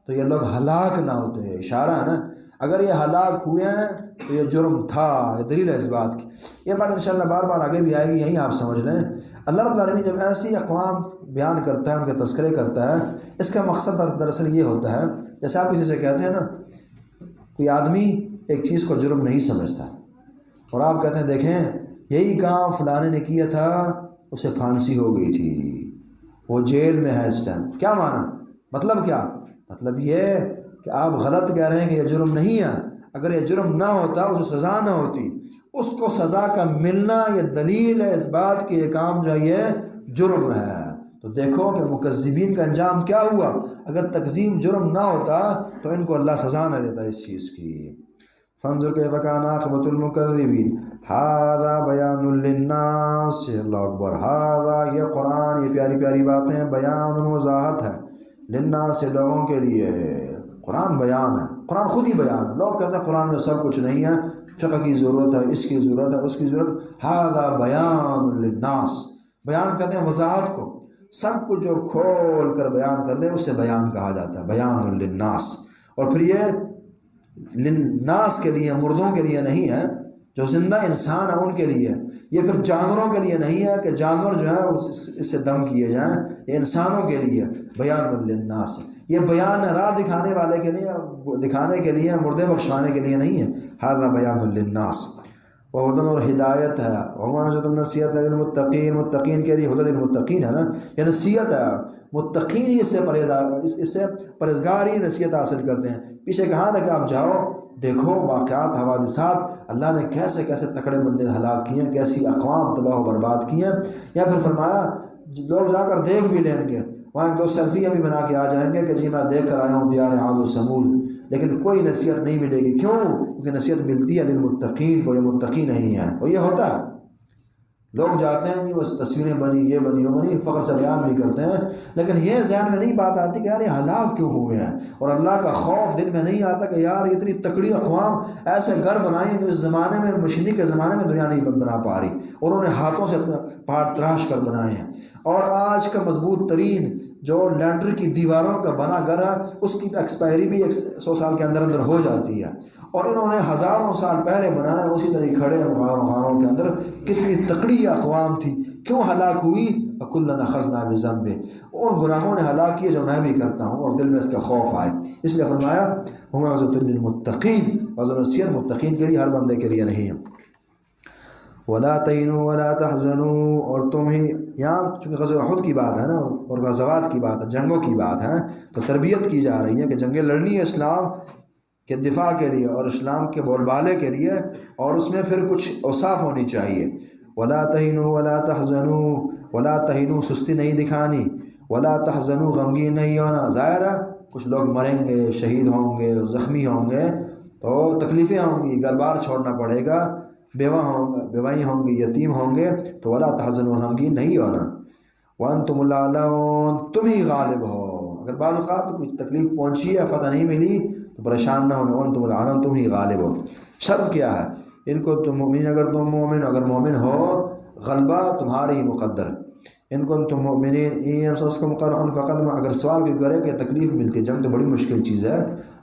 تو یہ لوگ ہلاک نہ ہوتے، اشارہ ہے نا، اگر یہ ہلاک ہوئے ہیں تو یہ جرم تھا، یہ دلیل ہے اس بات کی۔ یہ بات انشاءاللہ بار بار آگے بھی آئے گی، یہیں آپ سمجھ لیں۔ اللہ رب العالمین جب ایسی اقوام بیان کرتا ہے، ان کے تذکرے کرتا ہے، اس کا مقصد دراصل یہ ہوتا ہے، جیسے آپ کسی سے کہتے ہیں نا، کوئی آدمی ایک چیز کو جرم نہیں سمجھتا اور آپ کہتے ہیں دیکھیں یہی کام فلانے نے کیا تھا، اسے پھانسی ہو گئی تھی، وہ جیل میں ہے اس ٹائم، کیا معنی؟ مطلب کیا؟ مطلب یہ کہ آپ غلط کہہ رہے ہیں کہ یہ جرم نہیں ہے۔ اگر یہ جرم نہ ہوتا، اسے سزا نہ ہوتی، اس کو سزا کا ملنا یہ دلیل ہے اس بات کہ یہ کام جو ہے یہ جرم ہے۔ تو دیکھو کہ مکذبین کا انجام کیا ہوا۔ اگر تکذیب جرم نہ ہوتا تو ان کو اللہ سزا نہ دیتا اس چیز کی۔ فانظر کیف کان عاقبۃ المکذبین، ھذا بیان للناس، اللہ اکبر، ھذا یہ قرآن، یہ پیاری پیاری باتیں، بیان وضاحت ہے، للناس لوگوں کے لیے، قرآن بیان ہے، قرآن خود ہی بیان ہے۔ لوگ کہتے ہیں قرآن میں سب کچھ نہیں ہے، فقہ کی ضرورت ہے، اس کی ضرورت ہے، اس کی ضرورت، ھذا بیان للناس، بیان کرتے ہیں وضاحت کو، سب کچھ جو کھول کر بیان کر لے اسے بیان کہا جاتا ہے، بیان للناس۔ اور پھر یہ للناس کے لیے، مردوں کے لیے نہیں ہے، جو زندہ انسان ہیں ان کے لیے، یہ پھر جانوروں کے لیے نہیں ہے کہ جانور جو ہے اس سے دم کیے جائیں، یہ انسانوں کے لیے بیان للناس، یہ بیان راہ دکھانے والے کے لیے، دکھانے کے لیے، مردے بخشوانے کے لیے نہیں ہے، ھذا بیان للناس، وہدن اور ہدایت ہے، وموعظۃ نصیحت للمتقین، متقین کے لیے، ہدی للمتقین ہے نا، یہ نصیحت ہے، متقین ہی اس سے پرہیزگار ہی نصیحت حاصل کرتے ہیں۔ پیچھے کہا تھا کہ آپ جاؤ دیکھو واقعات حوادثات، اللہ نے کیسے کیسے تکڑے بندے ہلاک کیے ہیں، کیسی اقوام تباہ و برباد کی ہیں، یا پھر فرمایا لوگ جا کر دیکھ بھی لیں گے، وہاں ایک دو سیلفیاں بھی بنا کے آ جائیں گے کہ جی میں دیکھ کر آیا ہوں دیار عاد و سمود، لیکن کوئی نصیحت نہیں ملے گی۔ کیوں؟ کیونکہ نصیحت ملتی ہے للمتقین کو، یہ متقی نہیں ہے، اور یہ ہوتا ہے۔ لوگ جاتے ہیں بس تصویریں بنی، یہ بنی، وہ بنی، فخر سے بیان بھی کرتے ہیں، لیکن یہ ذہن میں نہیں بات آتی کہ یار یہ ہلاک کیوں ہوئے ہیں، اور اللہ کا خوف دل میں نہیں آتا کہ یار اتنی تکڑی اقوام ایسے گھر بنائیں جو اس زمانے میں، مشرق کے زمانے میں دنیا نہیں بنا پا رہی، اور انہوں نے ہاتھوں سے پہاڑ تراش کر بنائے ہیں، اور آج کا مضبوط ترین جو لینڈر کی دیواروں کا بنا گھر ہے اس کی ایکسپائری بھی 100 سال کے اندر اندر ہو جاتی ہے، اور انہوں نے ہزاروں سال پہلے بنایا، اسی طرح کھڑے ہیں غاروں کے اندر۔ کتنی تکڑی اقوام تھی، کیوں ہلاک ہوئی؟ فَكُلًّا أَخَذْنَا بِذَنبِهِ، ان گناہوں نے ہلاک کیے جو میں بھی کرتا ہوں، اور دل میں اس کا خوف آئے، اس لیے فرمایا وَمَوعِظَةٌ لِّلْمُتَّقِينَ، وعظ نصیحت متقین کے لیے، ہر بندے کے لیے نہیں ہے۔ وَلَا تَهِنُوا وَلَا تَحْزَنُوا، اور تم ہی، یہاں چونکہ غزوہ احد کی بات ہے نا، اور غزوات کی بات ہے، جنگوں کی بات ہے، تو تربیت کی جا رہی ہے کہ جنگیں لڑنی ہے اسلام کے دفاع کے لیے اور اسلام کے بول بالے کے لیے، اور اس میں پھر کچھ اوصاف ہونی چاہیے۔ وَلَا تَهِنُوا وَلَا تَحْزَنُوا، وَلَا تَهِنُوا سستی نہیں دکھانی، وَلَا تَحْزَنُوا غمگین نہیں ہونا۔ ظاہر ہے کچھ لوگ مریں گے، شہید ہوں گے، زخمی ہوں گے، تو تکلیفیں ہوں گی، گھر بار چھوڑنا پڑے گا، بیوائی ہوں گی، یتیم ہوں گے، تو وَلَا تَحْزَنُوا غمگین نہیں ہونا۔ وَأَنْتُمُ الْأَعْلَوْنَ، تم ہی غالب ہو، اگر بعض اوقات کچھ تکلیف پہنچی ہے، فتح نہیں ملی تو پریشان نہ ہونا، وَأَنْتُمُ الْأَعْلَوْنَ، تم ہی غالب ہو۔ شرط کیا ہے؟ ان کو تم مومن، اگر تم مومن، اگر مومن ہو غلبہ تمہاری مقدر، ان کو تم مومنین ان یمسسکم قرح فقد، اگر سوال بھی کرے کہ تکلیف ملتی ہے، جنگ تو بڑی مشکل چیز ہے،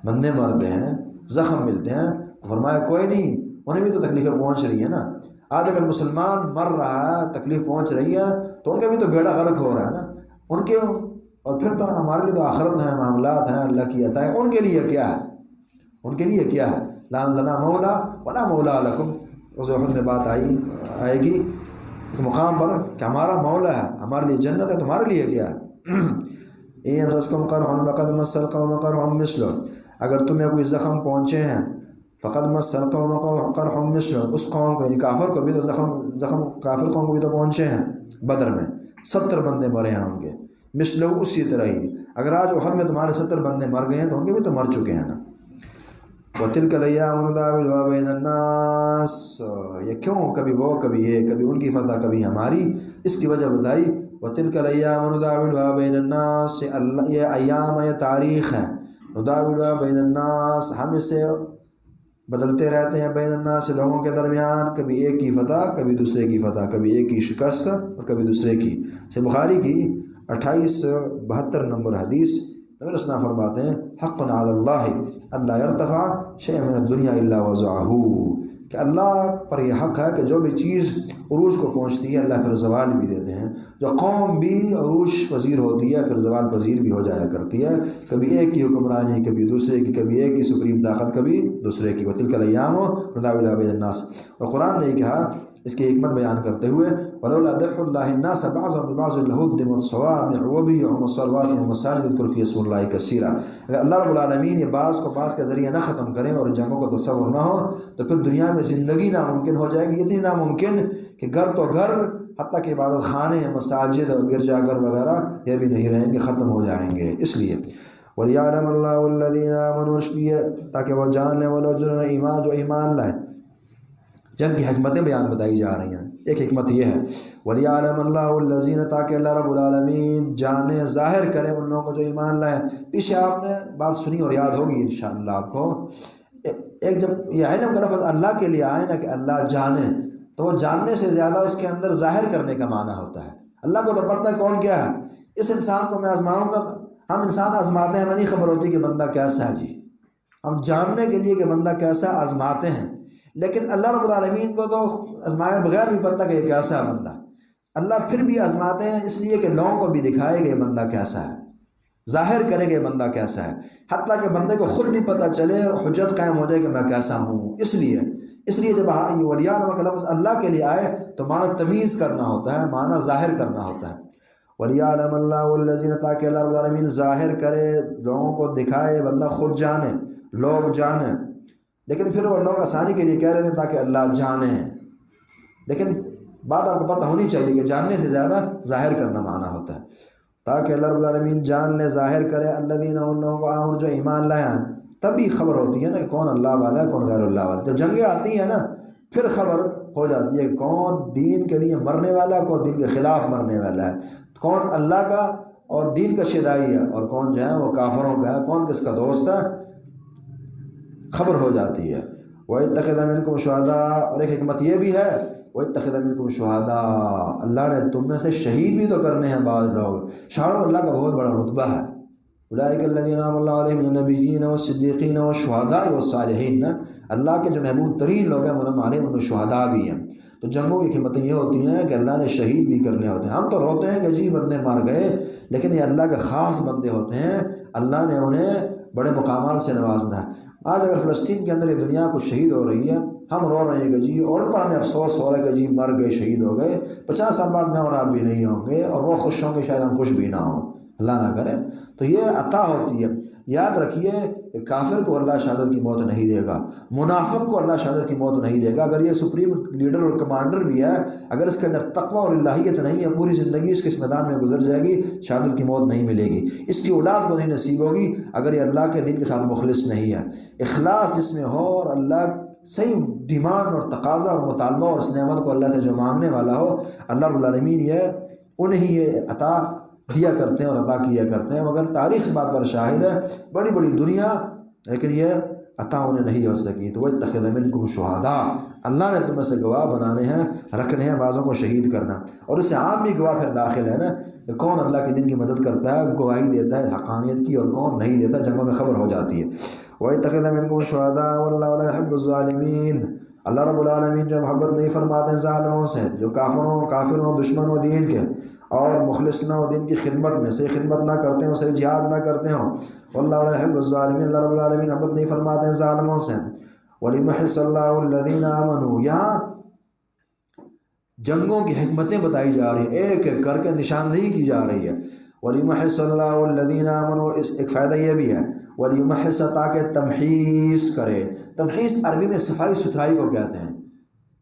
بندے مرتے ہیں، زخم ملتے ہیں، فرمایا کوئی نہیں، انہیں بھی تو تکلیفیں پہنچ رہی ہیں نا. آج اگر مسلمان مر رہا ہے، تکلیف پہنچ رہی ہے، تو ان کا بھی تو بیڑا غرق ہو رہا ہے نا ان کے. اور پھر تو ہمارے لیے تو آخرت ہیں، معاملات ہیں، اللہ کی عطا ہے. ان کے لیے کیا ہے؟ ان کے لیے کیا ہے؟ لا لنا مولا ولا مولا لکم. اس وقت میں بات آئے گی ایک مقام پر کہ ہمارا مولا ہے، ہمارے لیے جنت ہے، تمہارے لیے کیا ہے؟ اگر تمہیں کوئی زخم پہنچے ہیں فقد مس القوم قرح مثل، اس قوم کو یعنی کافر کو بھی تو زخم کافر قوم کو بھی تو پہنچے ہیں. بدر میں 70 بندے مرے ہیں ان کے، مثل اسی طرح ہی. اگر آج احد میں تمہارے 70 بندے مر گئے ہیں تو ان کے بھی تو مر چکے ہیں نا. وَتِلْكَ الْأَيَّامُ نُدَاوِلُهَا بَيْنَ النَّاسِ، یہ کیوں کبھی وہ کبھی یہ، کبھی ان کی فتح کبھی ہماری. اس کی وجہ بتائی وَتِلْكَ الْأَيَّامُ نُدَاوِلُهَا بَيْنَ النَّاسِ، یہ ایام یہ تاریخ ہے. نُدَاوِلُهَا بَيْنَ النَّاسِ، ہم اسے بدلتے رہتے ہیں بین الناس لوگوں کے درمیان. کبھی ایک کی فتح کبھی دوسرے کی فتح، کبھی ایک کی شکست اور کبھی دوسرے کی. بخاری کی 2872 نمبر حدیث نبی رسول فرماتے ہیں حق علی اللہ اللہ یرتفع شیء من الدنیا الا وضعہ، کہ اللہ پر یہ حق ہے کہ جو بھی چیز عروج کو پہنچتی ہے اللہ پھر زوال بھی دیتے ہیں. جو قوم بھی عروج پذیر ہوتی ہے پھر زوال پذیر بھی ہو جایا کرتی ہے. کبھی ایک کی حکمرانی کبھی دوسرے کی، کبھی ایک کی سپریم طاقت کبھی دوسرے کی. وَتِلْكَ الْأَيَّامُ نُدَاوِلُهَا بَيْنَ النَّاسِ. اور قرآن نے یہ کہا اس کی حکمت بیان کرتے ہوئے وَلَوْلَا دَفْعُ اللَّهِ النَّاسَ بَعْضَهُم بِبَعْضٍ لَهُدِّمَتْ صَوَامِعُ وَبِيعٌ وَصَلَوَاتٌ وَمَسَاجِدُ يُذْكَرُ فِيهَا اسْمُ اللَّهِ كَثِيرًا. اگر اللہ رب العالمین یہ بعض کو بعض کے ذریعے نہ ختم کریں اور جنگوں کا تصور نہ ہو تو پھر دنیا میں زندگی ناممکن ہو جائے گی. اتنی ناممکن کہ گھر تو گھر، حتیٰ کہ عبادت خانے، مساجد اور گرجا گھر وغیرہ یہ بھی نہیں رہیں گے، ختم ہو جائیں گے. اس لیے وَلِيَعْلَمَ اللَّهُ الَّذِينَ آمَنُوا، تاکہ وہ جان لیں وہ لوگ جنہوں نے ایمان جو ایمان لائے. جن کی حکمتیں بیان بتائی جا رہی ہیں. ایک حکمت یہ ہے وَلِيَعْلَمَ اللَّهُ الَّذِينَ، تاکہ اللہ رب العالمین جانے ظاہر کرے ان لوگوں کو جو ایمان لائے. پیچھے آپ نے بات سنی اور یاد ہوگی انشاءاللہ آپ کو. ایک جب یہ علم کا لفظ اللہ کے لیے آئے نا کہ اللہ جانے، تو وہ جاننے سے زیادہ اس کے اندر ظاہر کرنے کا معنی ہوتا ہے. اللہ کو تو پتہ ہے کون کیا ہے. اس انسان کو میں آزماؤں گا. ہم انسان آزماتے ہیں، ہمیں نہیں خبر ہوتی کہ بندہ کیسا ہے. جی ہم جاننے کے لیے کہ بندہ کیسا آزماتے ہیں، لیکن اللہ رب العالمین کو تو آزمائے بغیر بھی پتہ کہ یہ کیسا ہے بندہ. اللہ پھر بھی آزماتے ہیں اس لیے کہ لوگوں کو بھی دکھائے کہ یہ بندہ کیسا ہے، ظاہر کرے کہ یہ بندہ کیسا ہے، حتیٰ کہ بندے کو خود بھی پتہ چلے، حجت قائم ہو جائے کہ میں کیسا ہوں. اس لیے جب یہ ولیعلم کا لفظ اللہ کے لیے آئے تو معنی تمیز کرنا ہوتا ہے، معنی ظاہر کرنا ہوتا ہے. وَلِيَعْلَمَ اللَّهُ الَّذِينَ، تاکہ اللہ رب العالمین ظاہر کرے، لوگوں کو دکھائے، بندہ خود جانے، لوگ جانے. لیکن پھر وہ لوگ آسانی کے لیے کہہ رہے تھے تاکہ اللہ جانے. لیکن بات آپ کو پتہ ہونی چاہیے کہ جاننے سے زیادہ ظاہر کرنا معنی ہوتا ہے. تاکہ اللہ رب العالمین جان لے، ظاہر کرے الذین، ان لوگوں کو آمنوا جو ایمان لائے ہیں. تبھی خبر ہوتی ہے نا کہ کون اللہ والا ہے کون غیر اللہ والا. جب جنگیں آتی ہیں نا پھر خبر ہو جاتی ہے کون دین کے لیے مرنے والا ہے کون دین کے خلاف مرنے والا ہے، کون اللہ کا اور دین کا شیدائی ہے اور کون جو ہے وہ کافروں کا ہے، کون کس کا دوست ہے. خبر ہو جاتی ہے. وَيَتَّخِذَ مِنْكُمْ شُهَدَاءَ، اور ایک حکمت یہ بھی ہے وَيَتَّخِذَ مِنْكُمْ شُهَدَاءَ، اللہ نے تم میں سے شہید بھی تو کرنے ہیں بعض لوگ. شہادت اللہ کا بہت بڑا رتبہ ہے. اولئک الذین انعم اللہ علیہم من النبیین والصدیقین والشہداء والصالحین، اللہ کے جو محبوب ترین لوگ ہیں منعم علیہم ان میں شہداء بھی ہیں. تو جنگوں کی قیمتیں یہ ہوتی ہیں کہ اللہ نے شہید بھی کرنے ہوتے ہیں. ہم تو روتے ہیں کہ جی بندے مر گئے، لیکن یہ اللہ کے خاص بندے ہوتے ہیں، اللہ نے انہیں بڑے مقامات سے نوازنا ہے. آج اگر فلسطین کے اندر یہ دنیا کچھ شہید ہو رہی ہے، ہم رو رہے ہیں کہ جی، اور ان پر ہمیں افسوس ہو رہا ہے کہ جی مر گئے، شہید ہو گئے. 50 سال بعد میں اور آپ بھی نہیں ہوں گے اور وہ خوش ہوں گے، شاید ہم خوش بھی نہ ہوں، اللہ نہ کرے. تو یہ عطا ہوتی ہے. یاد رکھیے کہ کافر کو اللہ شہادت کی موت نہیں دے گا، منافق کو اللہ شہادت کی موت نہیں دے گا. اگر یہ سپریم لیڈر اور کمانڈر بھی ہے، اگر اس کے اندر تقوی اور الہیت نہیں ہے، پوری زندگی اس کے اس میدان میں گزر جائے گی، شہادت کی موت نہیں ملے گی. اس کی اولاد کو نہیں نصیب ہوگی اگر یہ اللہ کے دین کے ساتھ مخلص نہیں ہے. اخلاص جس میں ہو اور اللہ صحیح ڈیمانڈ اور تقاضا اور مطالبہ اور اس نعمت کو اللہ سے جو مانگنے والا ہو، اللہ رب العالمین انہیں یہ عطا دیا کرتے ہیں اور عطا کیا کرتے ہیں. مگر تاریخ اس بات پر شاہد ہے، بڑی بڑی دنیا، لیکن یہ عطا انہیں نہیں ہو سکی. تو وَاتَّخِذَ مِنْكُمْ شُهَدَاءَ، اللہ نے تمہیں سے گواہ بنانے ہیں، رکھنے ہیں، بعضوں کو شہید کرنا. اور اس سے عام بھی گواہ پھر داخل ہے نا کہ کون اللہ کے دین کی مدد کرتا ہے، گواہی دیتا ہے حقانیت کی، اور کون نہیں دیتا. جنگوں میں خبر ہو جاتی ہے. وَاتَّخِذَ مِنْكُمْ شُهَدَاءَ وَاللَّهُ لَا يُحِبُّ الظَّالِمِينَ، اللہ رب العالمین جو محبت نہیں فرماتے ہیں ظالموں سے، جو کافروں دشمنوں دین کے اور مخلص نہ ہو دین کی خدمت میں، صحیح خدمت نہ کرتے ہوں، صحیح جہاد نہ کرتے ہوں. واللہ لا يحب الظالمین، اللہ رب العالمین محبت نہیں فرماتے ہیں ظالموں سے. وَلِيُمَحِّصَ اللَّهُ الَّذِينَ آمَنُوا، یہاں جنگوں کی حکمتیں بتائی جا رہی ہیں، ایک ایک کر کے نشاندہی کی جا رہی ہے. وَلِيُمَحِّصَ اللَّهُ الَّذِينَ آمَنُوا، ایک فائدہ یہ بھی ہے وَلِيُمَحِّصَ، تاکہ تمحیص کرے. تمحیص عربی میں صفائی ستھرائی کو کہتے ہیں.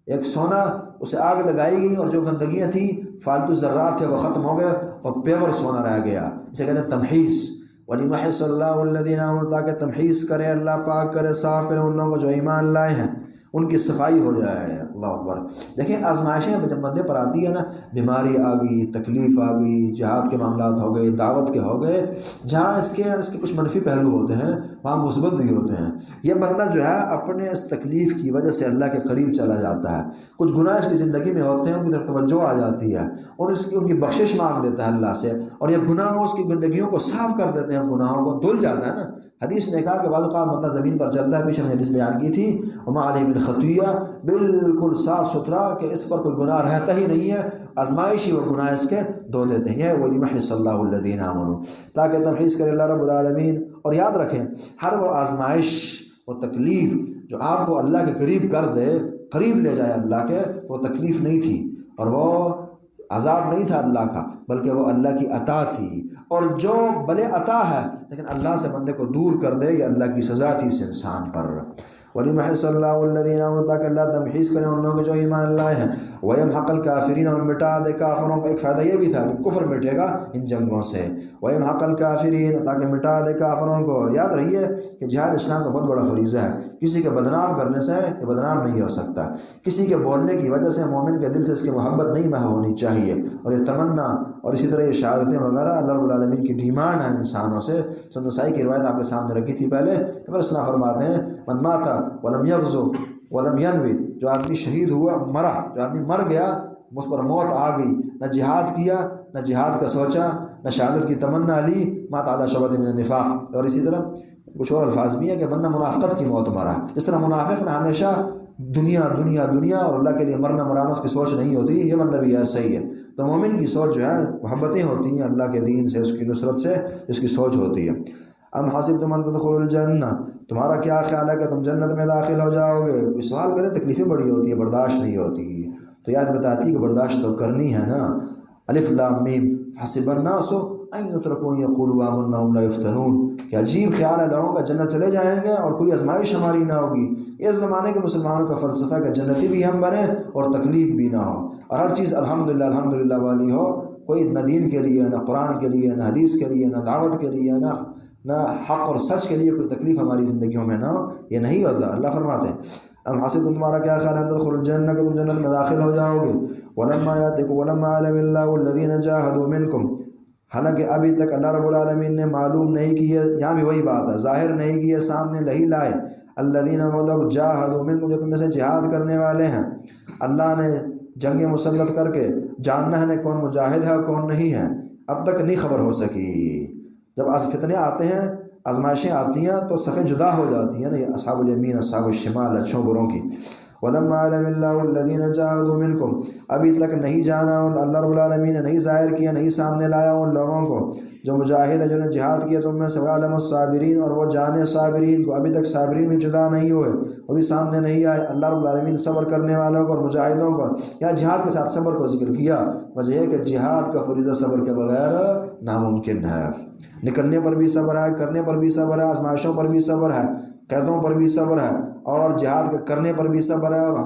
ایک سونا، اسے آگ لگائی گئی اور جو گندگیاں تھیں، فالتو ذرات تھے، وہ ختم ہو گئے اور پیور سونا رہ گیا. اسے کہتے ہیں تمحیص. وَلِيُمَحِّصَ اللَّهُ الَّذِينَ آمَنُوا، تاکہ تمحیص کرے اللہ پاک، کرے صاف کرے ان لوگوں کو جو ایمان لائے ہیں، ان کی صفائی ہو جائے. اللہ اکبر. دیکھیں آزمائشیں جب بندے پر آتی ہے نا، بیماری آ گئی، تکلیف آ گئی، جہاد کے معاملات ہو گئے، دعوت کے ہو گئے، جہاں اس کے کچھ منفی پہلو ہوتے ہیں وہاں مثبت بھی ہوتے ہیں. یہ بندہ جو ہے اپنے اس تکلیف کی وجہ سے اللہ کے قریب چلا جاتا ہے. کچھ گناہ اس کی زندگی میں ہوتے ہیں، ان کی طرف توجہ آ جاتی ہے اور ان کی بخشش مانگ دیتا ہے اللہ سے، اور یہ گناہ اس کی گندگیوں کو صاف کر دیتے ہیں، گناہوں کو دھل جاتا ہے نا. حدیث نے کہا کہ بعض اوقات بندہ زمین پر چلتا ہے، پیچھے میں حدیث بیان کی تھی، وما علیہ من خطیہ، بالکل صاف ستھرا کہ اس پر کوئی گناہ رہتا ہی نہیں ہے، آزمائشی وہ گناہ اس کے دھو دیتے ہیں. یہ وَلِيُمَحِّصَ اللَّهُ الَّذِينَ آمَنُوا، تاکہ تمحیص کرے اللہ رب العالمین. اور یاد رکھیں، ہر وہ آزمائش، وہ تکلیف جو آپ کو اللہ کے قریب کر دے، قریب لے جائے اللہ کے، تو وہ تکلیف نہیں تھی اور وہ عذاب نہیں تھا اللہ کا، بلکہ وہ اللہ کی عطا تھی. اور جو بلے عطا ہے لیکن اللہ سے بندے کو دور کر دے، یہ اللہ کی سزا تھی اس انسان پر. وَلِيُمَحِّصَ اللَّهُ الَّذِينَ آمَنُوا، تاکہ اللہ تمحیص کرے ان لوگوں کے جو ایمان لائے ہیں. وَيَمْحَقَ الْكَافِرِينَ، اور مٹا دے کافروں کا. ایک فائدہ یہ بھی تھا کہ کفر مٹے گا ان جنگوں سے. وَيَمْحَقَ الْكَافِرِينَ، تاکہ مٹا دے کافروں کو. یاد رہیے کہ جہاد اسلام کا بہت بڑا فریضہ ہے. کسی کے بدنام کرنے سے یہ بدنام نہیں ہو سکتا. کسی کے بولنے کی وجہ سے مومن کے دل سے اس کی محبت نہیں محو ہونی چاہیے. اور یہ تمنا اور اسی طرح یہ شہادتیں وغیرہ اللہ رب العالمین کی ڈیمانڈ ہے انسانوں سے. نسائی کی روایت آپ کے سامنے رکھی تھی پہلے، کہ رسول اللہ فرماتے ہیں من مات ولم یغزو ولم ینوی، جو آدمی شہید ہوا، مرا، جو آدمی مر گیا، اس پر موت آ گئی، نہ جہاد کیا، نہ جہاد کا سوچا، نہ شہادت کی تمنا لی، مات علی شعبۃ من النفاق. اور اسی طرح کچھ اور الفاظ بھی ہیں کہ بندہ منافقت کی موت مرا. اس طرح منافق نے ہمیشہ دنیا دنیا دنیا اور اللہ کے لیے مرنا مرانا اس کی سوچ نہیں ہوتی. یہ بندہ بھی ایسا ہی ہے. تو مومن کی سوچ جو ہے محبتیں ہوتی ہیں اللہ کے دین سے، اس کی نصرت سے، اس کی سوچ ہوتی ہے. ام حسبتم ان تدخلوا الجنہ، تمہارا کیا خیال ہے کہ تم جنت میں داخل ہو جاؤ گے؟ کوئی سوال کرے، تکلیفیں بڑی ہوتی ہیں، برداشت نہیں ہوتی. تو یاد بتاتی ہے کہ برداشت تو کرنی ہے نا. الف لام میم حسب الناس ان یترکوا یقولوا آمنا وهم لا یفتنون. کہ عجیب خیال ہے لوگوں کا جنت چلے جائیں گے اور کوئی آزمائش ہماری نہ ہوگی. اس زمانے کے مسلمانوں کا فلسفہ ہے کہ جنتی بھی ہم بنیں اور تکلیف بھی نہ ہو، اور ہر چیز الحمدللہ الحمدللہ والی ہو. کوئی نہ دین کے لیے، نہ قرآن کے لیے، نہ حدیث کے لیے، نہ دعوت کے لیے، نہ حق اور سچ کے لیے کوئی تکلیف ہماری زندگیوں میں نہ ہو. یہ نہیں ہوتا. اللہ فرماتے ہیں ام حسبتم، تمہارا کیا خیال ہے تدخلوا الجنہ، کہ تم جنت میں داخل ہو جاؤ گے. ولما یاتکم ولما علم اللہ الذین جاہدوا منکم، حالانکہ ابھی تک اللہ رب العالمین نے معلوم نہیں کی ہے، یہاں بھی وہی بات ہے، ظاہر نہیں کی ہے، سامنے نہیں لائے. الذین، وہ لوگ جاہدوا منکم، جو تم میں سے جہاد کرنے والے ہیں. اللہ نے جنگ مسلط کر کے جاننا ہے کون مجاہد ہے اور کون نہیں ہے، اب تک نہیں خبر ہو سکی. جب فتنے آتے ہیں، آزمائشیں آتی ہیں، تو صفیں جدا ہو جاتی ہیں نا، یہ اصحاب الیمین اصحاب الشمال، اچھوں بروں کی. وَلَمَّا عَلَمَ اللَّهُ الَّذِينَ جَاهَدُوا مِنْكُمْ، ابھی تک نہیں جانا اللہ رب العالمین نے، نہیں ظاہر کیا، نہیں سامنے لایا ان لوگوں کو جو مجاہد ہے، جنہوں نے جہاد کیا تم میں سے. وَعَلَمَ الصَّابِرِينَ، اور وہ جانے صابرین کو. ابھی تک صابرین بھی جدا نہیں ہوئے، وہ بھی سامنے نہیں آئے. اللہ رب العالمین صبر کرنے والوں کو اور مجاہدوں کو، یا جہاد کے ساتھ صبر کو ذکر کیا. وجہ ہے کہ جہاد کا فریضہ صبر کے بغیر ناممکن ہے. نکلنے پر بھی صبر ہے، کرنے پر بھی صبر ہے، آزمائشوں پر بھی صبر ہے، قیدوں پر بھی صبر ہے، اور جہاد کرنے پر بھی صبر ہے. اور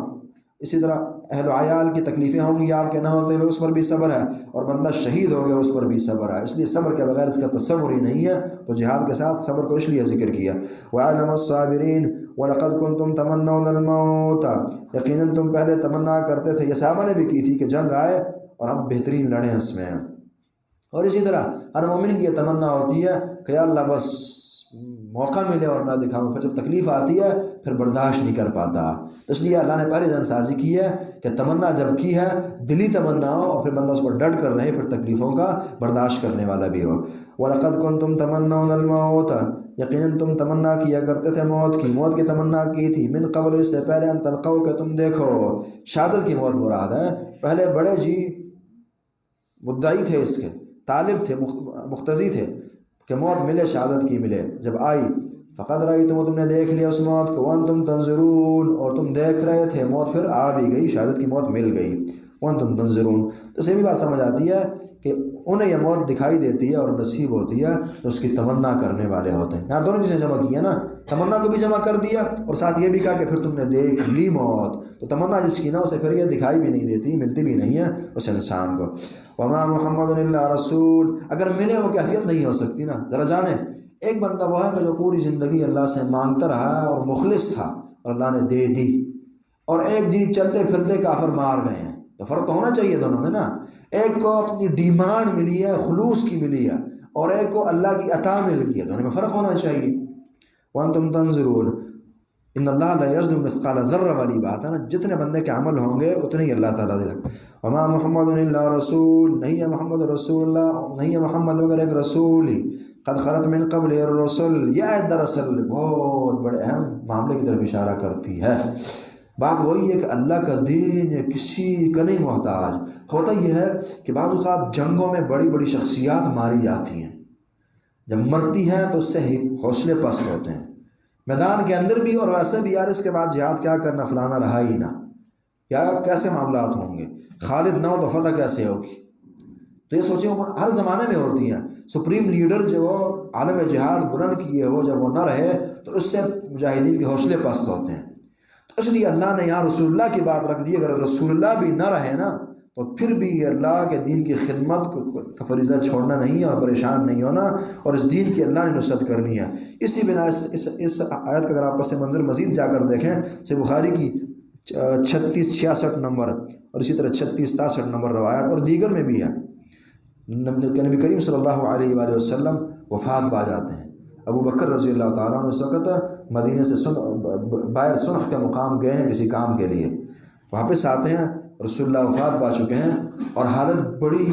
اسی طرح اہل و عیال کی تکلیفیں ہوں گی آپ کے نہ ہوتے ہوئے، اس پر بھی صبر ہے. اور بندہ شہید ہو گیا، اس پر بھی صبر ہے. اس لیے صبر کے بغیر اس کا تصور ہی نہیں ہے. تو جہاد کے ساتھ صبر کو اس لیے ذکر کیا. وَعَلَمَ الصَّابِرِينَ وَلَقَدْ كُنْتُمْ تَمَنَّوْنَ الْمَوْتَ، یقیناً تم پہلے تمنا کرتے تھے، یہ صحابہ نے بھی کی تھی کہ جنگ آئے اور ہم بہترین لڑیں اس میں. اور اسی طرح ہر مومن کی یہ تمنا ہوتی ہے کہ یا اللہ بس موقع ملے اور نہ دکھاؤں، پھر جب تکلیف آتی ہے پھر برداشت نہیں کر پاتا. تو اس لیے اللہ نے پہلے جان سازی کی ہے کہ تمنا جب کی ہے دلی تمنا ہو اور پھر بندہ اس پر ڈٹ کر رہے، پھر تکلیفوں کا برداشت کرنے والا بھی ہو. وَلَقَدْ كُنْتُمْ تَمَنَّوْنَ الْمَوْتَ، یقیناً تم تمنا کیا کرتے تھے موت کی، موت کی تمنا کی تھی، من قبل، اس سے پہلے، ان تلقوا، کہ تم دیکھو. شہادت کی موت مراد ہے. پہلے بڑے جی مدعی تھے، اس کے طالب تھے، مقتضی تھے کہ موت ملے، شہادت کی ملے. جب آئی، فقد رأیتم، تم نے دیکھ لیا اس موت کو، وانتم تنظرون، اور تم دیکھ رہے تھے. موت پھر آ بھی گئی، شہادت کی موت مل گئی، وانتم تنظرون. تو اسے بھی بات سمجھ آتی ہے کہ انہیں یہ موت دکھائی دیتی ہے اور نصیب ہوتی ہے تو اس کی تمنا کرنے والے ہوتے ہیں. یہاں دونوں چیزیں جمع کی ہیں نا، تمنا کو بھی جمع کر دیا اور ساتھ یہ بھی کہا کہ پھر تم نے دیکھ لی موت. تو تمنا جس کی نا اسے پھر یہ دکھائی بھی نہیں دیتی، ملتی بھی نہیں ہے اس انسان کو. وما محمد الا رسول، اگر ملے وہ کیفیت نہیں ہو سکتی نا. ذرا جانیں، ایک بندہ وہ ہے کہ جو پوری زندگی اللہ سے مانگتا رہا اور مخلص تھا اور اللہ نے دے دی، اور ایک جی چلتے پھرتے کافر مار گئے ہیں. تو فرق تو ہونا چاہیے دونوں میں نا. ایک کو اپنی ڈیمانڈ ملی ہے، خلوص کی ملی ہے، اور ایک کو اللہ کی عطا مل گئی ہے. دونوں میں فرق ہونا چاہیے. وانتم تنظرون ان اللہ لا یظلم مثقال ذرہ والی بات ہے نا، جتنے بندے کے عمل ہوں گے اتنے ہی اللہ تعالیٰ دے گا. وما محمد الا رسول، نہیں ہے محمد رسول اللہ، نہیں ہے محمد مگر ایک رسول ہی. قد خلت من قبل الرسل، یہ آیت دراصل بہت بڑے اہم معاملے کی طرف اشارہ کرتی ہے. بات وہی ہے کہ اللہ کا دین یا کسی کا نہیں محتاج. ہوتا یہ ہے کہ بعض اوقات جنگوں میں بڑی بڑی شخصیات ماری جاتی ہیں، جب مرتی ہیں تو اس سے حوصلے پست ہوتے ہیں، میدان کے اندر بھی اور ویسے بھی. یار اس کے بعد جہاد کیا کرنا، فلانا رہا ہی نہ، یا کیسے معاملات ہوں گے، خالد نہ ہو تو فتح کیسے ہوگی. تو یہ سوچیں ہر زمانے میں ہوتی ہیں. سپریم لیڈر جو عالم جہاد بلند کیے ہو جب وہ نہ رہے تو اس سے مجاہدین کے حوصلے پست ہوتے ہیں. تو اس لیے اللہ نے یہاں رسول اللہ کی بات رکھ دی. اگر رسول اللہ بھی نہ رہے نا تو پھر بھی اللہ کے دین کی خدمت کا فریضہ چھوڑنا نہیں ہے اور پریشان نہیں ہونا، اور اس دین کی اللہ نے نصرت کرنی ہے. اسی بنا اس آیت کا اگر آپ پس منظر مزید جا کر دیکھیں، صحیح بخاری کی 3666 نمبر اور اسی طرح 3667 نمبر روایت اور دیگر میں بھی ہے، نبی کریم صلی اللہ علیہ وآلہ وسلم وفات پا جاتے ہیں. ابو بکر رضی اللہ تعالیٰ عنہ اس وقت مدینہ سے باہر سنخ کے مقام گئے ہیں کسی کام کے لیے. واپس آتے ہیں، رسول اللہ وفات پا چکے ہیں اور حالت بڑی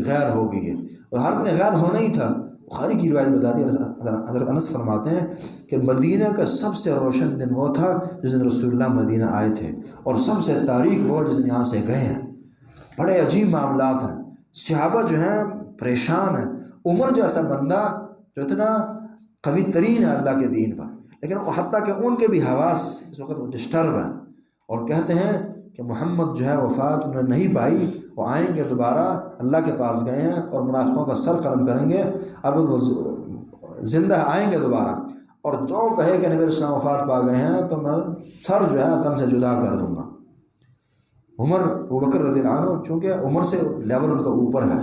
غیر ہو گئی ہے. اور حالت میں غیر ہونا ہی تھا. بخاری کی روایت بتا دی، حضرت انس فرماتے ہیں کہ مدینہ کا سب سے روشن دن وہ تھا جس دن رسول اللہ مدینہ آئے تھے، اور سب سے تاریک وہ جس دن یہاں سے گئے ہیں. بڑے عجیب معاملات ہیں. صحابہ جو ہیں پریشان ہیں. عمر جیسا بندہ جو اتنا قوی ترین ہے اللہ کے دین پر، لیکن حتیٰ کہ ان کے بھی حواس اس وقت ڈسٹرب ہیں اور کہتے ہیں کہ محمد جو ہے وفات انہیں نہیں پائی، وہ آئیں گے دوبارہ، اللہ کے پاس گئے ہیں اور منافقوں کا سر قلم کریں گے، اب وہ زندہ آئیں گے دوبارہ، اور جو کہے کہ نبی اسلام وفات پا گئے ہیں تو میں سر جو ہے تن سے جدا کر دوں گا. عمر ابوبکر رضی اللہ عنہ چونکہ عمر سے لیول ان کا اوپر ہے.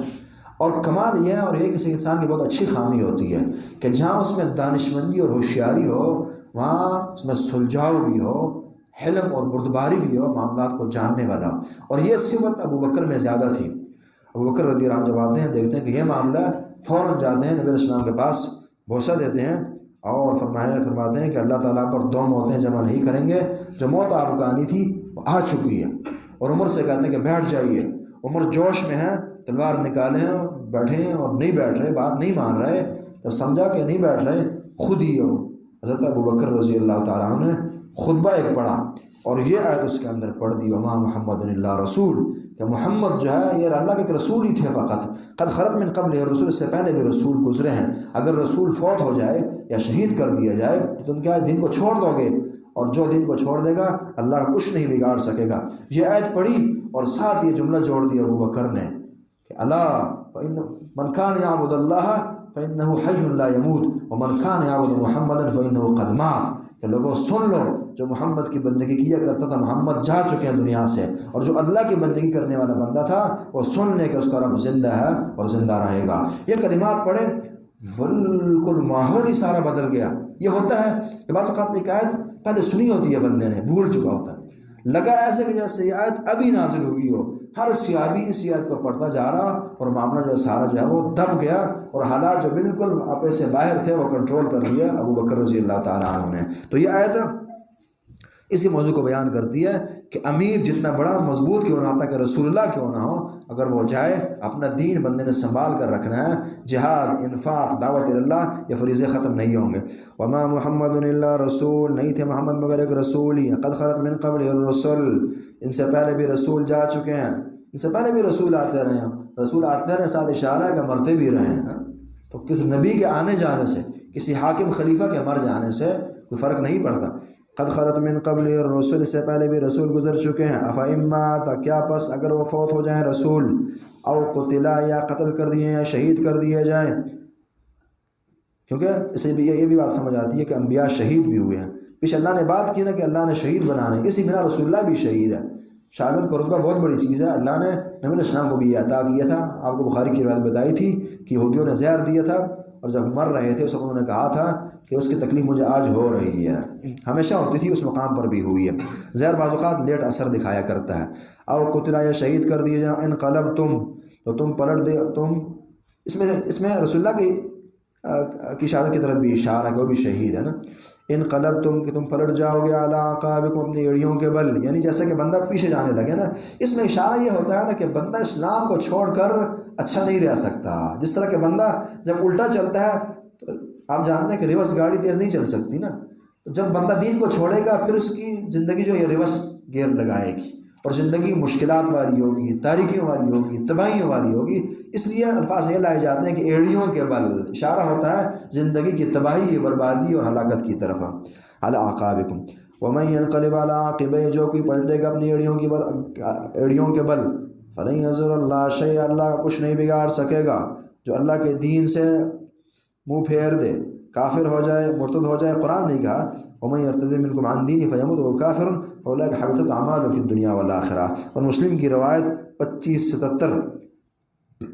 اور کمال یہ ہے، اور یہ کسی انسان کی بہت اچھی خامی ہوتی ہے کہ جہاں اس میں دانشمندی اور ہوشیاری ہو وہاں اس میں سلجھاؤ بھی ہو، حلم اور بردباری بھی ہو، معاملات کو جاننے والا. اور یہ صفت ابوبکر میں زیادہ تھی. ابوبکر رضی اللہ عنہ جب آتے ہیں دیکھتے ہیں کہ یہ معاملہ، فوراً جاتے ہیں نبی علیہ السلام کے پاس، بوسہ دیتے ہیں اور فرماتے ہیں کہ اللہ تعالیٰ پر 2 موتیں جمع نہیں کریں گے. جو موت آپ کو آنی تھی وہ آ چکی ہے. اور عمر سے کہتے ہیں کہ بیٹھ جائیے. عمر جوش میں ہیں، تلوار نکالے ہیں، بیٹھے ہیں اور نہیں بیٹھ رہے، بات نہیں مان رہے. جب سمجھا کہ نہیں بیٹھ رہے، خود ہی حضرت ابوبکر رضی اللہ تعالیٰ عنہ نے خطبہ ایک پڑھا اور یہ آیت اس کے اندر پڑھ دی، وما محمد الا رسول، کہ محمد جو ہے یہ اللہ کے ایک رسول ہی تھے فقط. قد خلت من قبل الرسول، اس سے پہلے بھی رسول گزرے ہیں. اگر رسول فوت ہو جائے یا شہید کر دیا جائے تو تم کیا دین کو چھوڑ دو گے؟ اور جو دین کو چھوڑ دے گا اللہ کچھ نہیں بگاڑ سکے گا. یہ آیت پڑھی اور ساتھ یہ جملہ جوڑ دیا ابوبکر نے کہ اللہ من کان یعبد اللہ فإنه حی لا يموت ومن کان یعبد محمدا فإنه قد مات. کہ لوگوں سن لو، جو محمد کی بندگی کیا کرتا تھا محمد جا چکے ہیں دنیا سے، اور جو اللہ کی بندگی کرنے والا بندہ تھا وہ سن لے کہ اس کا رب زندہ ہے اور زندہ رہے گا. یہ کلمات پڑھے بالکل ماحول ہی سارا بدل گیا. یہ ہوتا ہے کہ بعض اوقات ایک آیت پہلے سنی ہوتی ہے بندے نے، بھول چکا ہوتا ہے، لگا ایسے کہ جیسے یہ آیت ابھی نازل ہوئی ہو، ہر صحابی اس آیت کو پڑھتا جا رہا اور معاملہ جو سارا جو ہے وہ دب گیا، اور حالات جو بالکل اپنے سے باہر تھے وہ کنٹرول کر لیا ابو بکر رضی اللہ تعالیٰ عنہ نے۔ تو یہ آیت اسی موضوع کو بیان کرتی ہے کہ امیر جتنا بڑا مضبوط کیوں نہ ہوتا کہ رسول اللہ کیوں نہ ہو، اگر وہ جائے اپنا دین بندے نے سنبھال کر رکھنا ہے، جہاد، انفاق، دعوت اللہ، یہ فریضے ختم نہیں ہوں گے۔ وما محمد الا رسول، نہیں تھے محمد مگر ایک رسول ہی، قد خلت من قبل الرسل، ان سے پہلے بھی رسول جا چکے ہیں، ان سے پہلے بھی رسول آتے رہے ہیں، رسول آتے رہے، ساتھ اشارہ ہے کہ مرتے بھی رہے ہیں۔ تو کس نبی کے آنے جانے سے، کسی حاکم خلیفہ کے مر جانے سے کوئی فرق نہیں پڑتا۔ قد خلت من قبل الرسل، سے پہلے بھی رسول گزر چکے ہیں، افئن مات، کیا پس اگر وہ فوت ہو جائیں رسول، او قتلا، یا قتل کر دیے یا شہید کر دیے جائیں، کیونکہ اسے بھی یہ بھی بات سمجھ آتی ہے کہ انبیاء شہید بھی ہوئے ہیں۔ پیچھے اللہ نے بات کی نا کہ اللہ نے شہید بنانا ہے، اسی بنا رسول اللہ بھی شہید ہے۔ شہادت کا رتبہ بہت بڑی چیز ہے، اللہ نے نبی علیہ السلام کو بھی یہ عطا کیا تھا۔ آپ کو بخاری کی روایت بتائی تھی کہ یہودیوں نے زہر دیا تھا، اور جب مر رہے تھے اس وقت انہوں نے کہا تھا کہ اس کی تکلیف مجھے آج ہو رہی ہے، ہمیشہ ہوتی تھی، اس مقام پر بھی ہوئی ہے۔ زہر بعض اوقات لیٹ اثر دکھایا کرتا ہے۔ او قتلا، یا شہید کر دیے جائیں، انقلبتم، تو تم پلٹ دے، تم اس میں رسول اللہ کی شہادت کی طرف بھی اشارہ ہے کہ وہ بھی شہید ہے نا۔ انقلبتم، کہ تم پلٹ جاؤ گے، علی اعقابکم، اپنی ایڑیوں کے بل، یعنی جیسے کہ بندہ پیچھے جانے لگے نا۔ اس میں اشارہ یہ ہوتا ہے نا کہ بندہ اسلام کو چھوڑ کر اچھا نہیں رہ سکتا۔ جس طرح کہ بندہ جب الٹا چلتا ہے تو آپ جانتے ہیں کہ ریورس گاڑی تیز نہیں چل سکتی نا، تو جب بندہ دین کو چھوڑے گا پھر اس کی زندگی جو یہ ریورس گیئر لگائے گی، اور زندگی مشکلات والی ہوگی، تاریکیوں والی ہوگی، تباہیوں والی ہوگی۔ اس لیے الفاظ یہ لائے جاتے ہیں کہ ایڑیوں کے بل، اشارہ ہوتا ہے زندگی کی تباہی، بربادی اور ہلاکت کی طرف۔ علی اعقابکم ومن ينقلب على عقبیہ، جو کوئی پلٹے گا اپنی ایڑیوں کے بل، فلن یضر اللہ شیئا، اللہ کا کچھ نہیں بگاڑ سکے گا۔ جو اللہ کے دین سے منہ پھیر دے، کافر ہو جائے، مرتد ہو جائے، قرآن نہیں کہا ومن یرتد منکم عن دینہ فیمت وہو کافر فاولئک حبطت اعمالهم فی الدنیا والآخرہ۔ اور مسلم کی روایت 2577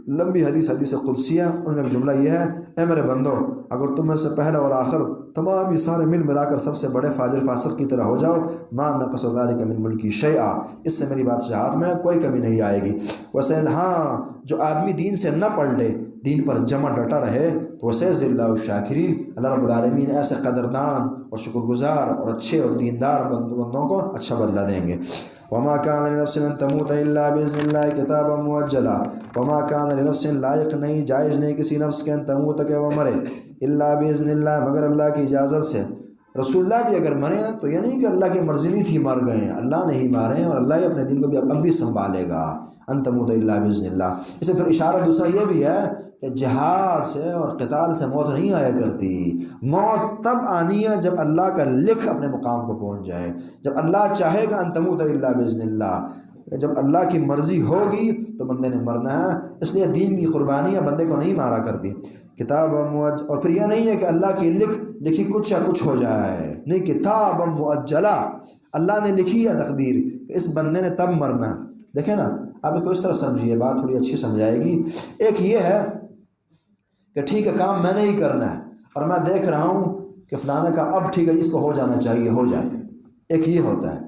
لمبی حدیث قدسیہ، ان میں ایک جملہ یہ ہے، اے میرے بندو، اگر تم میں سے پہلا اور آخر تمام یہ سارے ملا کر سب سے بڑے فاجر فاسق کی طرح ہو جاؤ، ما نقص ذلک من ملکی شیئا، اس سے میری بادشاہت میں کوئی کمی نہیں آئے گی۔ ویسے ہاں، جو آدمی دین سے نہ پلٹے، دین پر جمع ڈٹا رہے، تو وسيجزي اللہ الشاکرین، اللہ رب العالمین ایسے قدردان اور شکر گزار اور اچھے اور دیندار بندوں کو اچھا بدلہ دیں گے۔ وما كان لنفس ان تموت الا باذن الله كتابا مؤجلا، وما كان لنفس، لائق نہیں، جائز نہیں کسی نفس کے ان تموت کہ وہ مرے، الا باذن اللہ، مگر اللہ کی اجازت سے۔ رسول اللہ بھی اگر مرے تو یہ نہیں کہ اللہ کی مرضی نہیں تھی مر گئے ہیں، اللہ نے ہی مارے ہیں، اور اللہ ہی اپنے دین کو بھی اب بھی سنبھالے گا۔ ان تموت الا باذن اللہ، اس سے پھر اشارہ دوسرا یہ بھی ہے کہ جہاد سے اور قتال سے موت نہیں آیا کرتی، موت تب آنی ہے جب اللہ کا لکھ اپنے مقام کو پہنچ جائے، جب اللہ چاہے گا ان تموت الا باذن اللہ، جب اللہ کی مرضی ہوگی تو بندے نے مرنا ہے۔ اس لیے دین کی قربانیاں بندے کو نہیں مارا کرتی۔ کتاب اور پھر یہ نہیں ہے کہ اللہ کی لکھی کچھ یا کچھ ہو جائے، نہیں، کتاب مؤجلہ، اللہ نے لکھی ہے تقدیر کہ اس بندے نے تب مرنا ہے۔ دیکھیں نا، آپ اس کو اس طرح سمجھیے، بات تھوڑی اچھی سمجھائے گی۔ ایک یہ ہے کہ ٹھیک ہے کام میں نے ہی کرنا ہے، اور میں دیکھ رہا ہوں کہ فلانا کا اب ٹھیک ہے اس کو ہو جانا چاہیے، ہو جائے۔ ایک یہ ہوتا ہے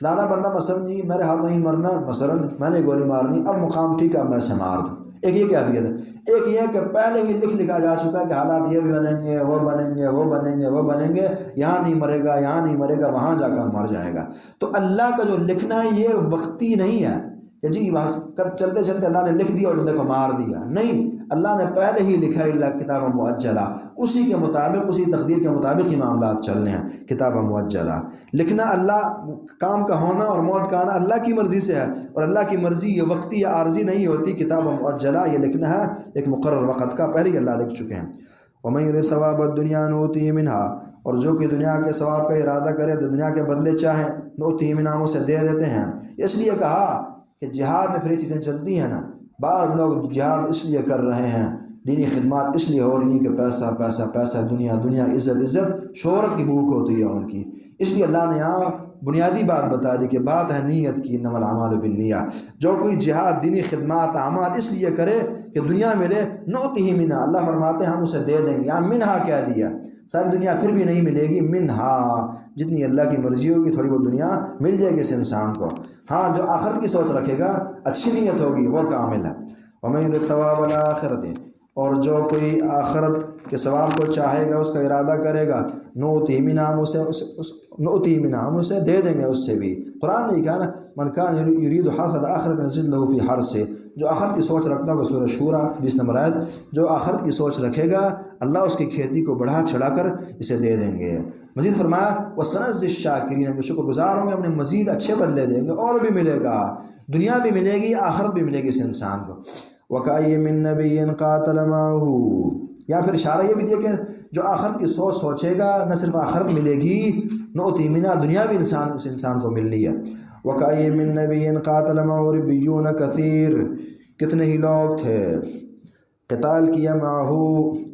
فلانا بندہ مثلا جی میرے ہاتھ نہیں مرنا، مثلا میں نے گولی مارنی، اب مقام ٹھیک ہے میں سے مار دوں، ایک یہ کیفیت ہے۔ ایک یہ کہ پہلے ہی لکھا جا چکا ہے کہ حالات یہ بھی بنیں گے، وہ بنیں گے، وہ بنیں گے، وہ بنیں گے، یہاں نہیں مرے گا، یہاں نہیں مرے گا، وہاں جا کر مر جائے گا۔ تو اللہ کا جو لکھنا ہے یہ وقتی نہیں ہے کہ جی بس چلتے چلتے اللہ نے لکھ دیا اور بندے کو مار دیا، نہیں، اللہ نے پہلے ہی لکھا ہے کتاب مؤجلہ، اسی کے مطابق، اسی تقدیر کے مطابق ہی معاملات چلنے ہیں۔ کتاب مؤجلہ لکھنا، اللہ کام کا ہونا اور موت کا آنا اللہ کی مرضی سے ہے، اور اللہ کی مرضی یہ وقتی یا عارضی نہیں ہوتی۔ کتاب مؤجلہ یہ لکھنا ہے ایک مقرر وقت کا، پہلے ہی اللہ لکھ چکے ہیں۔ وَمَن يُرِدْ ثَوَابَ الدُّنْيَا نُؤْتِهِ مِنْهَا، اور جو کہ دنیا کے ثواب کا ارادہ کرے تو دنیا کے بدلے چاہیں نؤتیہ منہا، ہم اسے دے دیتے ہیں۔ اس لیے کہا کہ جہاد میں پھر یہ چیزیں چلتی ہیں نا، بعض لوگ جہاد اس لیے کر رہے ہیں، دینی خدمات اس لیے ہو رہی ہیں کہ پیسہ پیسہ پیسہ، دنیا دنیا، عزت عزت، شہرت کی بھوک ہوتی ہے ان کی، اس لیے اللہ نے یہاں بنیادی بات بتا دی کہ بات ہے نیت کی، انما الاعمال بالنیہ. جو کوئی جہاد، دینی خدمات، اعمال اس لیے کرے کہ دنیا ملے، نؤتہ منہا، اللہ فرماتے ہیں ہم اسے دے دیں گے. یہاں منہا کیا دیا؟ ساری دنیا پھر بھی نہیں ملے گی، منہا جتنی اللہ کی مرضی ہوگی تھوڑی بہت دنیا مل جائے گی اس انسان کو. ہاں جو آخرت کی سوچ رکھے گا، اچھی نیت ہوگی، وہ کامل ہے. وَمَن يُرِدْ ثَوَابَ الْآخِرَةِ، اور جو کوئی آخرت کے ثواب کو چاہے گا، اس کا ارادہ کرے گا، نؤتہ منہا، ہم اسے دے دیں گے اس سے بھی. قرآن نے کہا نا، من کان یرید حرث الآخرۃ نزد لہ فی حرثہ، جو آخرت کی سوچ رکھتا ہوگا، سورہ شورى 20 نمبر آیت، جو آخرت کی سوچ رکھے گا اللہ اس کی کھیتی کو بڑھا چڑھا کر اسے دے دیں گے. مزید فرمایا وَسَنَجْزِي الشَّاكِرِينَ، جو شکر گزار ہوں گے ہم نے مزید اچھے بدلے دیں گے، اور بھی ملے گا، دنیا بھی ملے گی، آخرت بھی ملے گی اس انسان کو. وَكَأَيٍّ مِّن نَّبِيٍّ قَاتَلَ مَعَهُ، یا پھر اشارہ یہ بھی دیا کہ جو آخرت کی سوچ سوچے گا نہ صرف آخرت ملے گی، نؤتہ منہا، دنیا بھی اس انسان کو ملنی ہے. وَكَأَيٍّ مِّن نَّبِيٍّ قَاتَلَ مَعَهُ رِبِّيُّونَ كَثِيرٌ، کتنے ہی لوگ تھے قتال کیا معه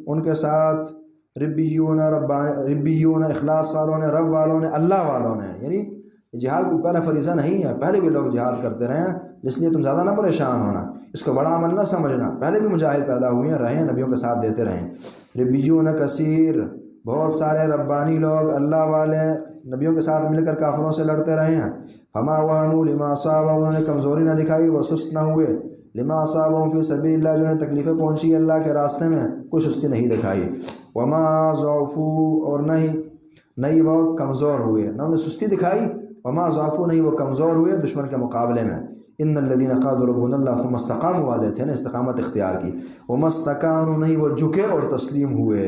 ان کے ساتھ، ربیون اخلاص والوں نے، رب والوں نے، اللہ والوں نے. یعنی جہاد کو پہلا فریضہ نہیں ہے، پہلے بھی لوگ جہاد کرتے رہے ہیں، اس لیے تم زیادہ نہ پریشان ہونا، اس کو بڑا عمل نہ سمجھنا، پہلے بھی مجاہد پیدا ہوئے ہیں، رہے ہیں، نبیوں کا ساتھ دیتے رہے ہیں. ربیون کثیر، بہت سارے ربانی لوگ، اللہ والے، نبیوں کے ساتھ مل کر کافروں سے لڑتے رہے ہیں. فما وهنوا لما اصابهم، انہوں نے کمزوری نہ دکھائی، وہ سست نہ ہوئے، لما اصابهم فی سبیل اللہ، جو انہیں تکلیفیں پہنچی اللہ کے راستے میں، کوئی سستی نہیں دکھائی. وما ضعفوا، اور نہیں وہ کمزور ہوئے، نہ انہیں سستی دکھائی، وما ضعفوا، نہیں وہ کمزور ہوئے دشمن کے مقابلے میں. ان الذين قالوا ربنا الله ثم استقاموا والے تھے نا، استقامت اختیار کی. وما استكانوا، نہیں وہ جھکے اور تسلیم ہوئے.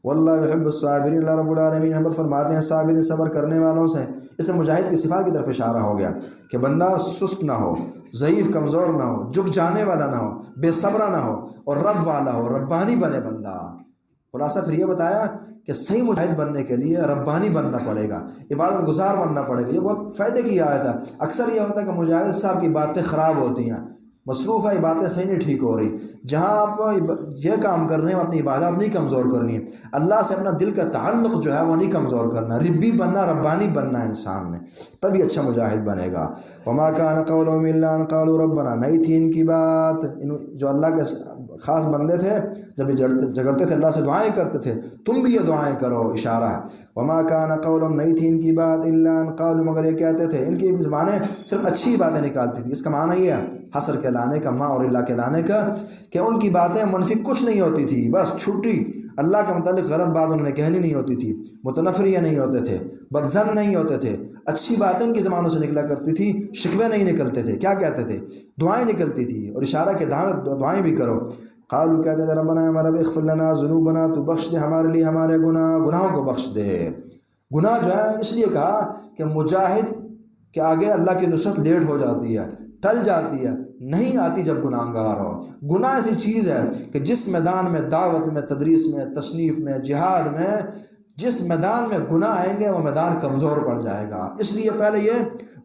واللہ يحب الصابرین، اللہ رب العالمین محبت فرماتے ہیں صابرین، صبر کرنے والوں سے. اس میں مجاہد کی صفات کی طرف اشارہ ہو گیا کہ بندہ سست نہ ہو، ضعیف کمزور نہ ہو، جھک جانے والا نہ ہو، بے صبرہ نہ ہو، اور رب والا ہو، ربانی بنے بندہ. خلاصہ پھر یہ بتایا کہ صحیح مجاہد بننے کے لیے ربانی بننا پڑے گا، عبادت گزار بننا پڑے گا. یہ بہت فائدے کی آیت ہے. اکثر یہ ہوتا ہے کہ مجاہد صاحب کی باتیں خراب ہوتی ہیں، مصروف ہے، باتیں صحیح نہیں ٹھیک ہو رہی. جہاں آپ یہ کام کر رہے ہیں اپنی عبادات نہیں کمزور کرنی ہے، اللہ سے اپنا دل کا تعلق جو ہے وہ نہیں کمزور کرنا، ربی بننا، ربانی بننا انسان نے، تبھی اچھا مجاہد بنے گا. وما كان قولهم الا ان قالوا ربنا، نہیں تھی ان کی بات، جو اللہ کے خاص بندے تھے، جب یہ جگڑتے تھے اللہ سے دعائیں کرتے تھے، تم بھی یہ دعائیں کرو، اشارہ ہے. وما كان قولهم، نہیں تھی ان کی بات، الا ان قالوا، مگر یہ کہتے تھے، ان کی زبانیں صرف اچھی باتیں نکالتی تھی. اس کا معنی یہ ہے حسر کے لانے کا، ماں اور اللہ کے لانے کا، کہ ان کی باتیں منفی کچھ نہیں ہوتی تھی، بس چھٹی اللہ کے متعلق غلط بات انہوں نے کہنی نہیں ہوتی تھی، متنفریہ نہیں ہوتے تھے، بدظن نہیں ہوتے تھے، اچھی باتیں ان کی زبانوں سے نکلا کرتی تھی، شکوے نہیں نکلتے تھے. کیا کہتے تھے؟ دعائیں نکلتی تھی، اور اشارہ کے دعائیں بھی کرو. قالوا، کہتے تھے ربنا، ہمارا اغفر لنا ذنوبنا، تو بخش دے ہمارے لیے ہمارے گناہوں کو بخش دے. گناہ جو ہے اس لیے کہا کہ مجاہد کے آگے اللہ کی نصرت لیٹ ہو جاتی ہے، ٹل جاتی ہے، نہیں آتی جب گناہگار ہو. گناہ ایسی چیز ہے کہ جس میدان میں، دعوت میں، تدریس میں، تصنیف میں، جہاد میں، جس میدان میں گناہ آئیں گے وہ میدان کمزور پڑ جائے گا. اس لیے پہلے یہ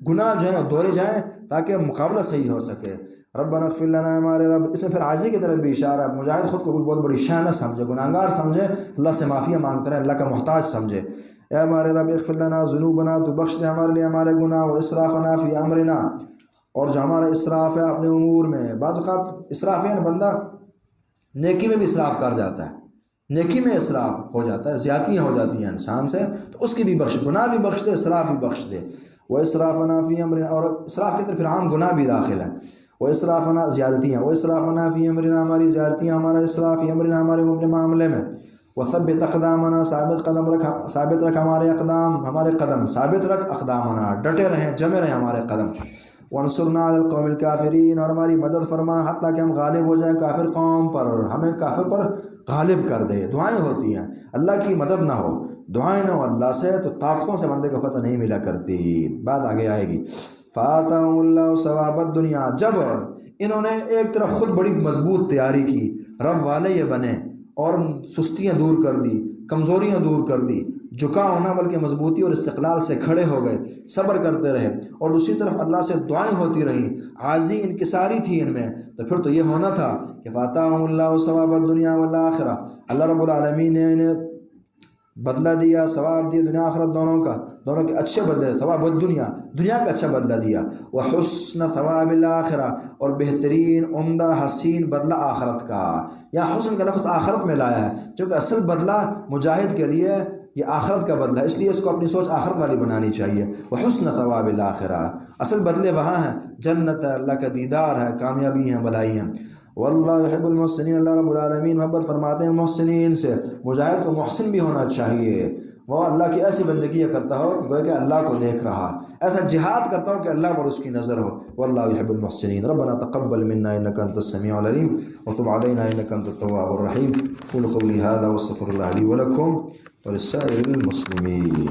گناہ جو ہے دورے جائیں تاکہ مقابلہ صحیح ہو سکے. ربنا اغفر لنا، ہمارے رب، اس میں پھر عاجزی کی طرف بھی اشارہ ہے. مجاہد خود کو کوئی بہت بڑی شان نہ سمجھے، گناہگار سمجھے، اللہ سے معافیہ مانگتا رہے، اللہ کا محتاج سمجھے. اے ہمارے رب اغفر لنا ذنوبنا، تو بخش دے ہمارے لیے ہمارے گناہ، و اسرافنا فی امرنا، اور جو ہمارا اسراف ہے اپنے امور میں. بعض اوقات اسراف ہے بندہ نیکی میں بھی اسراف کر جاتا ہے، نیکی میں اسراف ہو جاتا ہے، زیادتیاں ہو جاتی ہیں انسان سے، تو اس کی بھی بخش، گناہ بھی بخش دے، اسراف بھی بخش دے. وہ اسرافنا فی امرنا، اور اسراف کی طرف پھر عام گناہ بھی داخل ہے. وہ اسرافنا، زیادتیاں، وہ اسرافنا فی امرنا، ہماری زیادتیاں، ہمارا اسراف، فی امرنا، ہمارے معاملے میں. وثبت اقدامنا، ثابت رکھ ہمارے اقدام، ہمارے قدم ثابت رکھ، اقدامنا، ڈٹے رہیں، جمے رہیں ہمارے قدم. وانصرنا علی القوم الکافرین، اور ہماری مدد فرما حتیٰ کہ ہم غالب ہو جائیں کافر قوم پر، ہمیں کافر پر غالب کر دے. دعائیں ہوتی ہیں، اللہ کی مدد نہ ہو، دعائیں نہ ہو اللہ سے، تو طاقتوں سے بندے کو فتح نہیں ملا کرتی. بات آگے آئے گی. فآتاہم اللہ ثواب الدنیا، جب انہوں نے ایک طرف خود بڑی مضبوط تیاری کی، رب والے یہ بنے، اور سستیاں دور کر دی، کمزوریاں دور کر دی، جھکا ہونا بلکہ مضبوطی اور استقلال سے کھڑے ہو گئے، صبر کرتے رہے، اور دوسری طرف اللہ سے دعائیں ہوتی رہیں، عاجزی انکساری تھی ان میں، تو پھر تو یہ ہونا تھا کہ فاتحہم اللہ ثواب الدنیا والآخرہ، اللہ رب العالمین نے انہیں بدلہ دیا، ثواب دیا دنیا آخرت دونوں کا، دونوں کے اچھے بدلے، ثواب و دنیا کا اچھا بدلہ دیا، وحسن ثواب الآخرہ، اور بہترین عمدہ حسین بدلہ آخرت کا۔ یا حسن کا لفظ آخرت میں لایا ہے کیونکہ اصل بدلہ مجاہد کے لیے یہ آخرت کا بدلہ ہے، اس لیے اس کو اپنی سوچ آخرت والی بنانی چاہیے۔ وحسن ثواب الآخرہ، اصل بدلے وہاں ہیں، جنت ہے، اللہ کا دیدار ہے، کامیابی ہیں، بھلائی ہیں۔ واللہ یحب المحسنین، اللہ رب العالمین محبت فرماتے ہیں محسنین سے۔ مجاہد کو محسن بھی ہونا چاہیے، وہ اللہ کی ایسی بندگی کرتا ہو کہ گویا کہ اللہ کو دیکھ رہا، ایسا جہاد کرتا ہو کہ اللہ پر اس کی نظر ہو۔ واللہ یحب المحسنین۔ ربنا تقبل منا انک انت السمیع العلیم وتب علینا انک انت التواب الرحیم۔ قولوا قولی ھذا واستغفر اللہ لی ولکم ولسائر المسلمین۔